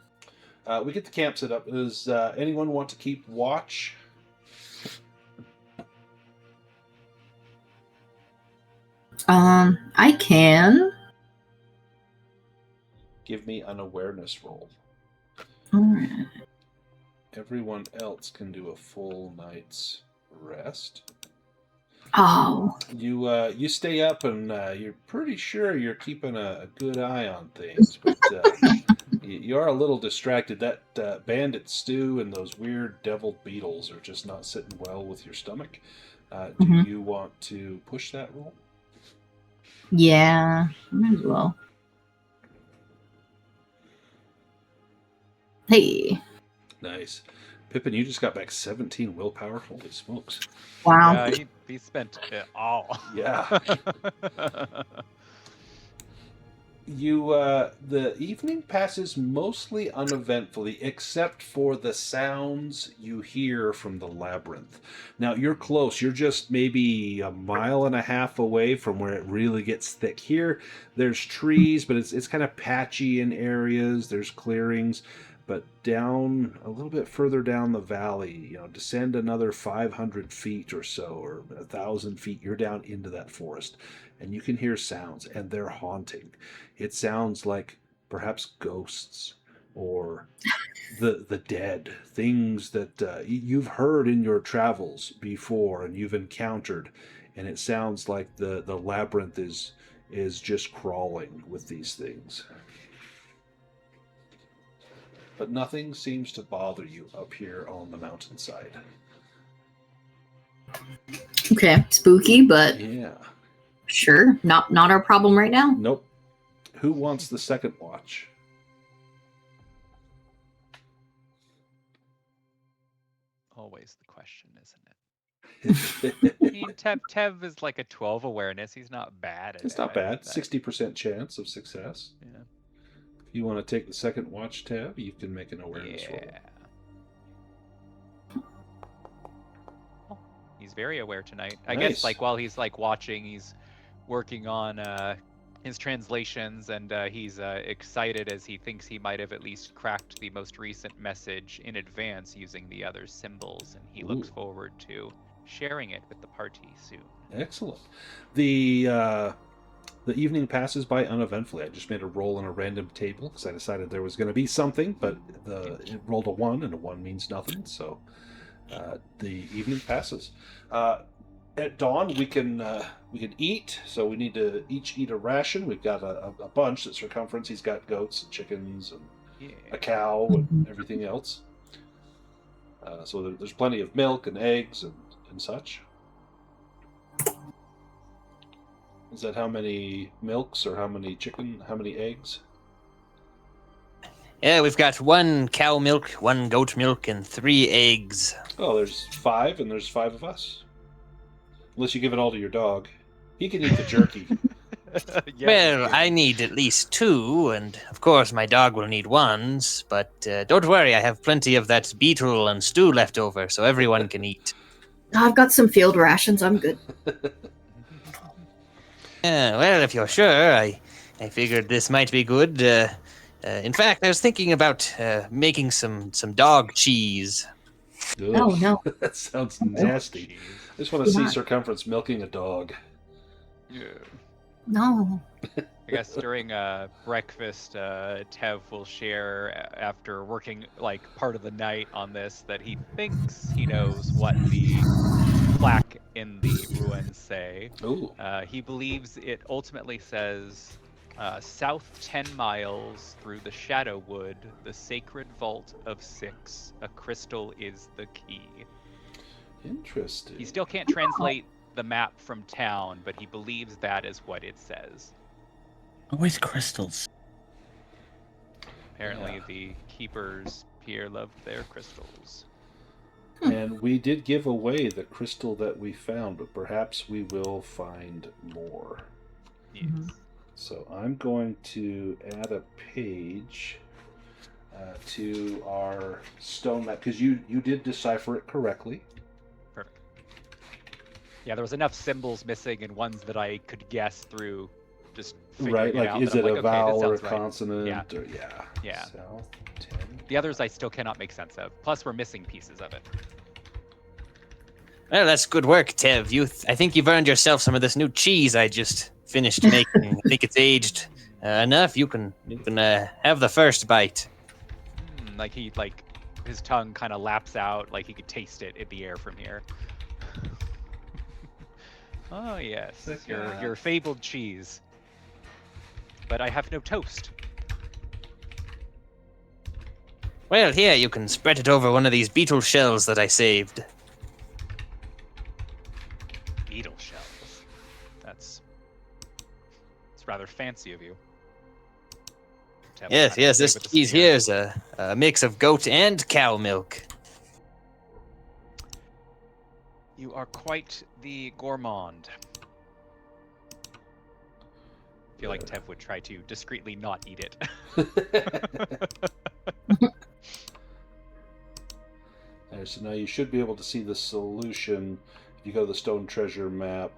We get the camp set up. Does anyone want to keep watch? I can. Give me an awareness roll. All right. Everyone else can do a full night's rest. Oh. You stay up and you're pretty sure you're keeping a good eye on things, but you are a little distracted. That bandit stew and those weird deviled beetles are just not sitting well with your stomach. Do Mhm. you want to push that roll? Yeah. Might as well. Hey. Nice. Pippin, you just got back 17 willpower. Holy smokes. Wow. Yeah, he spent it all. Yeah. The evening passes mostly uneventfully, except for the sounds you hear from the labyrinth. Now, you're close. You're just maybe a mile and a half away from where it really gets thick. Here, there's trees, but it's kind of patchy in areas. There's clearings. But down, a little bit further down the valley, descend another 500 feet or so, or 1,000 feet, you're down into that forest. And you can hear sounds, and they're haunting. It sounds like perhaps ghosts or the dead, things that you've heard in your travels before and you've encountered. And it sounds like the labyrinth is just crawling with these things. But nothing seems to bother you up here on the mountainside. Okay. Spooky, but Yeah. sure. Not our problem right now. Nope. Who wants the second watch? Always the question, isn't it? I mean, Tev is like a 12 awareness. He's not bad at it. It's not bad. 60% chance of success. Yeah. If you want to take the second watch tab, you can make an awareness roll. Oh, he's very aware tonight. I Nice. guess while he's watching, he's working on his translations, and he's excited as he thinks he might have at least cracked the most recent message in advance using the other symbols, and he looks Ooh. forward to sharing it with the party soon. Excellent. The evening passes by uneventfully. I just made a roll on a random table because I decided there was going to be something, but it rolled a 1, and a 1 means nothing. So the evening passes. At dawn, we can eat. So we need to each eat a ration. We've got a bunch that's circumference. He's got goats and chickens and a cow and everything else. So there's plenty of milk and eggs and such. Is that how many milks or how many eggs? Yeah, we've got 1 cow milk, 1 goat milk, and 3 eggs. Oh, there's 5, and there's 5 of us. Unless you give it all to your dog. He can eat the jerky. Well, I need at least 2, and of course my dog will need 1s, but don't worry, I have plenty of that beetle and stew left over, so everyone can eat. I've got some field rations. I'm good. Well, if you're sure, I figured this might be good. In fact, I was thinking about making some dog cheese. No, Ugh, no. That sounds nasty. I just want to see Yeah. Circumference milking a dog. Yeah. No. I guess during breakfast, Tev will share after working like part of the night on this that he thinks he knows what the plaque in the ruins say. Ooh. He believes it ultimately says, south 10 miles through the Shadow Wood, the sacred vault of 6, a crystal is the key. Interesting. He still can't translate the map from town, but he believes that is what it says. Always crystals. Apparently Yeah. the keepers here loved their crystals. And we did give away the crystal that we found, but perhaps we will find more. Yes. Mhm. So I'm going to add a page to our stone map, because you did decipher it correctly. Perfect. Yeah, there was enough symbols missing and ones that I could guess through just figuring Right, it like out. is that it I'm a like, okay, this vowel or a sounds right. consonant? Yeah. Or, yeah. Yeah. South 10. The others I still cannot make sense of. Plus, we're missing pieces of it. Well, that's good work, Tev. I think you've earned yourself some of this new cheese I just finished making. I think it's aged enough. You can have the first bite. Like his tongue kind of laps out, like he could taste it in the air from here. Oh yes, your fabled cheese. But I have no toast. Well, here, you can spread it over one of these beetle shells that I saved. Beetle shells. It's rather fancy of you. To have Yes, that yes, to this say with the cheese sneer. here is a mix of goat and cow milk. You are quite the gourmand. I feel like Tev would try to discreetly not eat it. Alright, so now you should be able to see the solution. If you go to the stone treasure map,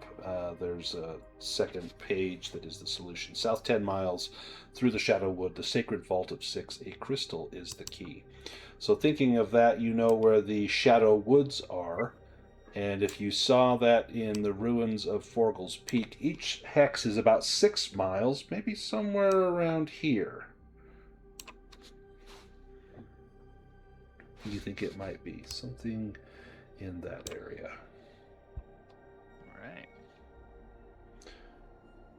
there's a second page that is the solution. South 10 miles through the Shadow Wood, the sacred vault of 6, a crystal is the key. So thinking of that, you know where the Shadow Woods are. And if you saw that in the ruins of Forgle's Peak, each hex is about 6 miles, maybe somewhere around here. You think it might be something in that area. Alright.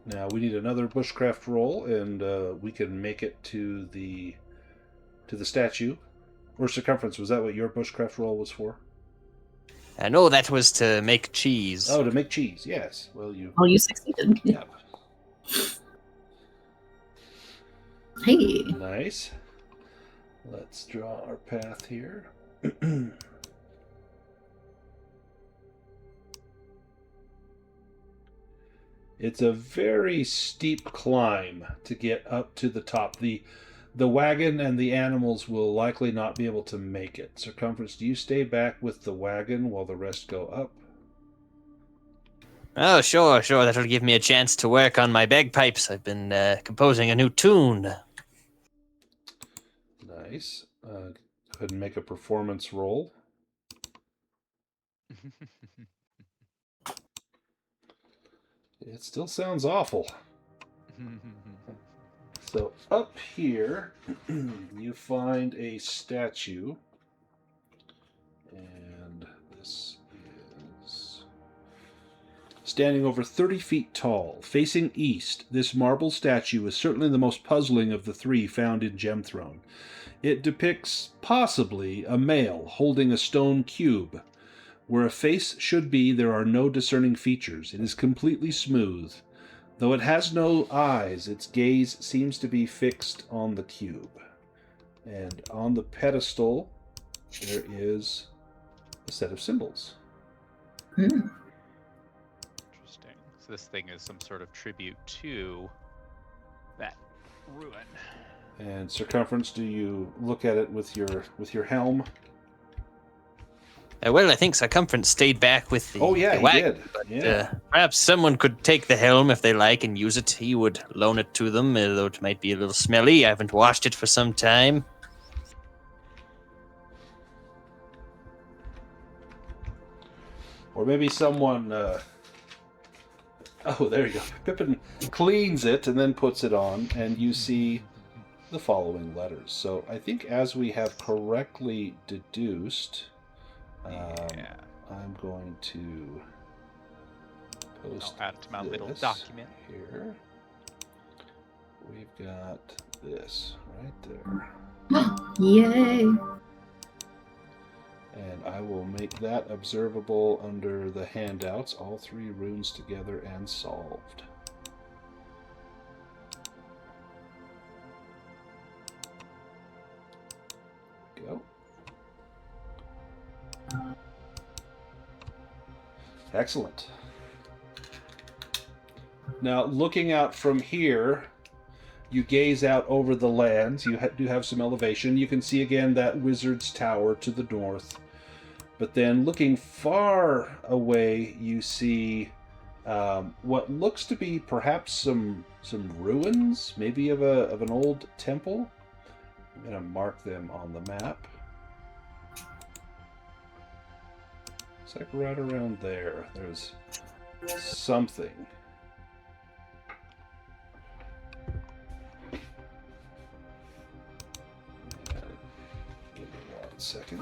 Now we need another bushcraft roll, and we can make it to the statue. Or circumference, was that what your bushcraft roll was for? No, that was to make cheese. Oh, to make cheese, yes. Well, you... Oh, you succeeded. Yeah. Hey. Nice. Let's draw our path here. It's a very steep climb to get up to the top. The wagon and the animals will likely not be able to make it. Circumference, do you stay back with the wagon while the rest go up? Oh, sure. That'll give me a chance to work on my bagpipes. I've been composing a new tune. Nice. Go ahead and make a performance roll. It still sounds awful. So up here, you find a statue, and this is standing over 30 feet tall, facing east. This marble statue is certainly the most puzzling of the 3 found in Gemthrone. It depicts, possibly, a male holding a stone cube. Where a face should be, there are no discerning features. It is completely smooth. Though it has no eyes, its gaze seems to be fixed on the cube. And on the pedestal, there is a set of symbols. Hmm. So this thing is some sort of tribute to that ruin. And Circumference, do you look at it with your helm? Well, I think Circumference stayed back with the Oh yeah, the he wagon, did. but, Yeah. perhaps someone could take the helm if they like and use it. He would loan it to them, though it might be a little smelly. I haven't washed it for some time. Or maybe someone. Oh, there you go. Pippin cleans it and then puts it on, and you see the following letters. So I think, as we have correctly deduced, Yeah. I'm going to post I'll add it to my little this document. here. We've got this right there. Yay! And I will make that observable under the handouts, all 3 runes together and solved. Go. Excellent. Now, looking out from here, you gaze out over the lands. You do have some elevation. You can see again that wizard's tower to the north. But then, looking far away, you see what looks to be perhaps some ruins, maybe of an old temple. I'm going to mark them on the map. It's like right around there. There's something. Give me 1 second.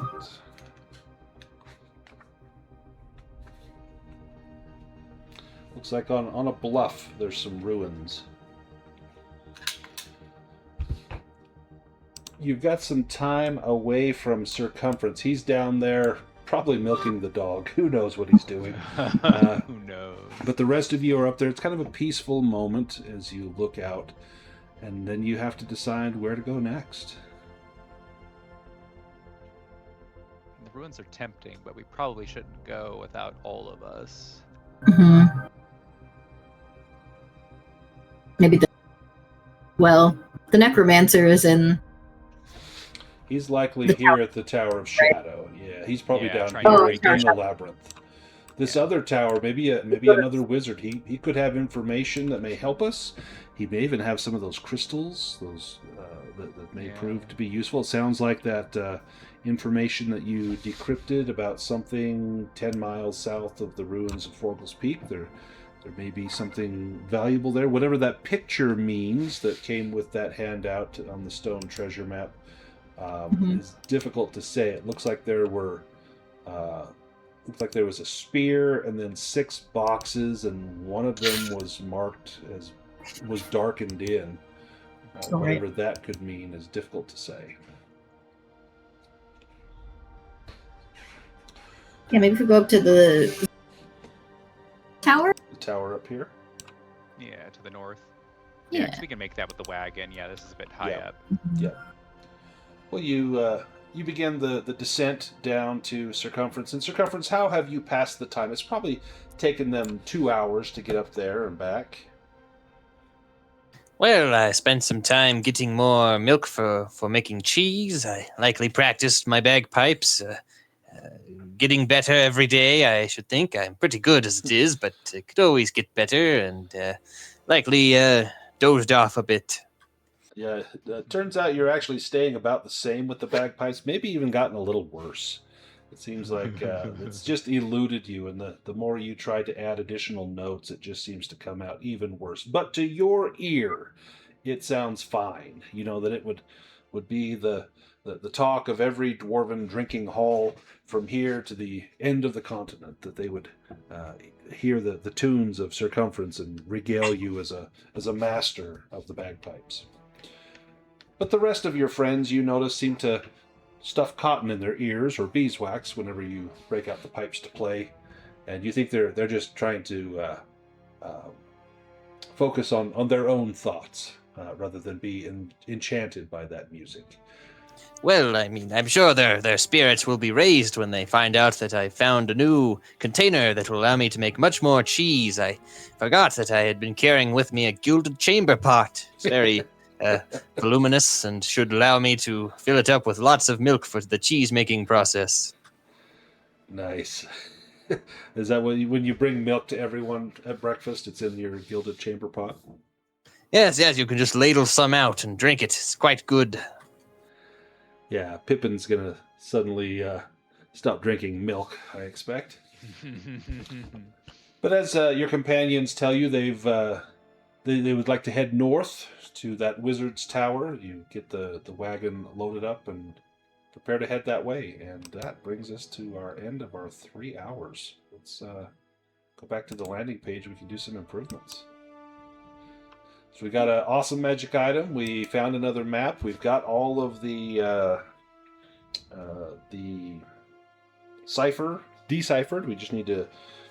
Looks like on a bluff there's some ruins. You've got some time away from Circumference. He's down there probably milking the dog. Who knows what he's doing? Who knows? But the rest of you are up there. It's kind of a peaceful moment as you look out. And then you have to decide where to go next. The ruins are tempting, but we probably shouldn't go without all of us. Hmm. Maybe the necromancer is in. He's likely The here at the Tower of Shadow. Yeah, he's probably Yeah, down trying here to in break the labyrinth. This other tower, maybe another wizard. He could have information that may help us. He may even have some of those crystals, that may prove to be useful. It sounds like that information that you decrypted about something 10 miles south of the ruins of Forgle's Peak. There may be something valuable there. Whatever that picture means that came with that handout on the stone treasure map is difficult to say. It looks like there was a spear and then 6 boxes, and one of them was marked as was darkened in. Whatever that could mean is difficult to say. Yeah, maybe if we go up to the tower. The tower up here. Yeah, to the north. Yeah. 'Cause we can make that with the wagon. Yeah, this is a bit high up. Well, you begin the descent down to Circumference. And Circumference, how have you passed the time? It's probably taken them 2 hours to get up there and back. Well, I spent some time getting more milk for making cheese. I likely practiced my bagpipes. Getting better every day, I should think. I'm pretty good as it is, but it could always get better, and likely dozed off a bit. Yeah, it turns out you're actually staying about the same with the bagpipes, maybe even gotten a little worse. It seems like it's just eluded you, and the more you try to add additional notes, it just seems to come out even worse. But to your ear, it sounds fine. You know that it would be the talk of every dwarven drinking hall from here to the end of the continent, that they would hear the tunes of Circumference and regale you as a master of the bagpipes. But the rest of your friends, you notice, seem to stuff cotton in their ears or beeswax whenever you break out the pipes to play, and you think they're just trying to focus on their own thoughts rather than be enchanted by that music. Well, I mean, I'm sure their spirits will be raised when they find out that I found a new container that will allow me to make much more cheese. I forgot that I had been carrying with me a gilded chamber pot. It's very voluminous and should allow me to fill it up with lots of milk for the cheese-making process. Nice. Is that when you bring milk to everyone at breakfast, it's in your gilded chamber pot? Yes, you can just ladle some out and drink it. It's quite good. Yeah, Pippin's gonna suddenly stop drinking milk, I expect. But as your companions tell you, they would like to head north to that wizard's tower. You get the wagon loaded up and prepare to head that way. And that brings us to our end of our 3 hours. Let's go back to the landing page. We can do some improvements. So we got an awesome magic item. We found another map. We've got all of the cipher deciphered. We just need to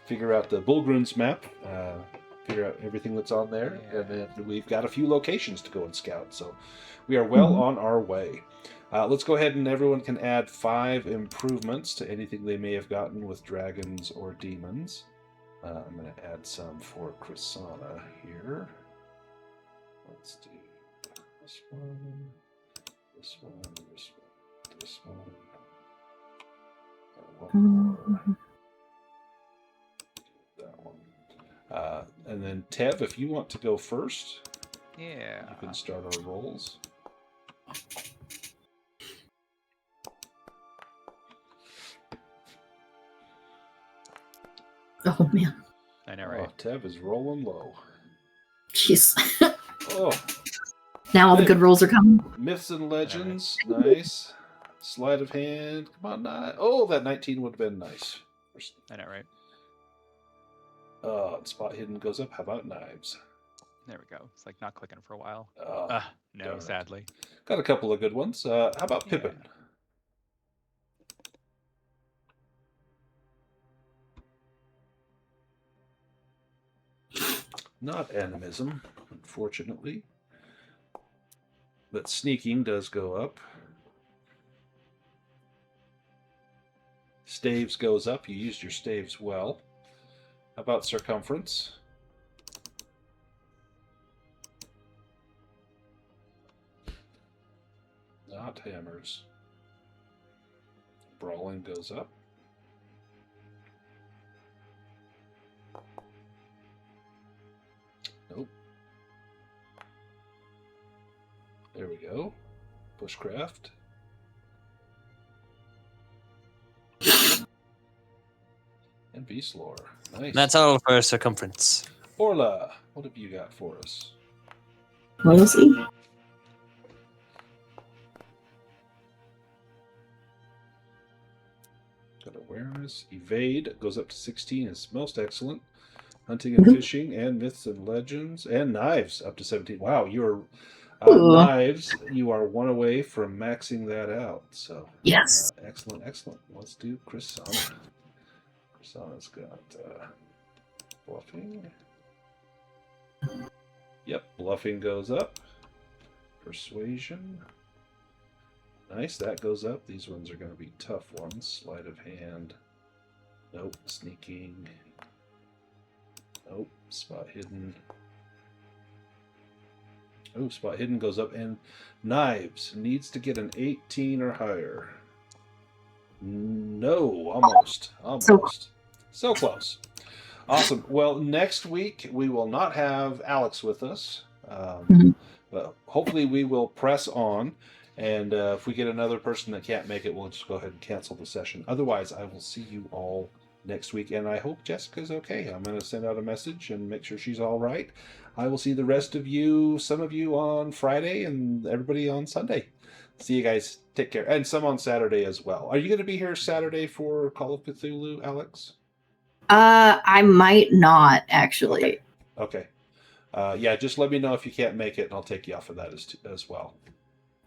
figure out the Bullgrun's map, figure out everything that's on there, and then we've got a few locations to go and scout. So we are well on our way. Let's go ahead and everyone can add 5 improvements to anything they may have gotten with dragons or demons. I'm going to add some for Chrisana here. Let's do this one, this one, this one, this one. That one. And then Tev, if you want to go first, Yeah. you can start our rolls. Oh man. I know, right? Oh, Tev is rolling low. Jeez. Oh, Now all the good rolls are coming. Myths and Legends, nice. Sleight of hand, come on, 9. Oh, that 19 would have been nice. I know, right? And Spot Hidden goes up. How about Knives? There we go. It's like not clicking for a while. Darn No, it. sadly. Got a couple of good ones. How about Yeah. Pippin? Not animism, unfortunately. But sneaking does go up. Staves goes up. You used your staves well. How about circumference? Not hammers. Brawling goes up. Nope. There we go. Bushcraft. And Beast Lore. Nice. That's all for circumference. Orla, what have you got for us? We'll see. Got awareness. Evade goes up to 16. Is most excellent. Hunting and fishing, and myths and legends, and knives up to 17. Wow, you're knives. You are 1 away from maxing that out. So Yes. excellent, excellent. Let's do Chrisana. Chrisana's got bluffing. Yep, bluffing goes up. Persuasion. Nice, that goes up. These ones are going to be tough ones. Sleight of hand. Nope. Sneaking. Nope. Spot hidden. Oh, spot hidden goes up. And knives needs to get an 18 or higher. No, almost. Almost. So close. Awesome. Well, next week we will not have Alex with us. But hopefully we will press on. And if we get another person that can't make it, we'll just go ahead and cancel the session. Otherwise, I will see you all next week. And I hope Jessica's okay. I'm going to send out a message and make sure she's all right. I will see the rest of you, some of you on Friday and everybody on Sunday. See you guys. Take care. And some on Saturday as well. Are you going to be here Saturday for Call of Cthulhu, Alex? I might not actually. Okay. Yeah, just let me know if you can't make it, and I'll take you off of that as well.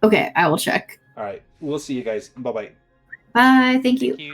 Okay, I will check. All right. We'll see you guys. Bye-bye. Bye. Thank you. Thank you.